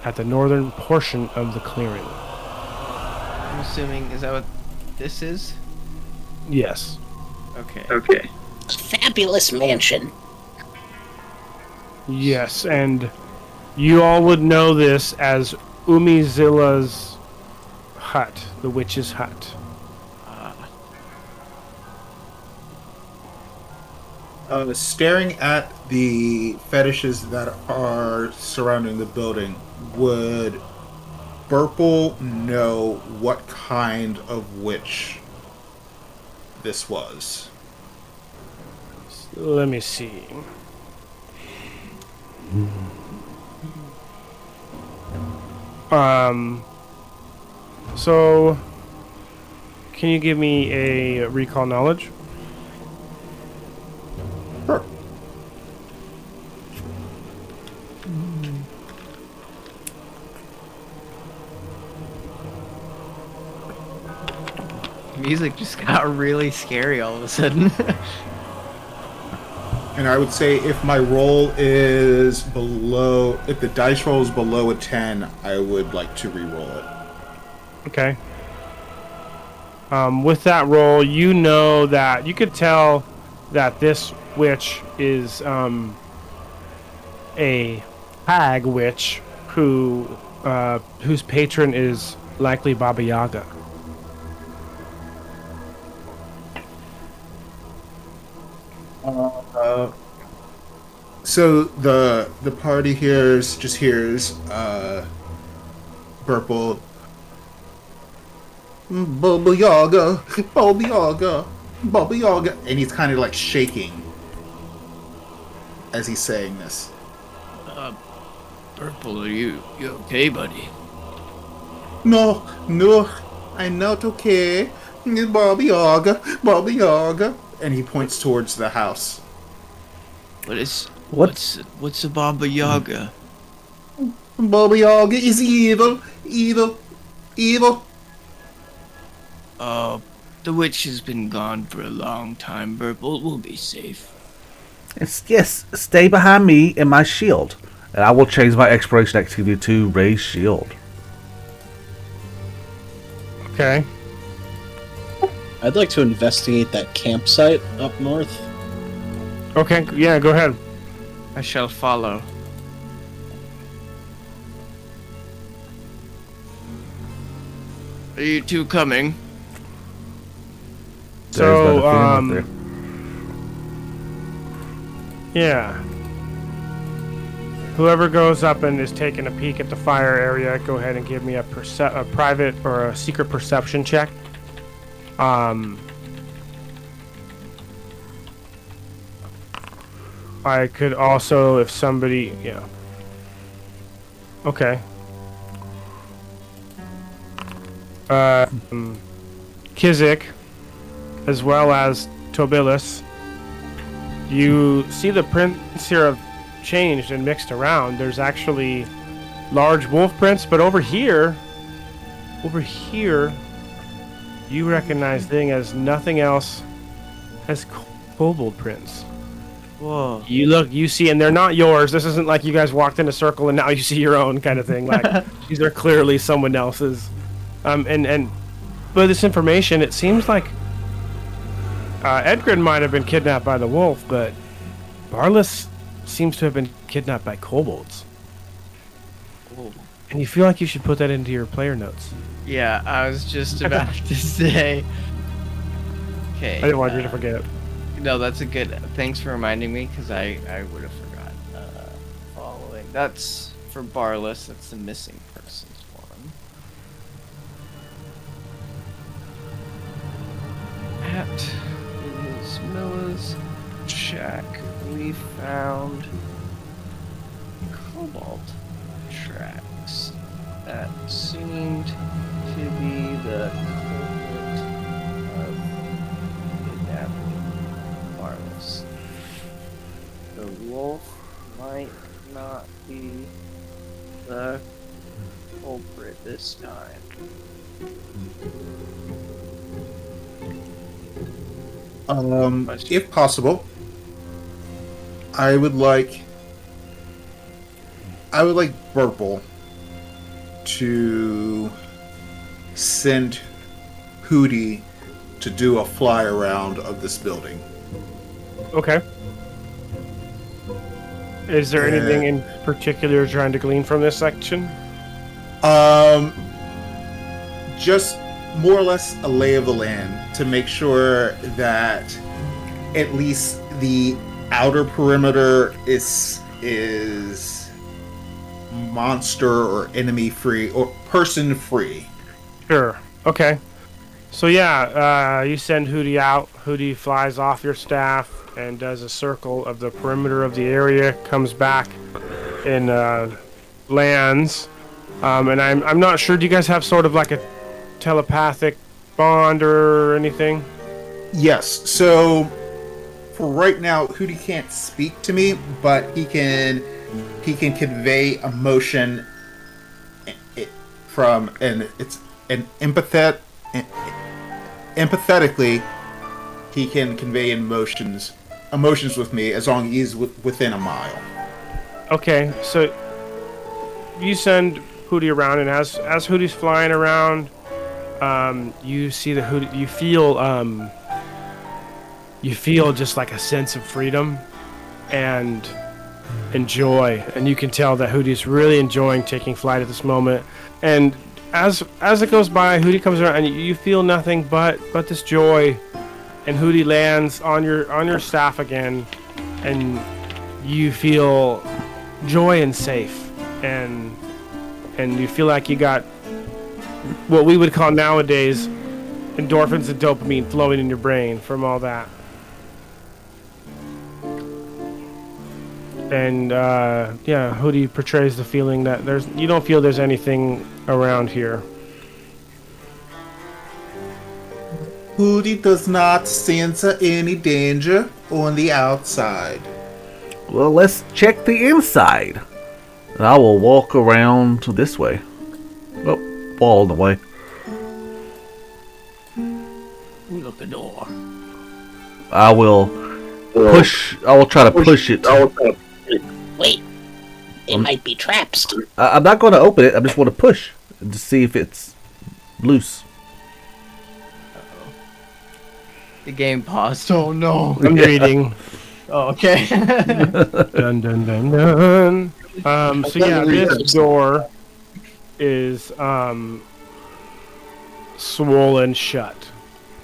S2: at the northern portion of the clearing.
S3: I'm assuming, is that what this is?
S2: Yes.
S3: Okay.
S6: A fabulous mansion.
S2: Yes, and you all would know this as Umizilla's hut, the witch's hut.
S5: Staring at the fetishes that are surrounding the building, would Burple know what kind of witch this was?
S2: Let me see. So, can you give me a recall knowledge?
S5: Sure.
S3: Music just got really scary all of a sudden.
S5: And I would say if my roll is below, if the dice roll is below a 10, I would like to re-roll it.
S2: Okay. With that roll, you know that you could tell that this witch is a hag witch whose patron is likely Baba Yaga.
S5: So the party hears Burple. Baba Yaga, Baba Yaga, Baba Yaga, and he's kind of like shaking as he's saying this.
S7: Purple, are you okay, buddy?
S5: No, I'm not okay. Baba Yaga, Baba Yaga, and he points towards the house.
S7: What's a Baba Yaga?
S5: Baba Yaga is evil, evil, evil.
S7: The witch has been gone for a long time, Purple. We'll be safe.
S1: Yes, stay behind me and my shield. And I will change my exploration activity to raise shield.
S2: Okay.
S4: I'd like to investigate that campsite up north.
S2: Okay, yeah, go ahead.
S3: I shall follow.
S7: Are you two coming?
S1: There's about a feeling up
S2: Yeah. Whoever goes up and is taking a peek at the fire area, go ahead and give me a private or a secret perception check. I could also, if somebody, yeah. Okay. Kizik, as well as Tobilis, you see the prints here have changed and mixed around. There's actually large wolf prints, but over here, you recognize thing as nothing else as kobold prints.
S3: Whoa.
S2: You see, and they're not yours. This isn't like you guys walked in a circle and now you see your own kind of thing. Like, these are clearly someone else's. And by this information, it seems like Edgren might have been kidnapped by the wolf, but Barlis seems to have been kidnapped by kobolds.
S3: Whoa.
S2: And you feel like you should put that into your player notes.
S3: Yeah, I was just about to say. Okay.
S2: I didn't want you to forget.
S3: No, that's a good. Thanks for reminding me, because I would have forgot. Following. That's for Barlis. That's the missing persons one. At his Miller's shack, we found Kobold tracks that seemed to be the culprit of kidnapping Barlis. The wolf might not be the culprit this time.
S5: If possible, I would like Burple to send Hootie to do a fly around of this building.
S2: Okay. Is there anything in particular you're trying to glean from this section?
S5: Just more or less a lay of the land to make sure that at least the outer perimeter is monster or enemy free or person free.
S2: Sure. Okay. So yeah, you send Hootie out. Hootie flies off your staff and does a circle of the perimeter of the area, comes back and lands. And I'm not sure, do you guys have sort of like a telepathic bond or anything?
S5: Yes, so for right now, Hootie can't speak to me, but he can convey emotion from, and it's an empathetically, he can convey emotions emotions with me as long as he's within a mile.
S2: Okay, so you send Hootie around, and as Hootie's flying around, you see the Hootie. You feel just like a sense of freedom and joy, and you can tell that Hootie's really enjoying taking flight at this moment. And as it goes by, Hootie comes around, and you feel nothing but this joy. And Hootie lands on your staff again, and you feel joy and safe, and you feel like you got what we would call nowadays endorphins and dopamine flowing in your brain from all that. And Hootie portrays the feeling that you don't feel there's anything around here.
S5: Hootie does not sense any danger on the outside.
S1: Well, let's check the inside. And I will walk around this way. Oh, wall in the way.
S7: Look the door.
S1: I will try to push it.
S6: Wait, it might be traps.
S1: I'm not going to open it. I just want to push to see if it's loose.
S3: The game paused. Oh no.
S2: I'm reading.
S3: Oh, okay.
S2: Dun dun dun dun. So yeah, this door is swollen shut.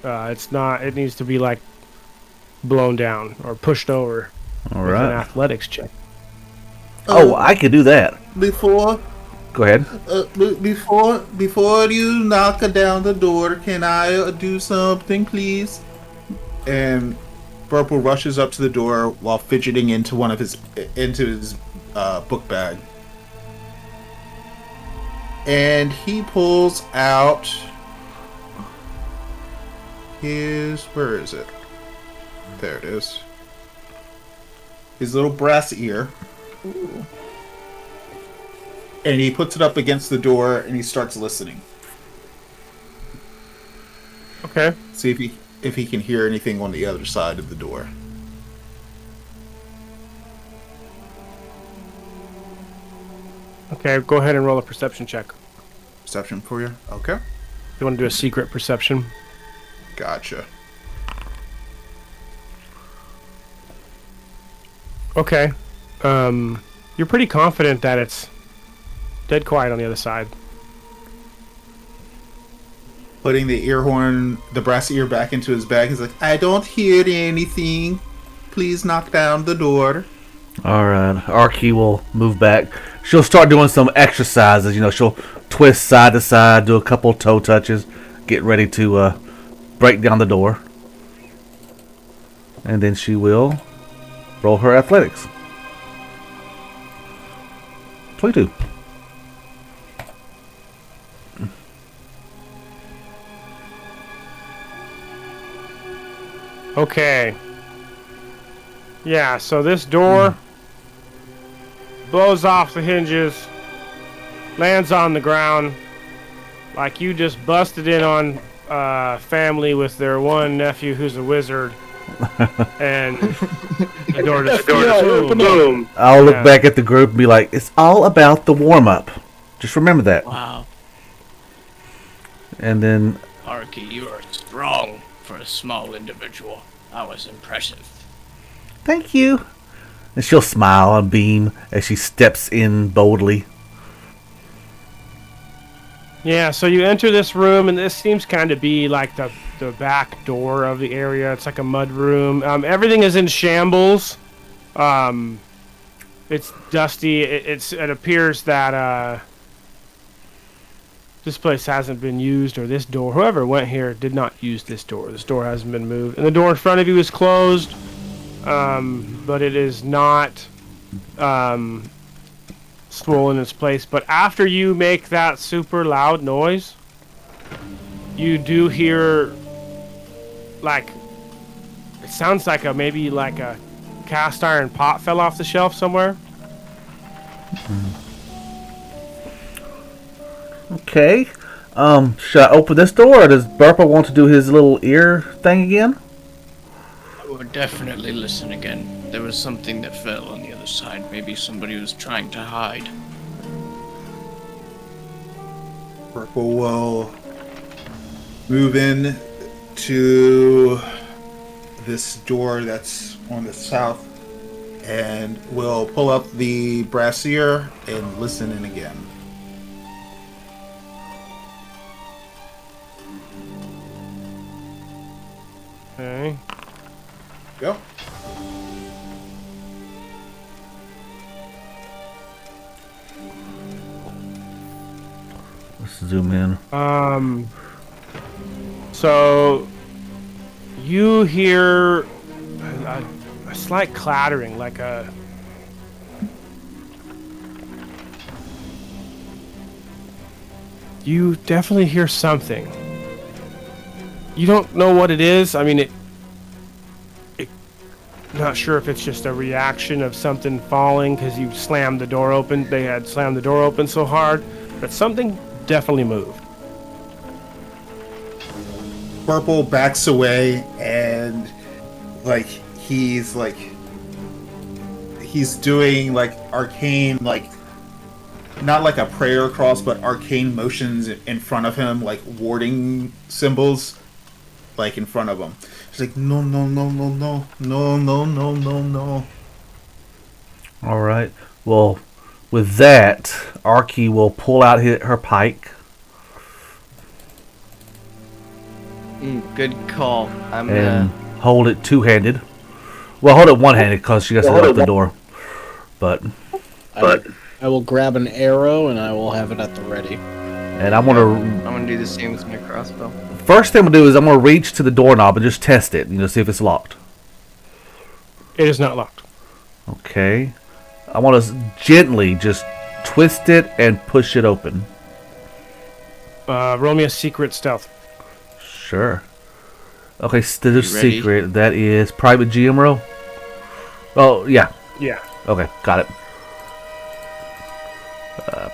S2: It's not. It needs to be like blown down or pushed over.
S1: All
S2: With an
S1: right.
S2: athletics check.
S1: Oh, I can do that.
S5: Before
S1: Go ahead.
S5: before you knock down the door, can I do something, please? And Purple rushes up to the door while fidgeting into his book bag, and he pulls out where is it? There it is. His little brass ear. Ooh. And he puts it up against the door and he starts listening.
S2: Okay.
S5: See if he can hear anything on the other side of the door.
S2: Okay. Go ahead and roll a perception check.
S5: Perception for you? Okay.
S2: You want to do a secret perception?
S5: Gotcha.
S2: Okay. You're pretty confident that it's dead quiet on the other side.
S5: Putting the brass ear back into his bag, he's like, I don't hear anything. Please knock down the door.
S1: All right. Arky will move back. She'll start doing some exercises. She'll twist side to side, do a couple toe touches, get ready to break down the door. And then she will roll her athletics. 22.
S2: Okay. Yeah, so this door blows off the hinges, lands on the ground, like you just busted in on a family with their one nephew who's a wizard, and the door just boom.
S1: I'll look back at the group and be like, it's all about the warm-up. Just remember that.
S7: Wow.
S1: And then...
S7: Arky, you are strong for a small individual. That was impressive.
S1: Thank you. And she'll smile and beam as she steps in boldly.
S2: Yeah, so you enter this room, and this seems kind of be like the back door of the area. It's like a mud room. Everything is in shambles. It's dusty. It appears that this place hasn't been used, or this door, whoever went here did not use this door. This door hasn't been moved. And the door in front of you is closed, but it is not swollen in its place. But after you make that super loud noise, you do hear, like, it sounds like maybe like a cast iron pot fell off the shelf somewhere.
S1: Okay. Should I open this door, or does Burple want to do his little ear thing again?
S7: would definitely listen again. There was something that fell on the other side. Maybe somebody was trying to hide.
S5: Purple will move in to this door that's on the south and will pull up the brassiere and listen in again.
S2: Okay.
S5: Go.
S1: Let's zoom in.
S2: So you hear a slight clattering, like a you definitely hear something. You don't know what it is. I mean, it not sure if it's just a reaction of something falling because you slammed the door open. They had slammed the door open so hard, but something definitely moved.
S5: Purple backs away and he's doing like arcane, like not like a prayer cross, but arcane motions in front of him, like warding symbols, like in front of him. He's like, no, no, no, no, no, no, no, no, no, no.
S1: All right. Well, with that, Arky will pull out her pike.
S3: Good call. I'm
S1: And hold it two-handed. Well, hold it one-handed because she has to lock the door. But
S4: I will grab an arrow and I will have it at the ready.
S1: and I'm gonna
S3: do the same with my crossbow.
S1: first thing I'm gonna do is I'm gonna reach to the doorknob and just test it, see if it's locked.
S2: It is not locked.
S1: Okay. I want to gently just twist it and push it open.
S2: Roll me a secret stealth.
S1: Sure. Okay, still
S3: ready?
S1: secret. That is private GM roll. Oh yeah.
S2: Yeah.
S1: Okay, got it.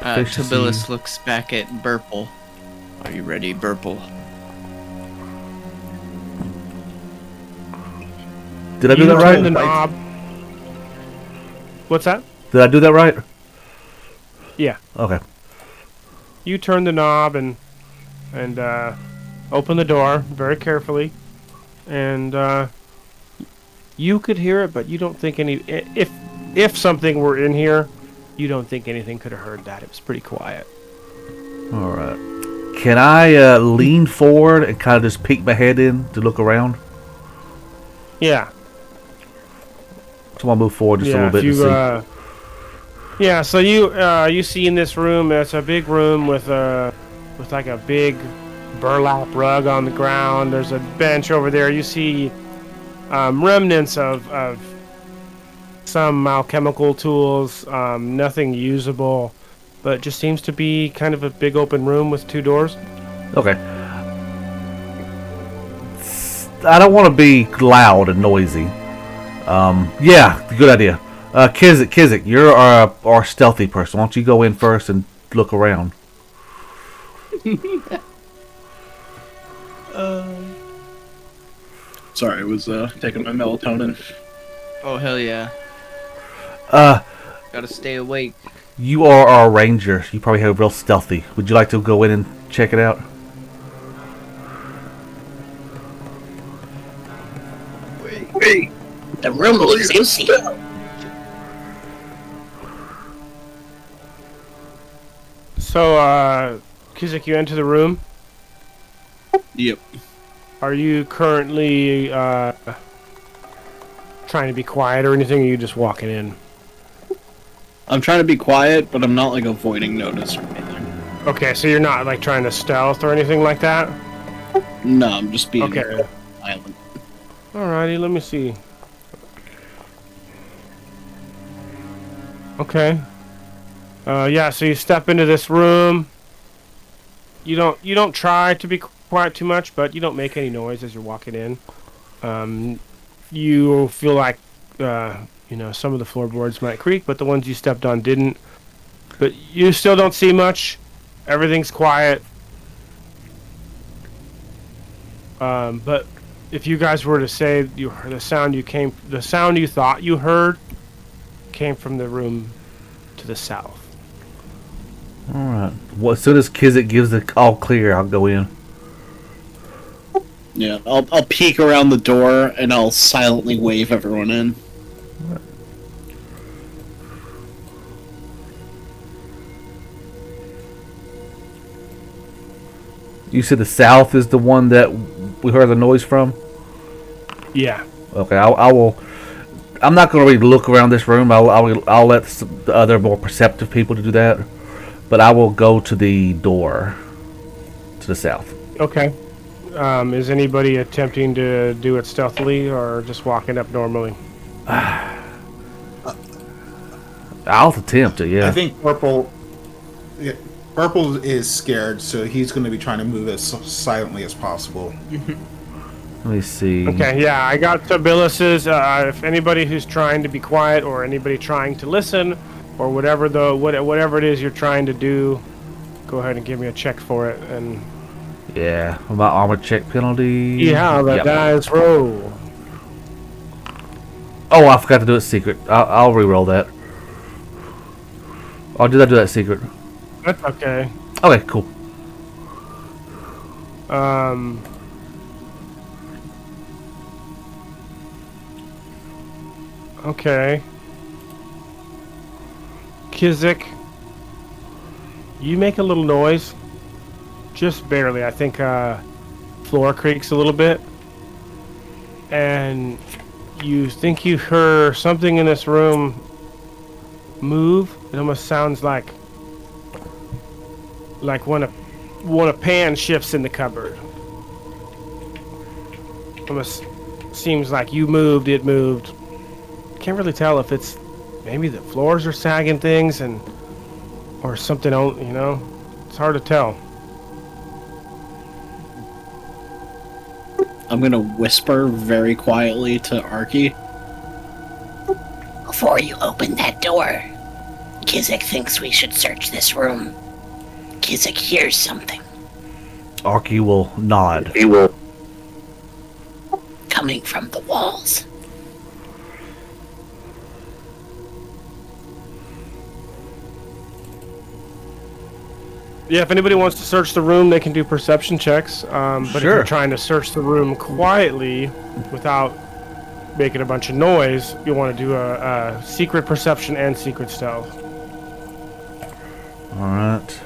S1: Proficiency.
S3: Tobilis looks back at Burple.
S7: Are you ready, Burple?
S1: Did I do
S2: You
S1: that
S2: turn the
S1: right?
S2: knob. What's that?
S1: Did I do that right?
S2: Yeah.
S1: Okay.
S2: You turn the knob and open the door very carefully, and you could hear it, but you don't think any. If something were in here, you don't think anything could have heard that. It was pretty quiet.
S1: All right. Can I lean forward and kind of just peek my head in to look around?
S2: Yeah.
S1: So I'll move forward just a little bit to see.
S2: Yeah. So you see in this room, it's a big room with like a big burlap rug on the ground. There's a bench over there. You see remnants of some alchemical tools. Nothing usable, but it just seems to be kind of a big open room with two doors.
S1: Okay. I don't want to be loud and noisy. Yeah, good idea. Kizik, you're our stealthy person. Why don't you go in first and look around?
S4: Sorry, I was taking my melatonin.
S3: Oh hell yeah!
S1: Uh,
S3: Gotta stay awake.
S1: you are our ranger. You probably have real stealthy. Would you like to go in and check it out?
S6: Wait. The room looks empty.
S2: So, Kizik, you enter the room.
S4: Yep.
S2: Are you currently trying to be quiet or anything, or are you just walking in?
S4: I'm trying to be quiet, but I'm not like avoiding notice or anything.
S2: Okay, so you're not like trying to stealth or anything like that?
S4: No, I'm just being
S2: Okay.
S4: silent.
S2: Alrighty, let me see. Okay. Yeah, so you step into this room. You don't try to be quiet too much, but you don't make any noise as you're walking in. You feel like some of the floorboards might creak, but the ones you stepped on didn't. But you still don't see much. Everything's quiet. But if you guys were to say you heard the sound you thought you heard came from the room to the south.
S1: All right. Well, as soon as Kizik gives the all clear, I'll go in.
S4: Yeah, I'll peek around the door and I'll silently wave everyone in.
S1: You said the south is the one that we heard the noise from?
S2: Yeah.
S1: Okay, I will. I'm not going to really look around this room. I'll let the other more perceptive people to do that. But I will go to the door to the south.
S2: Okay. Is anybody attempting to do it stealthily or just walking up normally?
S1: I'll attempt it, yeah.
S5: I think Purple. Yeah, Purple is scared, so he's going to be trying to move as silently as possible.
S1: Let me see.
S2: Okay, yeah, I got Tobilus's. If anybody who's trying to be quiet or anybody trying to listen or whatever it is you're trying to do, go ahead and give me a check for it. And
S1: Yeah, my armor check penalty.
S2: yeah, the
S1: Yep.
S2: dice roll.
S1: Oh, I forgot to do it secret. I'll re-roll that. Or did I do that secret?
S2: That's okay.
S1: Okay, cool.
S2: Okay. Kizik, you make a little noise. Just barely. I think floor creaks a little bit. And you think you heard something in this room move. It almost sounds like when a pan shifts in the cupboard. Almost seems like you moved, it moved. Can't really tell if it's maybe the floors are sagging things or something else, you know. It's hard to tell.
S4: I'm gonna whisper very quietly to Arky.
S6: Before you open that door, Kizik thinks we should search this room. Kizik hears something
S1: Arky will nod.
S6: coming from the walls.
S2: Yeah, if anybody wants to search the room, they can do perception checks. But if
S1: Sure.
S2: you're trying to search the room quietly without making a bunch of noise, you want to do a secret perception and secret stealth.
S1: All right.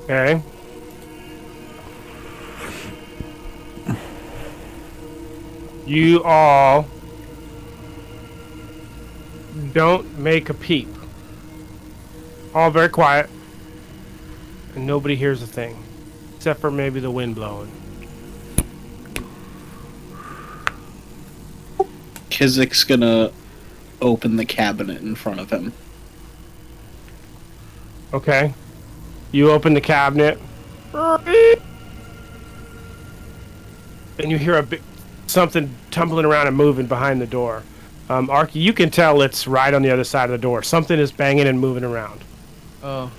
S2: Okay. You all don't make a peep. All very quiet. And nobody hears a thing. Except for maybe the wind blowing.
S4: Kizik's gonna open the cabinet in front of him.
S2: Okay. You open the cabinet. And you hear a big something tumbling around and moving behind the door. Arky, you can tell it's right on the other side of the door. Something is banging and moving around.
S3: Oh.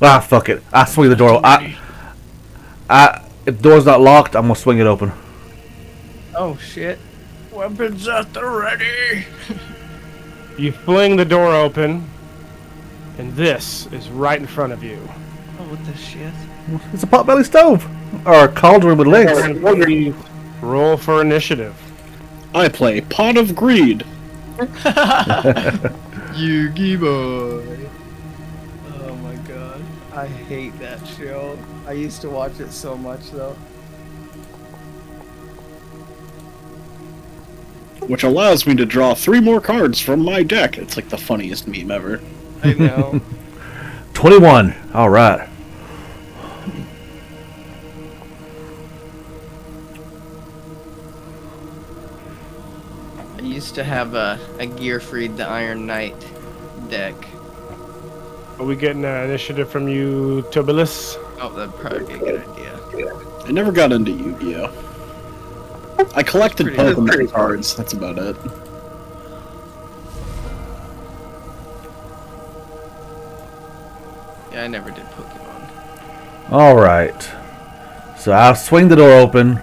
S1: Ah, fuck it. I swing the door. If the door's not locked, I'm gonna swing it open.
S3: Oh shit.
S7: Weapons at the ready.
S2: You fling the door open, and this is right in front of you.
S3: Oh, what the shit?
S1: It's a potbelly stove or a cauldron with legs.
S2: And roll for initiative.
S4: I play Pot of Greed.
S3: Yugi boy. Oh my god. I hate that show. I used to watch it so much though.
S4: Which allows me to draw 3 more cards from my deck. It's like the funniest meme ever.
S3: I know.
S1: 21. All right.
S3: I used to have a Gearfried the Iron Knight deck.
S2: Are we getting an initiative from you, Tobilis?
S3: Oh, that'd probably be a good idea.
S4: I never got into Yu-Gi-Oh. I collected Pokemon cards. That's about it.
S3: Yeah, I never did Pokemon.
S1: Alright. So I'll swing the door open.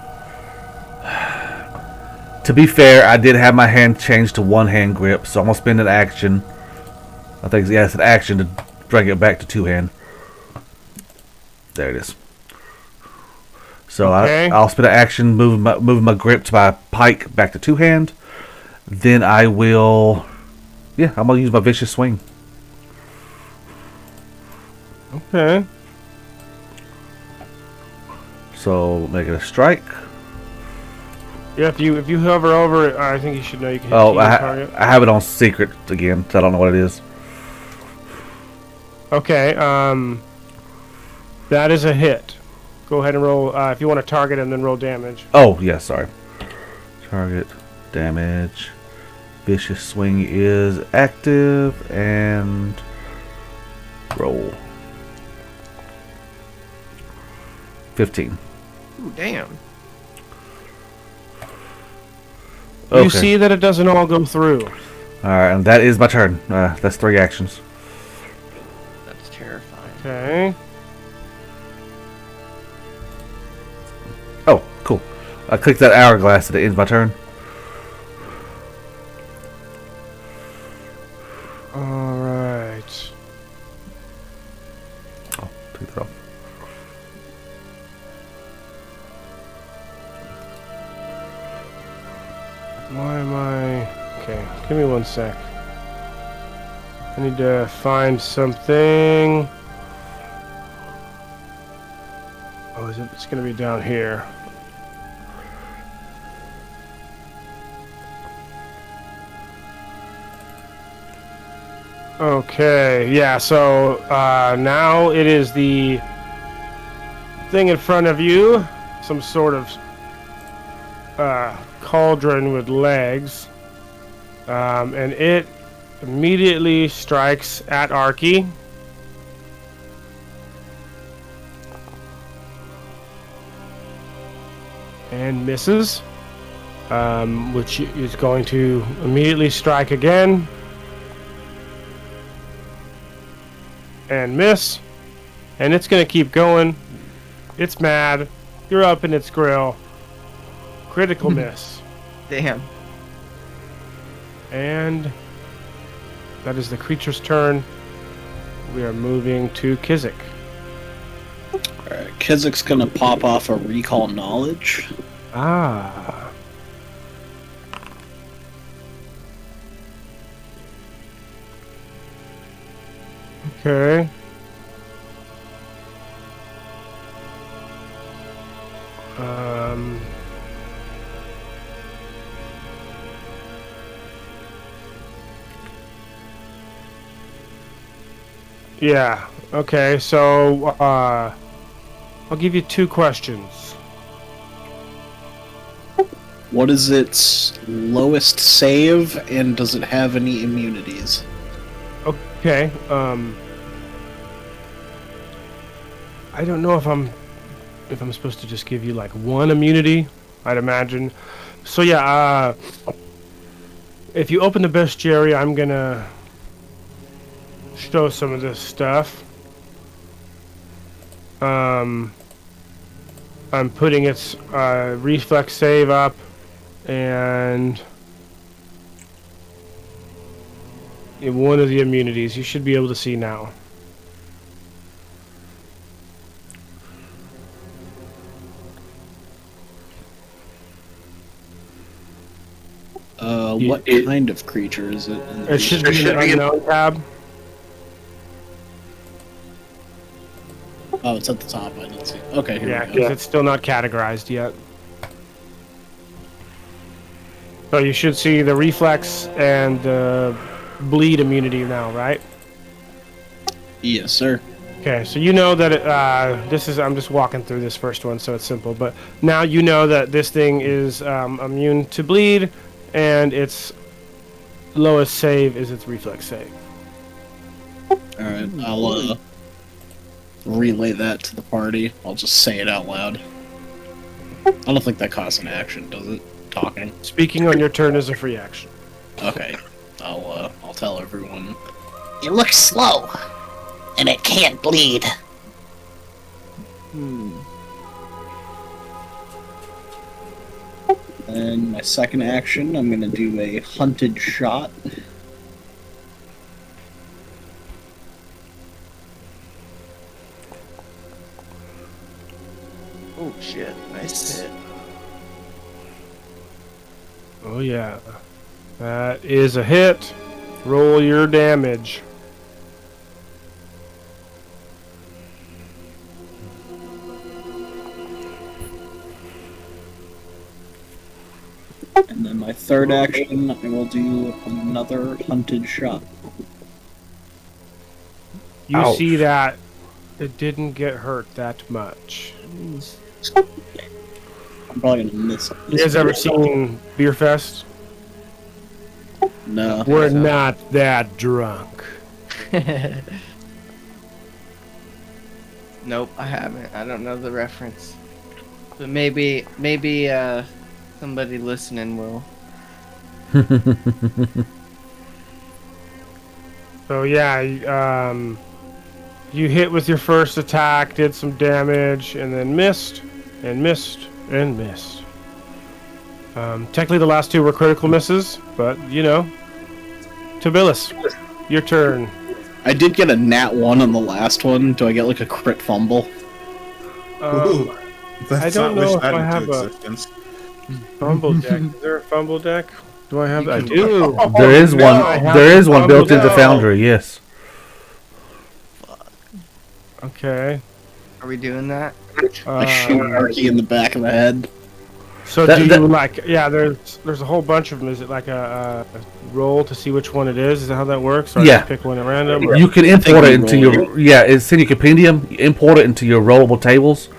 S1: To be fair, I did have my hand changed to one-hand grip, so I'm going to spend an action. I think, yeah, it's an action to bring it back to two-hand. There it is. So
S2: Okay.
S1: I'll spend an action moving my grip to my pike back to two-hand. Then I will... Yeah, I'm going to use my vicious swing.
S2: Okay.
S1: So make it a strike.
S2: Yeah, if you hover over it, I think you should know you can hit
S1: Oh,
S2: T on target.
S1: I have it on secret again, so I don't know what it is.
S2: Okay, that is a hit. Go ahead and roll, if you want to target and then roll damage.
S1: Oh, yeah, sorry. Target, damage. Vicious swing is active, and roll. 15.
S3: Ooh, damn.
S1: Okay.
S2: You see that it doesn't all go through.
S1: Alright, and that is my turn. That's 3 actions.
S3: That's terrifying.
S2: Okay.
S1: Oh, cool. I clicked that hourglass and it ends my turn.
S2: Alright.
S1: Oh, take that off.
S2: Why am I... Okay, give me 1 sec. I need to find something. Oh, is it? It's gonna be down here. Okay, yeah, so now it is the thing in front of you. Some sort of cauldron with legs. And it immediately strikes at Arky. And misses. Which is going to immediately strike again. And miss. And it's going to keep going. It's mad. You're up in its grill. Critical miss.
S3: Damn.
S2: And that is the creature's turn. We are moving to Kizik.
S4: Alright, Kizik's gonna pop off a recall knowledge.
S2: Ah. Okay. Yeah. Okay. So, I'll give you 2 questions.
S4: What is its lowest save, and does it have any immunities?
S2: Okay. I don't know if I'm supposed to just give you like 1 immunity. I'd imagine. So yeah. If you open the bestiary, I'm gonna show some of this stuff. I'm putting its reflex save up, and one of the immunities you should be able to see now.
S4: What kind of creature is it?
S2: It should be an unknown tab.
S4: Oh, it's at the top. I didn't see. Okay, here
S2: Yeah,
S4: we go.
S2: because it's still not categorized yet. So you should see the reflex and the bleed immunity now, right?
S4: Yes, sir.
S2: Okay, so you know that I'm just walking through this first one, so it's simple. But now you know that this thing is immune to bleed, and its lowest save is its reflex save.
S4: Alright, I'll relay that to the party. I'll just say it out loud. I don't think that costs an action, does it? Talking.
S2: Speaking on your turn is a free action.
S4: Okay. I'll tell everyone.
S6: It looks slow, and it can't bleed.
S4: And my second action, I'm gonna do a hunted shot.
S3: Oh shit! Nice hit.
S2: Oh yeah. That is a hit. Roll your damage.
S4: And then my third action, I will do another hunted shot.
S2: You
S1: Ouch.
S2: see that it didn't get hurt that much.
S4: I'm probably gonna miss.
S2: You guys ever seen Beer Fest?
S4: No.
S2: We're not that drunk.
S3: Nope, I haven't. I don't know the reference. But maybe somebody listening will.
S2: So yeah, you hit with your first attack, did some damage, and then missed, and missed, and missed. Technically the last two were critical misses, but you know. Tabilis, your turn.
S4: I did get a nat 1 on the last one. Do I get like a crit fumble?
S5: Ooh,
S2: I don't know if I have a
S5: existence.
S2: fumble deck. Is there a fumble deck? Do I have that? I do.
S1: There is
S2: no, I
S1: one.
S2: have
S1: There
S2: to
S1: is one
S2: fumble
S1: built into
S2: down.
S1: Foundry. Yes.
S2: Okay.
S3: Are we doing that?
S4: I shoot Arky in the back of the head.
S2: So
S1: That-
S2: do
S1: that-
S2: you like? Yeah, there's a whole bunch of them. Is it like a roll to see which one it is? Is that how that works? Or I
S1: Yeah.
S2: just pick one at random. Or?
S1: You can import
S4: we
S1: it into
S4: roll
S1: your it's in your compendium. You import it into your rollable tables,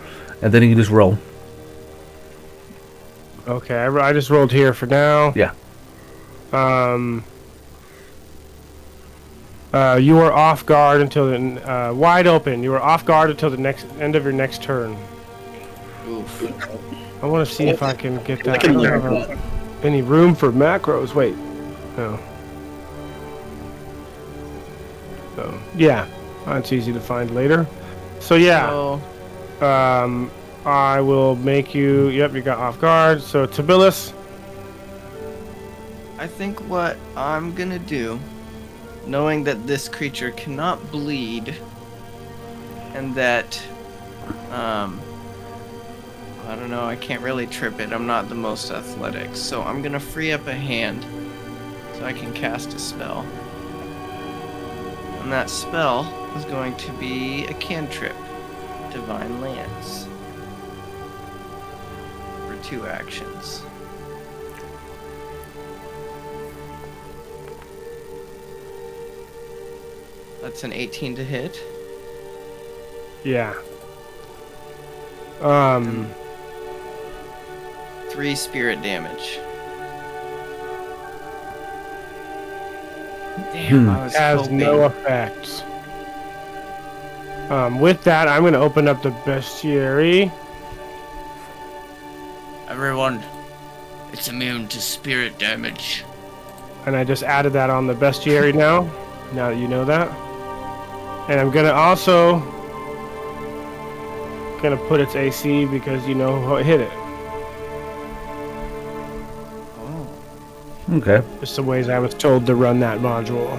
S1: and then you can just roll.
S2: Okay, I just rolled here for now.
S1: Yeah.
S2: You are off guard until the wide open. You are off guard until the next end of your next turn.
S3: Oof.
S2: I want to see if I can get that. I
S4: can
S2: don't
S4: learn
S2: have any room for macros. Wait, no. So yeah, that's easy to find later. So yeah,
S3: So,
S2: I will make you. Yep, you got off guard. So Tabilis.
S3: I think what I'm gonna do, knowing that this creature cannot bleed, and that, I don't know, I can't really trip it. I'm not the most athletic, so I'm gonna free up a hand so I can cast a spell. And that spell is going to be a cantrip, Divine Lance, for 2 actions. That's an 18 to hit.
S2: Yeah.
S3: 3 spirit damage. Damn, I was
S2: Has
S3: hoping.
S2: no effects. With that, I'm going to open up the bestiary.
S7: Everyone, it's immune to spirit damage.
S2: And I just added that on the bestiary now. Now that you know that. And I'm going to also put its AC because you know how it hit it.
S1: Okay.
S2: Just some ways I was told to run that module.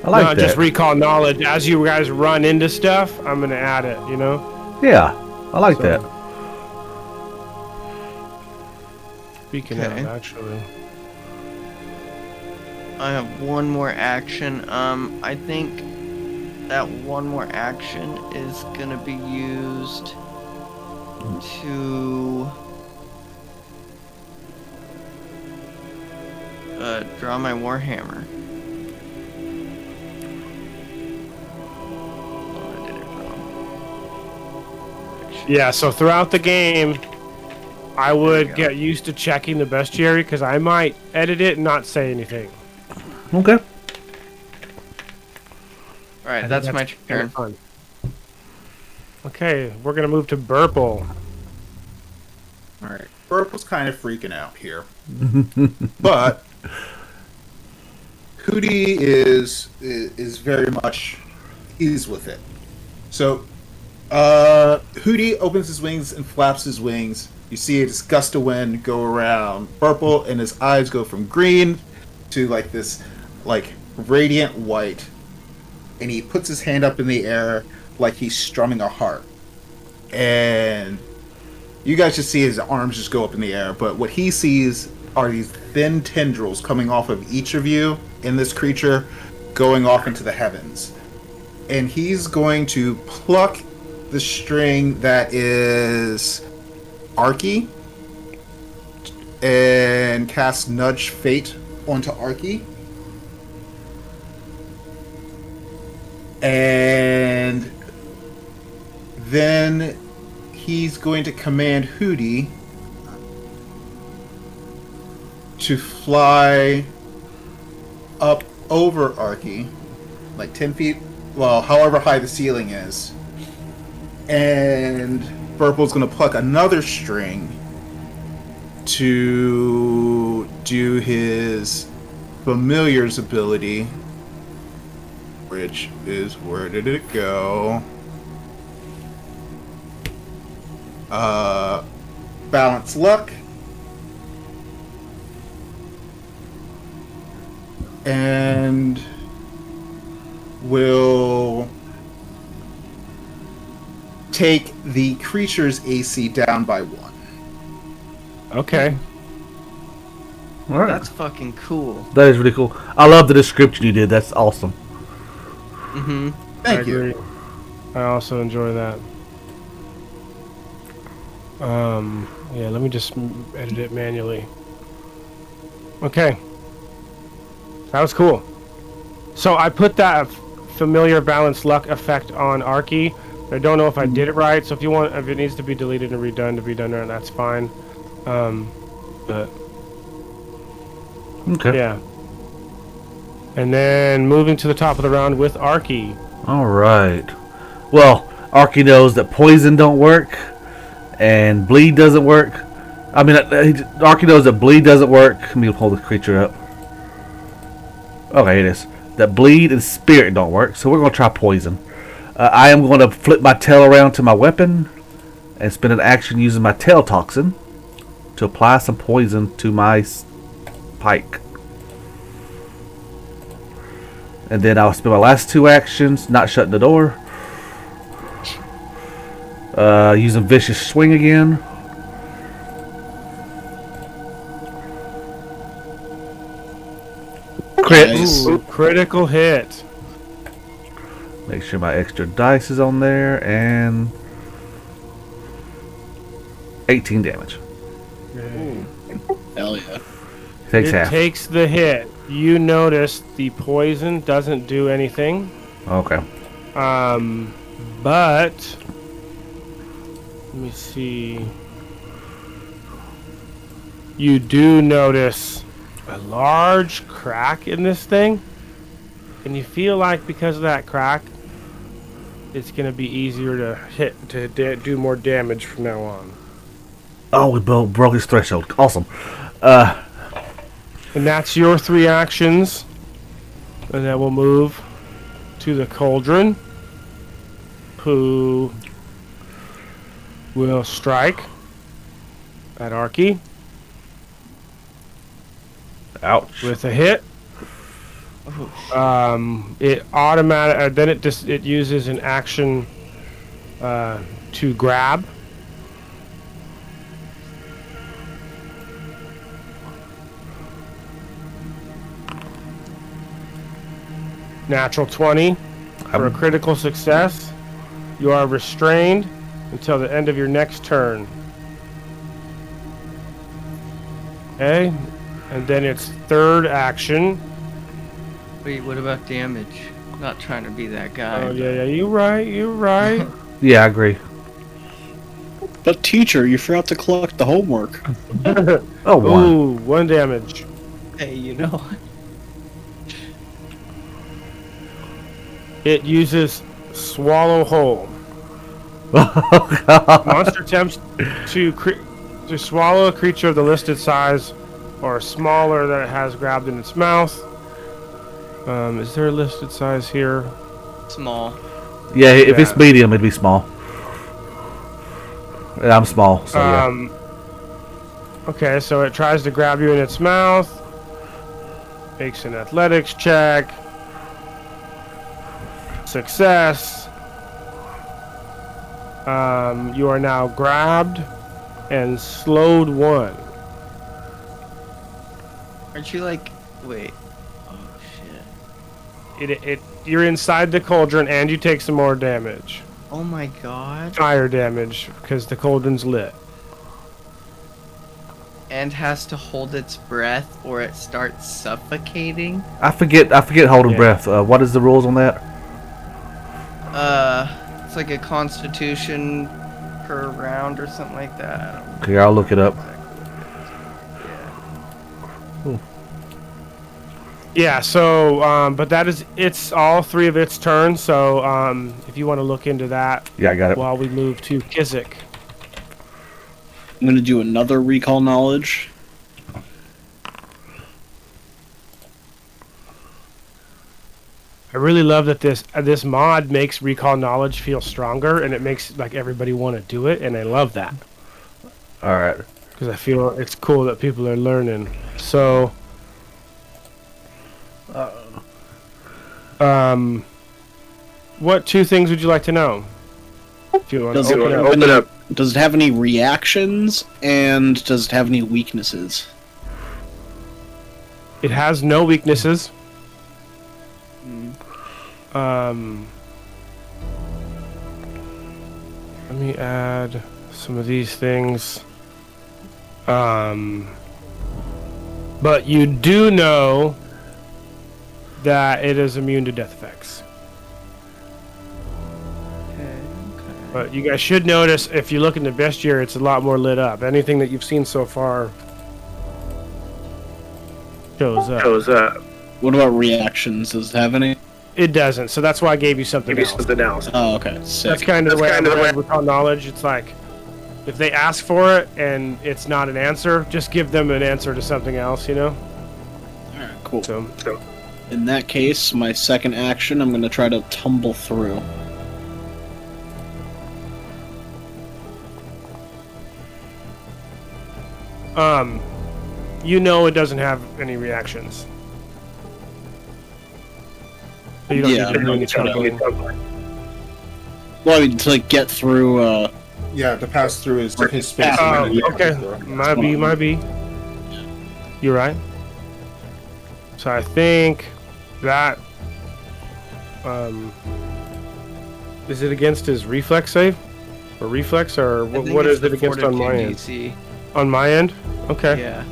S1: I like
S2: Not
S1: that.
S2: just recall knowledge. As you guys run into stuff, I'm going to add it, you know?
S1: Yeah, I like
S2: So-
S1: that.
S2: Speaking
S3: Okay.
S2: of, actually.
S3: I have one more action. I think that one more action is gonna be used to draw my warhammer. Oh, I did it wrong.
S2: Yeah, so throughout the game, I
S3: There
S2: would
S3: you go.
S2: get used to checking the bestiary because I might edit it and not say anything.
S1: Okay.
S3: All
S2: I
S3: right,
S2: think
S3: that's my
S2: kinda
S3: turn.
S2: fun. Okay, we're gonna move to Burple.
S5: All right. Purple's kind of freaking out here, but Hootie is very much eased with it. So, Hootie opens his wings and flaps his wings. You see a gust of wind go around Purple, and his eyes go from green to like this, like radiant white. And he puts his hand up in the air like he's strumming a harp. And you guys just see his arms just go up in the air. But what he sees are these thin tendrils coming off of each of you in this creature, going off into the heavens. And he's going to pluck the string that is Arky and cast Nudge Fate onto Arky. And then he's going to command Hootie to fly up over Arky, like 10 feet, well, however high the ceiling is. And Purple's going to pluck another string to do his Familiar's ability, which is, where did it go? Balance Luck. And will take the creature's AC down by 1.
S2: Okay.
S1: All right.
S3: That's fucking cool.
S1: That is really cool. I love the description you did. That's awesome.
S3: Mm-hmm.
S5: Thank
S2: I
S5: you.
S2: agree. I also enjoy that. Yeah, let me just edit it manually. Okay. That was cool. So I put that familiar balance luck effect on Arky. I don't know if I did it right, so if you want, if it needs to be deleted and redone to be done right, that's fine. But
S1: Okay.
S2: yeah. And then moving to the top of the round with Arky.
S1: All right. Well, Arky knows that poison don't work and bleed doesn't work. I mean, Arky knows that bleed doesn't work. Let me pull the creature up. Okay, it is. That bleed and spirit don't work, so we're going to try poison. I am going to flip my tail around to my weapon and spend an action using my tail toxin to apply some poison to my pike. And then I'll spend my last 2 actions not shutting the door. Using Vicious Swing again. Crit.
S4: Nice.
S2: Ooh, critical hit.
S1: Make sure my extra dice is on there, and 18 damage.
S4: Hell yeah.
S1: Takes
S2: It
S1: half.
S2: takes the hit. You notice the poison doesn't do anything.
S1: Okay.
S2: But let me see. You do notice a large crack in this thing, and you feel like because of that crack, it's gonna be easier to hit do more damage from now on.
S1: Oh, we broke his threshold. Awesome.
S2: And that's your 3 actions. And then we'll move to the Cauldron, who will strike at Arky
S1: Ouch.
S2: with a hit. It automatic. Then it uses an action to grab. Natural 20 for a critical success. You are restrained until the end of your next turn. Okay, and then its 3rd action.
S3: Wait, what about damage? Not trying to be that guy.
S2: Oh yeah, you're right.
S1: Yeah, I agree.
S4: But teacher, you forgot to collect the homework.
S1: Oh, 1.
S2: Ooh, 1 damage.
S3: Hey, you know.
S2: It uses Swallow Whole. Monster attempts to To swallow a creature of the listed size or smaller that it has grabbed in its mouth. Is there a listed size here?
S3: Small.
S1: Yeah, if
S2: Yeah.
S1: it's medium, it'd be small. And I'm small, so yeah.
S2: Okay, so it tries to grab you in its mouth. Makes an athletics check. Success. You are now grabbed and slowed 1.
S3: Aren't you like... Wait. Oh, shit.
S2: You're inside the cauldron and you take some more damage.
S3: Oh my god.
S2: Fire damage because the cauldron's lit.
S3: And has to hold its breath or it starts suffocating.
S1: I forget holding
S2: Yeah.
S1: breath. What is the rules on that?
S3: It's like a constitution per round or something like that. I don't know
S1: Okay, I'll look it up.
S3: exactly.
S2: Yeah, so, but it's all 3 of its turns, so, if you want to look into that
S1: Yeah, I got it.
S2: while we move to Kizik.
S4: I'm gonna do another recall knowledge.
S2: I really love that this mod makes recall knowledge feel stronger, and it makes like everybody want to do it, and I love that
S1: All right.
S2: because I feel it's cool that people are learning. So, what 2 things would you like to know? If you want
S4: Does
S2: to
S4: it
S2: open it up.
S4: Does it have any reactions, and does it have any weaknesses?
S2: It has no weaknesses. Let me add some of these things. But you do know that it is immune to death effects. But you guys should notice if you look in the bestiary, it's a lot more lit up. Anything that you've seen so far shows up.
S4: What about reactions? Does it have any?
S2: It doesn't, so that's why I gave you something else.
S4: Oh, okay. Sick.
S2: That's kind of the way I read recall knowledge. It's like, if they ask for it and it's not an answer, just give them an answer to something else, you know?
S4: Alright, cool.
S2: So
S4: In that case, my second action, I'm gonna try to tumble through.
S2: you know it doesn't have any reactions. So you don't
S4: Yeah,
S2: need to do any
S4: I'm gonna
S2: tumbling.
S4: Well, I mean, to like get through.
S5: Yeah, to pass through his space.
S2: Oh,
S5: Yeah.
S2: okay. Might be. You're right. So I think that is it against his reflex save? Or reflex or
S3: I think
S2: what
S3: it's
S2: is it
S3: the
S2: against on my
S3: fortitude
S2: end?
S3: DC.
S2: On my end? Okay.
S3: Yeah.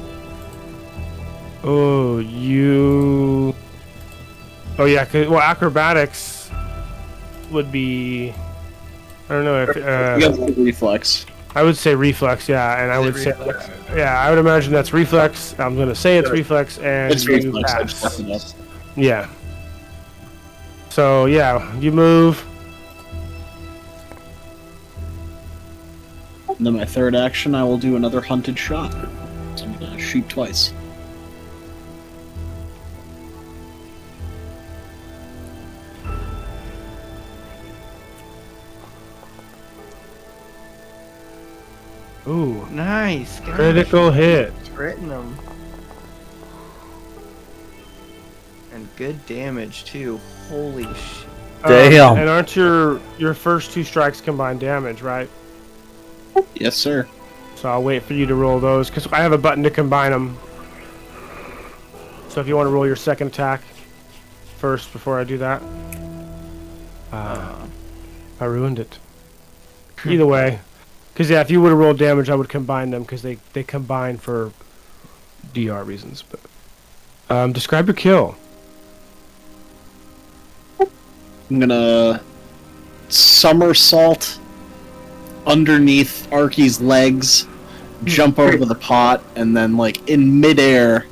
S2: Oh, you. Oh yeah, well acrobatics would be. I don't know if.
S4: You got the reflex.
S2: I would say reflex, yeah, and I
S3: Is
S2: would
S3: it
S2: say,
S3: reflex?
S2: yeah, I would imagine that's reflex. I'm gonna say it's reflex, and
S4: It's
S2: you
S4: reflex. I just
S2: pass.
S4: looked it up.
S2: Yeah. So yeah, you move.
S4: And then my third action, I will do another hunted shot. So I'm gonna shoot twice.
S2: Ooh,
S3: Nice. Gosh,
S2: critical hit.
S3: Written them. And good damage too. Holy shit.
S1: Damn.
S2: And aren't your first 2 strikes combined damage, right?
S4: Yes, sir.
S2: So I'll wait for you to roll those because I have a button to combine them. So if you want to roll your second attack first before I do that, I ruined it. Either way, because yeah, if you would have rolled damage, I would combine them because they combine for DR reasons. But describe your kill.
S4: I'm gonna somersault underneath Arky's legs, jump over the pot, and then like in midair,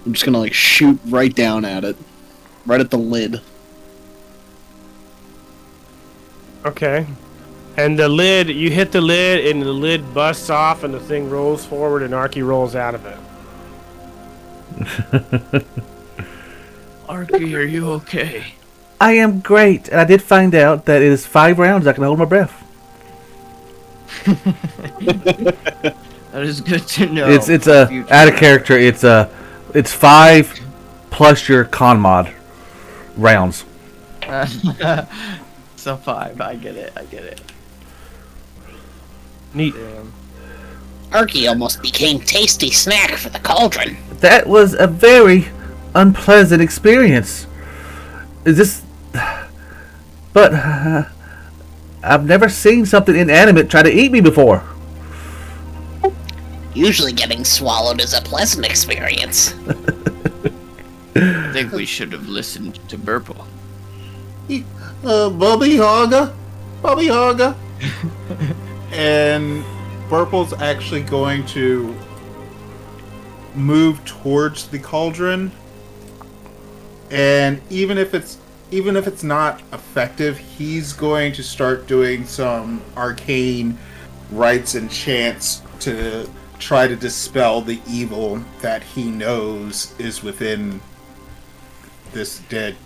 S4: I'm just gonna like shoot right down at it, right at the lid.
S2: Okay. And the lid, you hit the lid, and the lid busts off, and the thing rolls forward, and Arky rolls out of it.
S7: Arky, are you okay?
S1: I am great, and I did find out that it is 5 rounds. I can hold my breath.
S7: That is good to know.
S1: It's out of character. It's 5 plus your con mod rounds.
S3: So 5. I get it.
S2: Neat.
S6: Arky almost became tasty snack for the cauldron.
S1: That was a very unpleasant experience. Is this? But I've never seen something inanimate try to eat me before.
S6: Usually getting swallowed is a pleasant experience.
S7: I think we should have listened to Burple.
S5: Bobby Hogger. And Burple's actually going to move towards the cauldron, and even if it's not effective, he's going to start doing some arcane rites and chants to try to dispel the evil that he knows is within this dead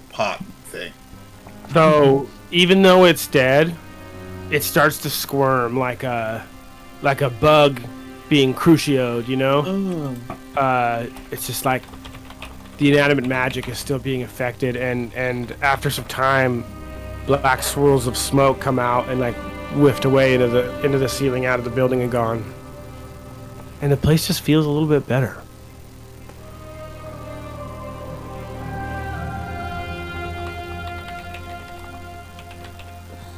S5: pot thing.
S2: So even though it's dead, it starts to squirm like a bug being crucioed, you know? It's just like the inanimate magic is still being affected, and after some time, black swirls of smoke come out and like whiffed away into the ceiling, out of the building, and gone. And the place just feels a little bit better.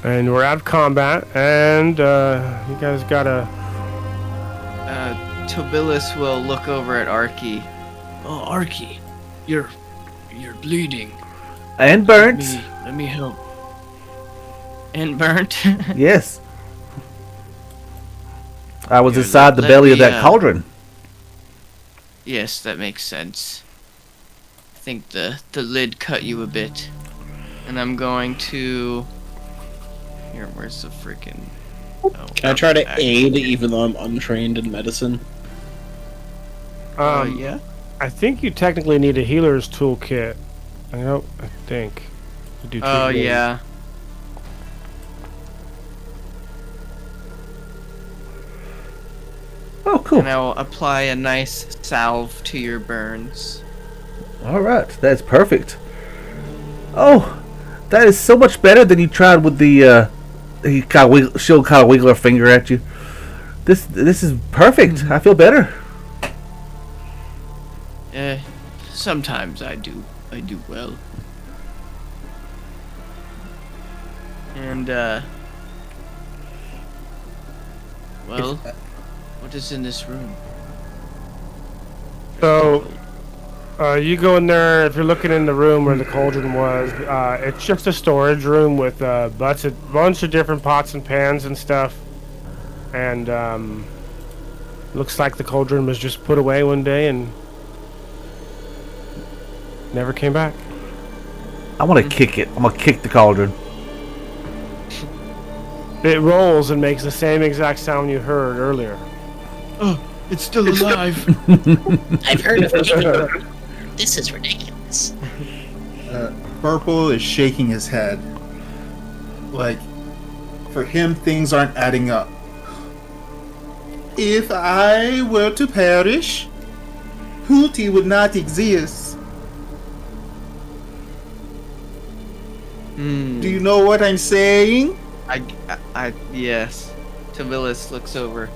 S2: And we're out of combat, and you guys gotta...
S3: Tobilis will look over at Arky.
S7: Oh, Arky, you're bleeding.
S1: And burnt.
S7: Let me help.
S3: And burnt.
S1: Yes. I was
S7: Here,
S1: inside the
S7: let
S1: belly of
S7: me,
S1: that cauldron.
S7: Yes, that makes sense. I think the lid cut you a bit. And I'm going to... Here, where's the freaking... Oh,
S4: Can I try to aid even though I'm untrained in medicine?
S3: Yeah.
S2: I think you technically need a healer's toolkit. I think. You do
S3: Oh,
S2: treatment.
S3: yeah.
S1: Oh, cool.
S3: And I will apply a nice salve to your burns.
S1: All right, that's perfect. Oh, that is so much better than you tried with the. She'll kind of wiggle her finger at you. This is perfect. I feel better.
S7: Sometimes I do well.
S3: And,
S7: Well, what is in this room?
S2: So, you go in there. If you're looking in the room where the cauldron was, it's just a storage room with a bunch of different pots and pans and stuff. And looks like the cauldron was just put away one day and never came back.
S1: I want to kick it. I'm gonna kick the cauldron.
S2: It rolls and makes the same exact sound you heard earlier.
S7: Oh, it's still alive.
S6: I've heard of it. This is ridiculous.
S5: Purple is shaking his head. Like, for him, things aren't adding up. If I were to perish, Hooty would not exist. Do you know what I'm saying?
S3: Yes. Tobilis looks over.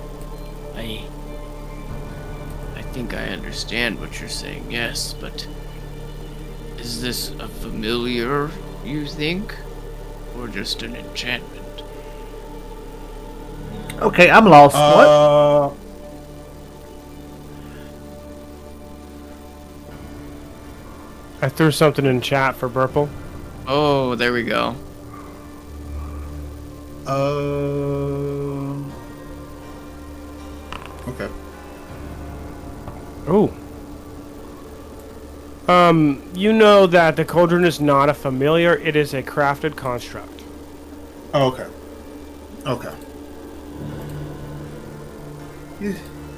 S7: I think I understand what you're saying, yes, but is this a familiar, you think? Or just an enchantment?
S1: Okay, I'm lost. What?
S2: I threw something in chat for Burple.
S3: Oh, there we go.
S5: Okay.
S2: Oh. You know that the cauldron is not a familiar, it is a crafted construct.
S5: Okay. Okay.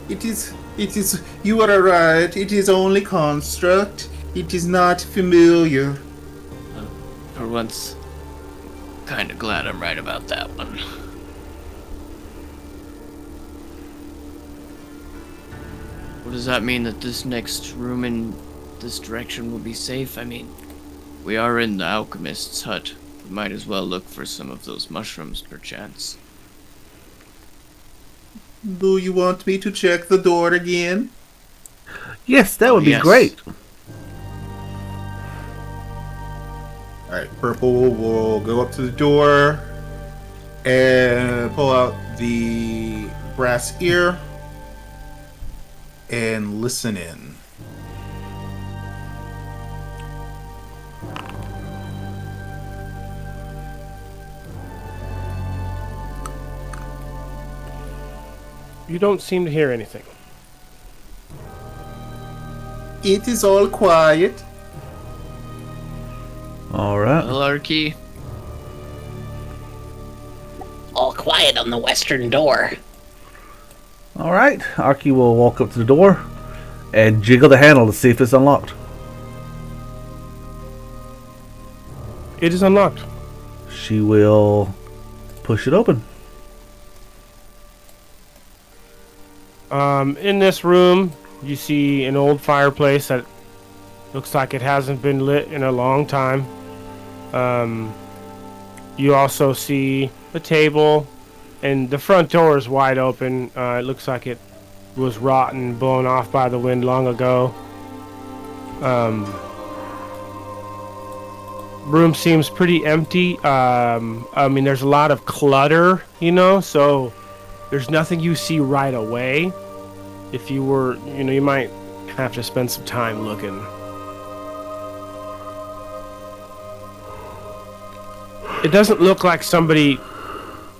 S5: It is. You are right. It is only construct. It is not familiar.
S7: For once, kinda glad I'm right about that one. What does that mean that this next room in this direction will be safe? I mean, we are in the alchemist's hut. We might as well look for some of those mushrooms, perchance.
S5: Do you want me to check the door again?
S1: Yes, that would be
S7: yes.
S1: great.
S5: Alright, Purple will go up to the door and pull out the brass ear and listen in.
S2: You don't seem to hear anything.
S5: It is all quiet.
S1: All right.
S7: Malarkey.
S6: All quiet on the western door.
S1: All right. Arky will walk up to the door and jiggle the handle to see if it's unlocked.
S2: It is unlocked.
S1: She will push it open.
S2: In this room, you see an old fireplace that looks like it hasn't been lit in a long time. You also see a table, and the front door is wide open. It looks like it was rotten, blown off by the wind long ago. Room seems pretty empty. I mean, there's a lot of clutter, so there's nothing you see right away. If you were, you might have to spend some time looking. It doesn't look like somebody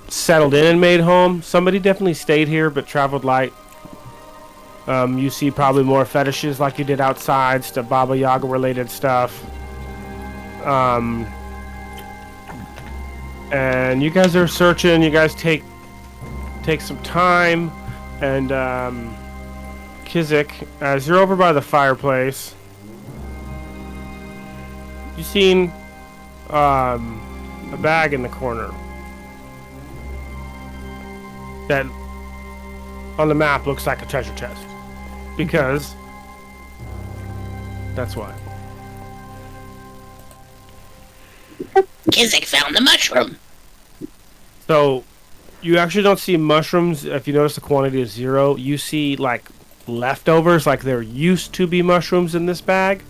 S2: settled in and made home. Somebody definitely stayed here but traveled light. You see probably more fetishes like you did outside, stuff, Baba Yaga related stuff. And you guys are searching. You guys take some time, and Kizik, as you're over by the fireplace, you seen a bag in the corner that on the map looks like a treasure chest, because that's why.
S6: Kizik found the mushroom.
S2: So you actually don't see mushrooms. If you notice, the quantity is 0. You see like leftovers, like there used to be mushrooms in this bag,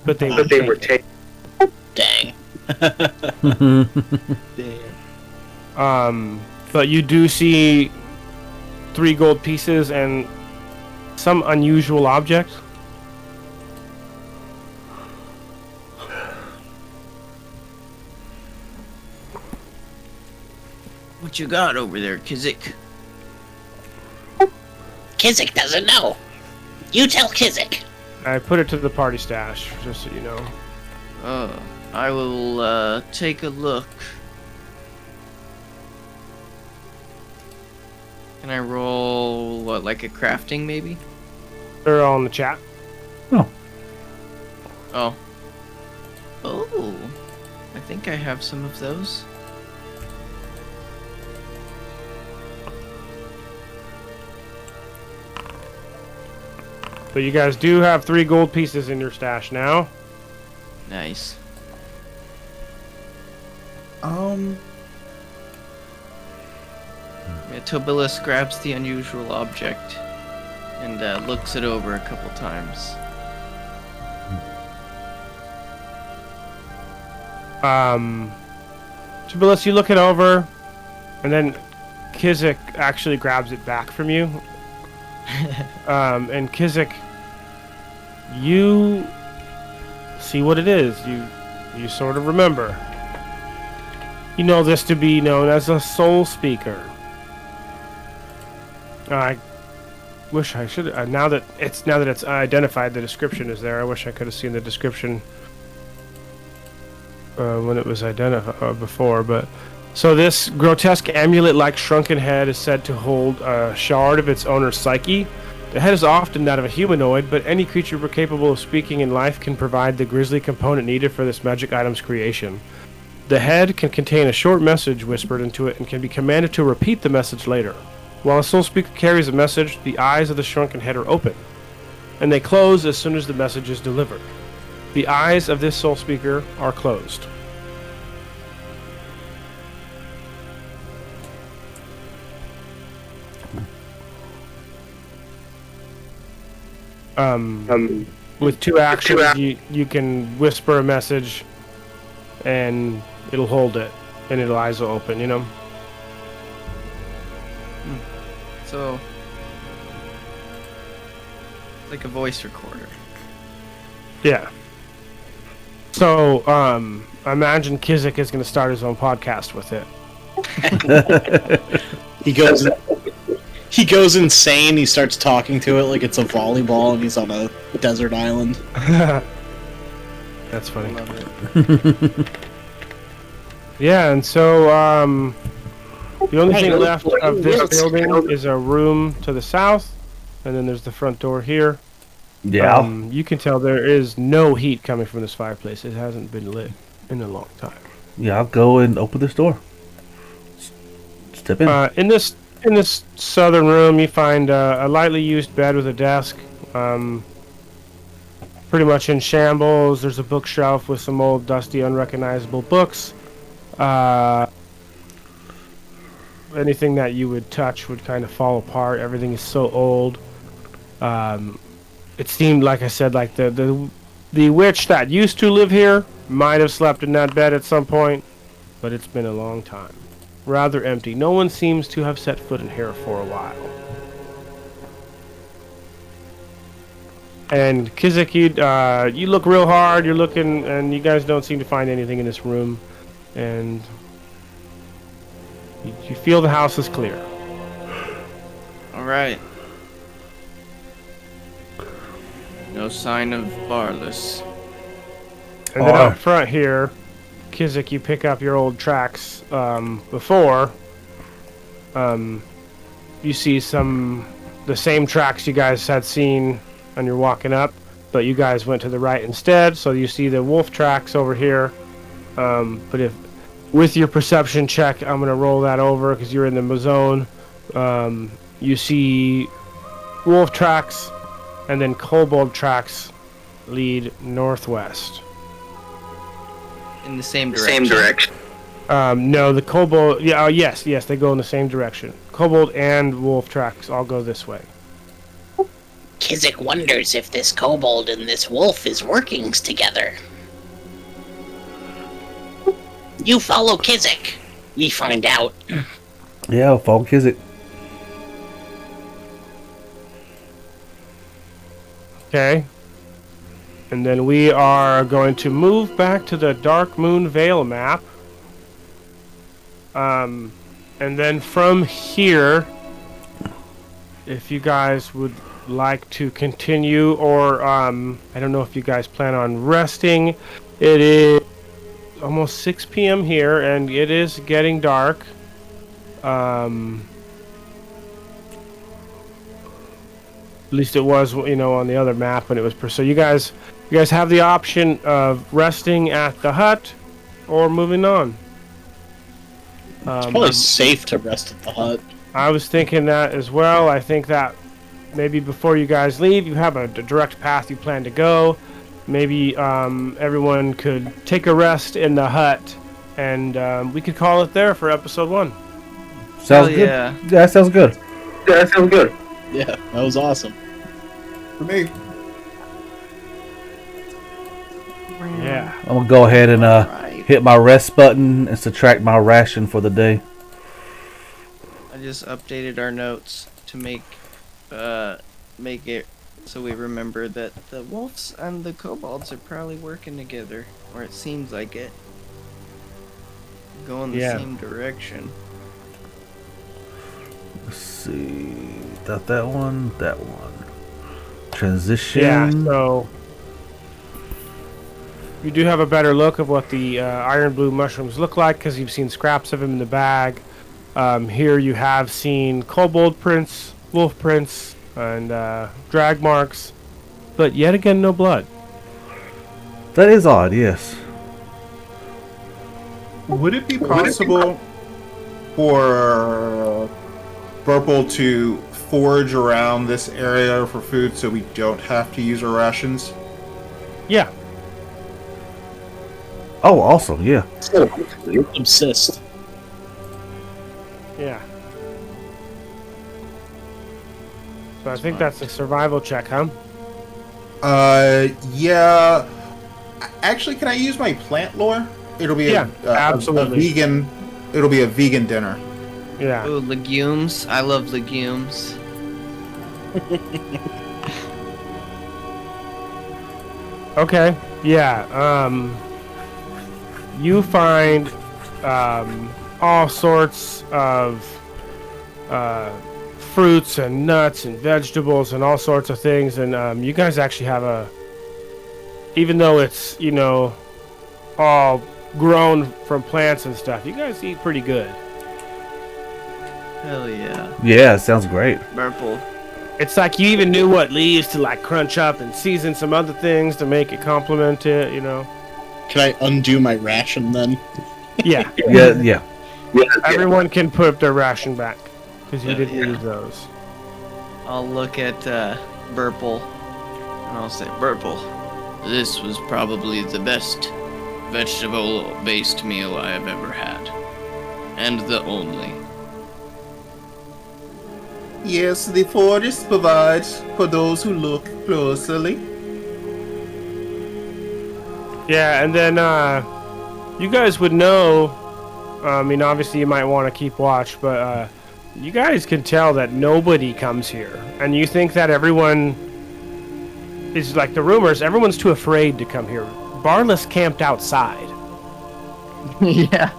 S2: but they were taken.
S6: Dang.
S2: But you do see 3 gold pieces and some unusual object.
S7: What you got over there, Kizik?
S6: Kizik doesn't know. You tell Kizik.
S2: I put it to the party stash, just so you know.
S7: I will take a look. Can I roll, what, like a crafting maybe?
S2: They're all in the chat.
S1: Oh.
S7: Oh. Oh. I think I have some of those.
S2: But you guys do have 3 gold pieces in your stash now.
S7: Nice. Yeah, Tobilis grabs the unusual object and looks it over a couple times.
S2: Tobilis, you look it over, and then Kizik actually grabs it back from you. And Kizik, you see what it is. You sort of remember. You know this to be known as a soul speaker. I wish I should. Now that it's identified, the description is there. I wish I could have seen the description when it was identified before. But So this grotesque amulet-like shrunken head is said to hold a shard of its owner's psyche. The head is often that of a humanoid, but any creature capable of speaking in life can provide the grisly component needed for this magic item's creation. The head can contain a short message whispered into it and can be commanded to repeat the message later. While a soul speaker carries a message, the eyes of the shrunken head are open, and they close as soon as the message is delivered. The eyes of this soul speaker are closed. With two actions, you can whisper a message, and it'll hold it, and its eyes will open, you know?
S3: So, like a voice recorder.
S2: Yeah. So, I imagine Kizik is going to start his own podcast with it.
S4: He goes insane. He starts talking to it like it's a volleyball and he's on a desert island.
S2: That's funny.
S3: Love it.
S2: Yeah, and so, the only thing left of this building is a room to the south, and then there's the front door here.
S1: Yeah.
S2: You can tell there is no heat coming from this fireplace. It hasn't been lit in a long time.
S1: Yeah, I'll go and open this door. Step in.
S2: In this southern room, you find a lightly used bed with a desk. Pretty much in shambles. There's a bookshelf with some old, dusty, unrecognizable books. Anything that you would touch would kind of fall apart. Everything is so old. It seemed, like I said, like the witch that used to live here might have slept in that bed at some point, but it's been a long time. Rather empty. No one seems to have set foot in here for a while. And Kizik, you look real hard. You're looking, and you guys don't seem to find anything in this room. And you feel the house is clear.
S7: All right. No sign of Barless.
S2: And then up front here, Kizik, you pick up your old tracks. Before, you see the same tracks you guys had seen when you're walking up, but you guys went to the right instead. So you see the wolf tracks over here. But if with your perception check, I'm gonna roll that over because you're in the zone. You see wolf tracks, and then kobold tracks lead northwest.
S3: In the same direction.
S2: No, the kobold. Yeah, yes, they go in the same direction. Kobold and wolf tracks all go this way.
S6: Kizik wonders if this kobold and this wolf is working together. You follow Kizik. We find out.
S1: Yeah, I'll follow Kizik.
S2: Okay. And then we are going to move back to the Dark Moon Vale map. And then from here, if you guys would like to continue, or I don't know if you guys plan on resting. It is almost 6 p.m. here, and it is getting dark. At least it was, on the other map when it was. So you guys have the option of resting at the hut or moving on.
S4: It's probably safe to rest at the hut.
S2: I was thinking that as well. I think that maybe before you guys leave, you have a direct path you plan to go. Maybe everyone could take a rest in the hut, and we could call it there for episode 1.
S1: Sounds good.
S3: Yeah.
S1: Yeah, that sounds good.
S4: Yeah, that was awesome.
S5: For me.
S2: Yeah.
S1: I'm gonna go ahead and
S3: Right.
S1: hit my rest button and subtract my ration for the day.
S3: I just updated our notes to make it so we remember that the wolves and the kobolds are probably working together, or it seems like it. Going the
S2: Yeah.
S3: same direction.
S1: Let's see. That one. Transition.
S2: Yeah. So you do have a better look of what the iron blue mushrooms look like because you've seen scraps of them in the bag. Here you have seen kobold prints, wolf prints, and drag marks, but yet again no blood.
S1: That is odd, yes.
S5: Would it be possible for Burple to forage around this area for food so we don't have to use our rations?
S2: Yeah.
S1: Oh, awesome, yeah.
S4: So, you're obsessed.
S2: Yeah. So I think that's a survival check, huh?
S5: Yeah. Actually, can I use my plant lore? It'll be
S2: absolutely.
S5: a vegan. It'll be a vegan dinner.
S2: Yeah.
S3: Ooh, legumes. I love legumes.
S2: Okay. Yeah. You find all sorts of fruits and nuts and vegetables and all sorts of things, and you guys actually have even though it's all grown from plants and stuff, you guys eat pretty good.
S3: Hell yeah.
S1: Yeah, it sounds great.
S3: Purple.
S2: It's like you even knew what leaves to like crunch up and season some other things to make it complement it,
S4: Can I undo my ration then?
S2: Yeah.
S1: Yeah.
S2: Everyone can put up their ration back because you didn't use those.
S3: I'll look at Burple and I'll say, Burple,
S7: This was probably the best vegetable-based meal I have ever had. And the only.
S5: Yes, the forest provides for those who look closely.
S2: Yeah, and then you guys would know. I mean, obviously you might want to keep watch, but you guys can tell that nobody comes here, and you think that everyone is like the rumors. Everyone's too afraid to come here. Barless camped outside.
S3: yeah.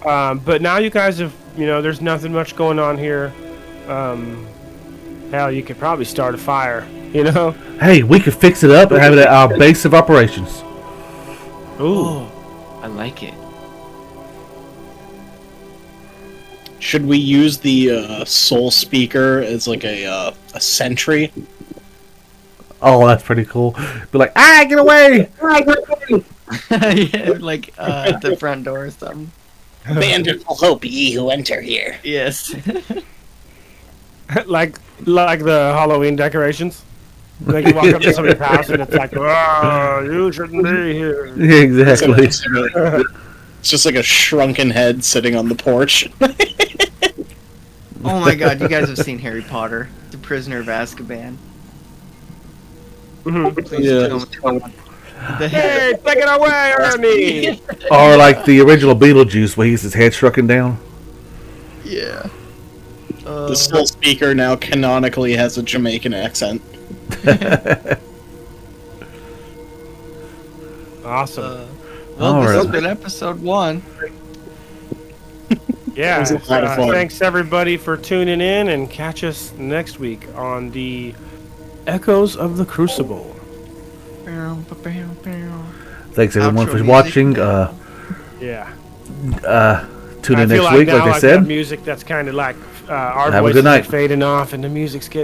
S2: But now you guys have, there's nothing much going on here. Hell, you could probably start a fire,
S1: Hey, we could fix it up and have it at our base of operations.
S2: Ooh.
S3: I like it.
S4: Should we use the soul speaker as like a sentry?
S1: Oh, that's pretty cool. Be like, get away!
S3: Yeah, like at the front door or something.
S6: Bandit will hope ye who enter here.
S3: Yes.
S2: like the Halloween decorations. Like you walk up to somebody's house and it's like, oh, you shouldn't be here.
S1: Exactly.
S4: It's just like a shrunken head sitting on the porch.
S3: Oh my god, you guys have seen Harry Potter, The Prisoner of Azkaban. Please tell me.
S2: Hey, take it away, Ernie!
S1: Or like the original Beetlejuice where he's his head shrunken down.
S3: Yeah.
S4: The soul speaker now canonically has a Jamaican accent.
S2: Awesome.
S3: Well,
S1: All
S3: this has
S1: right.
S3: been episode 1.
S2: Yeah,
S4: was a lot of fun.
S2: thanks everybody for tuning in, and catch us next week on the Echoes of the Crucible.
S1: Thanks everyone
S3: Outro
S1: for
S3: music.
S1: watching.
S2: Yeah.
S1: Tune
S2: I
S1: in
S2: feel
S1: next week,
S2: now
S1: like I
S2: I've got
S1: said.
S2: music that's kind of like our
S1: Have a
S2: voices
S1: good night.
S2: are fading off and the music's getting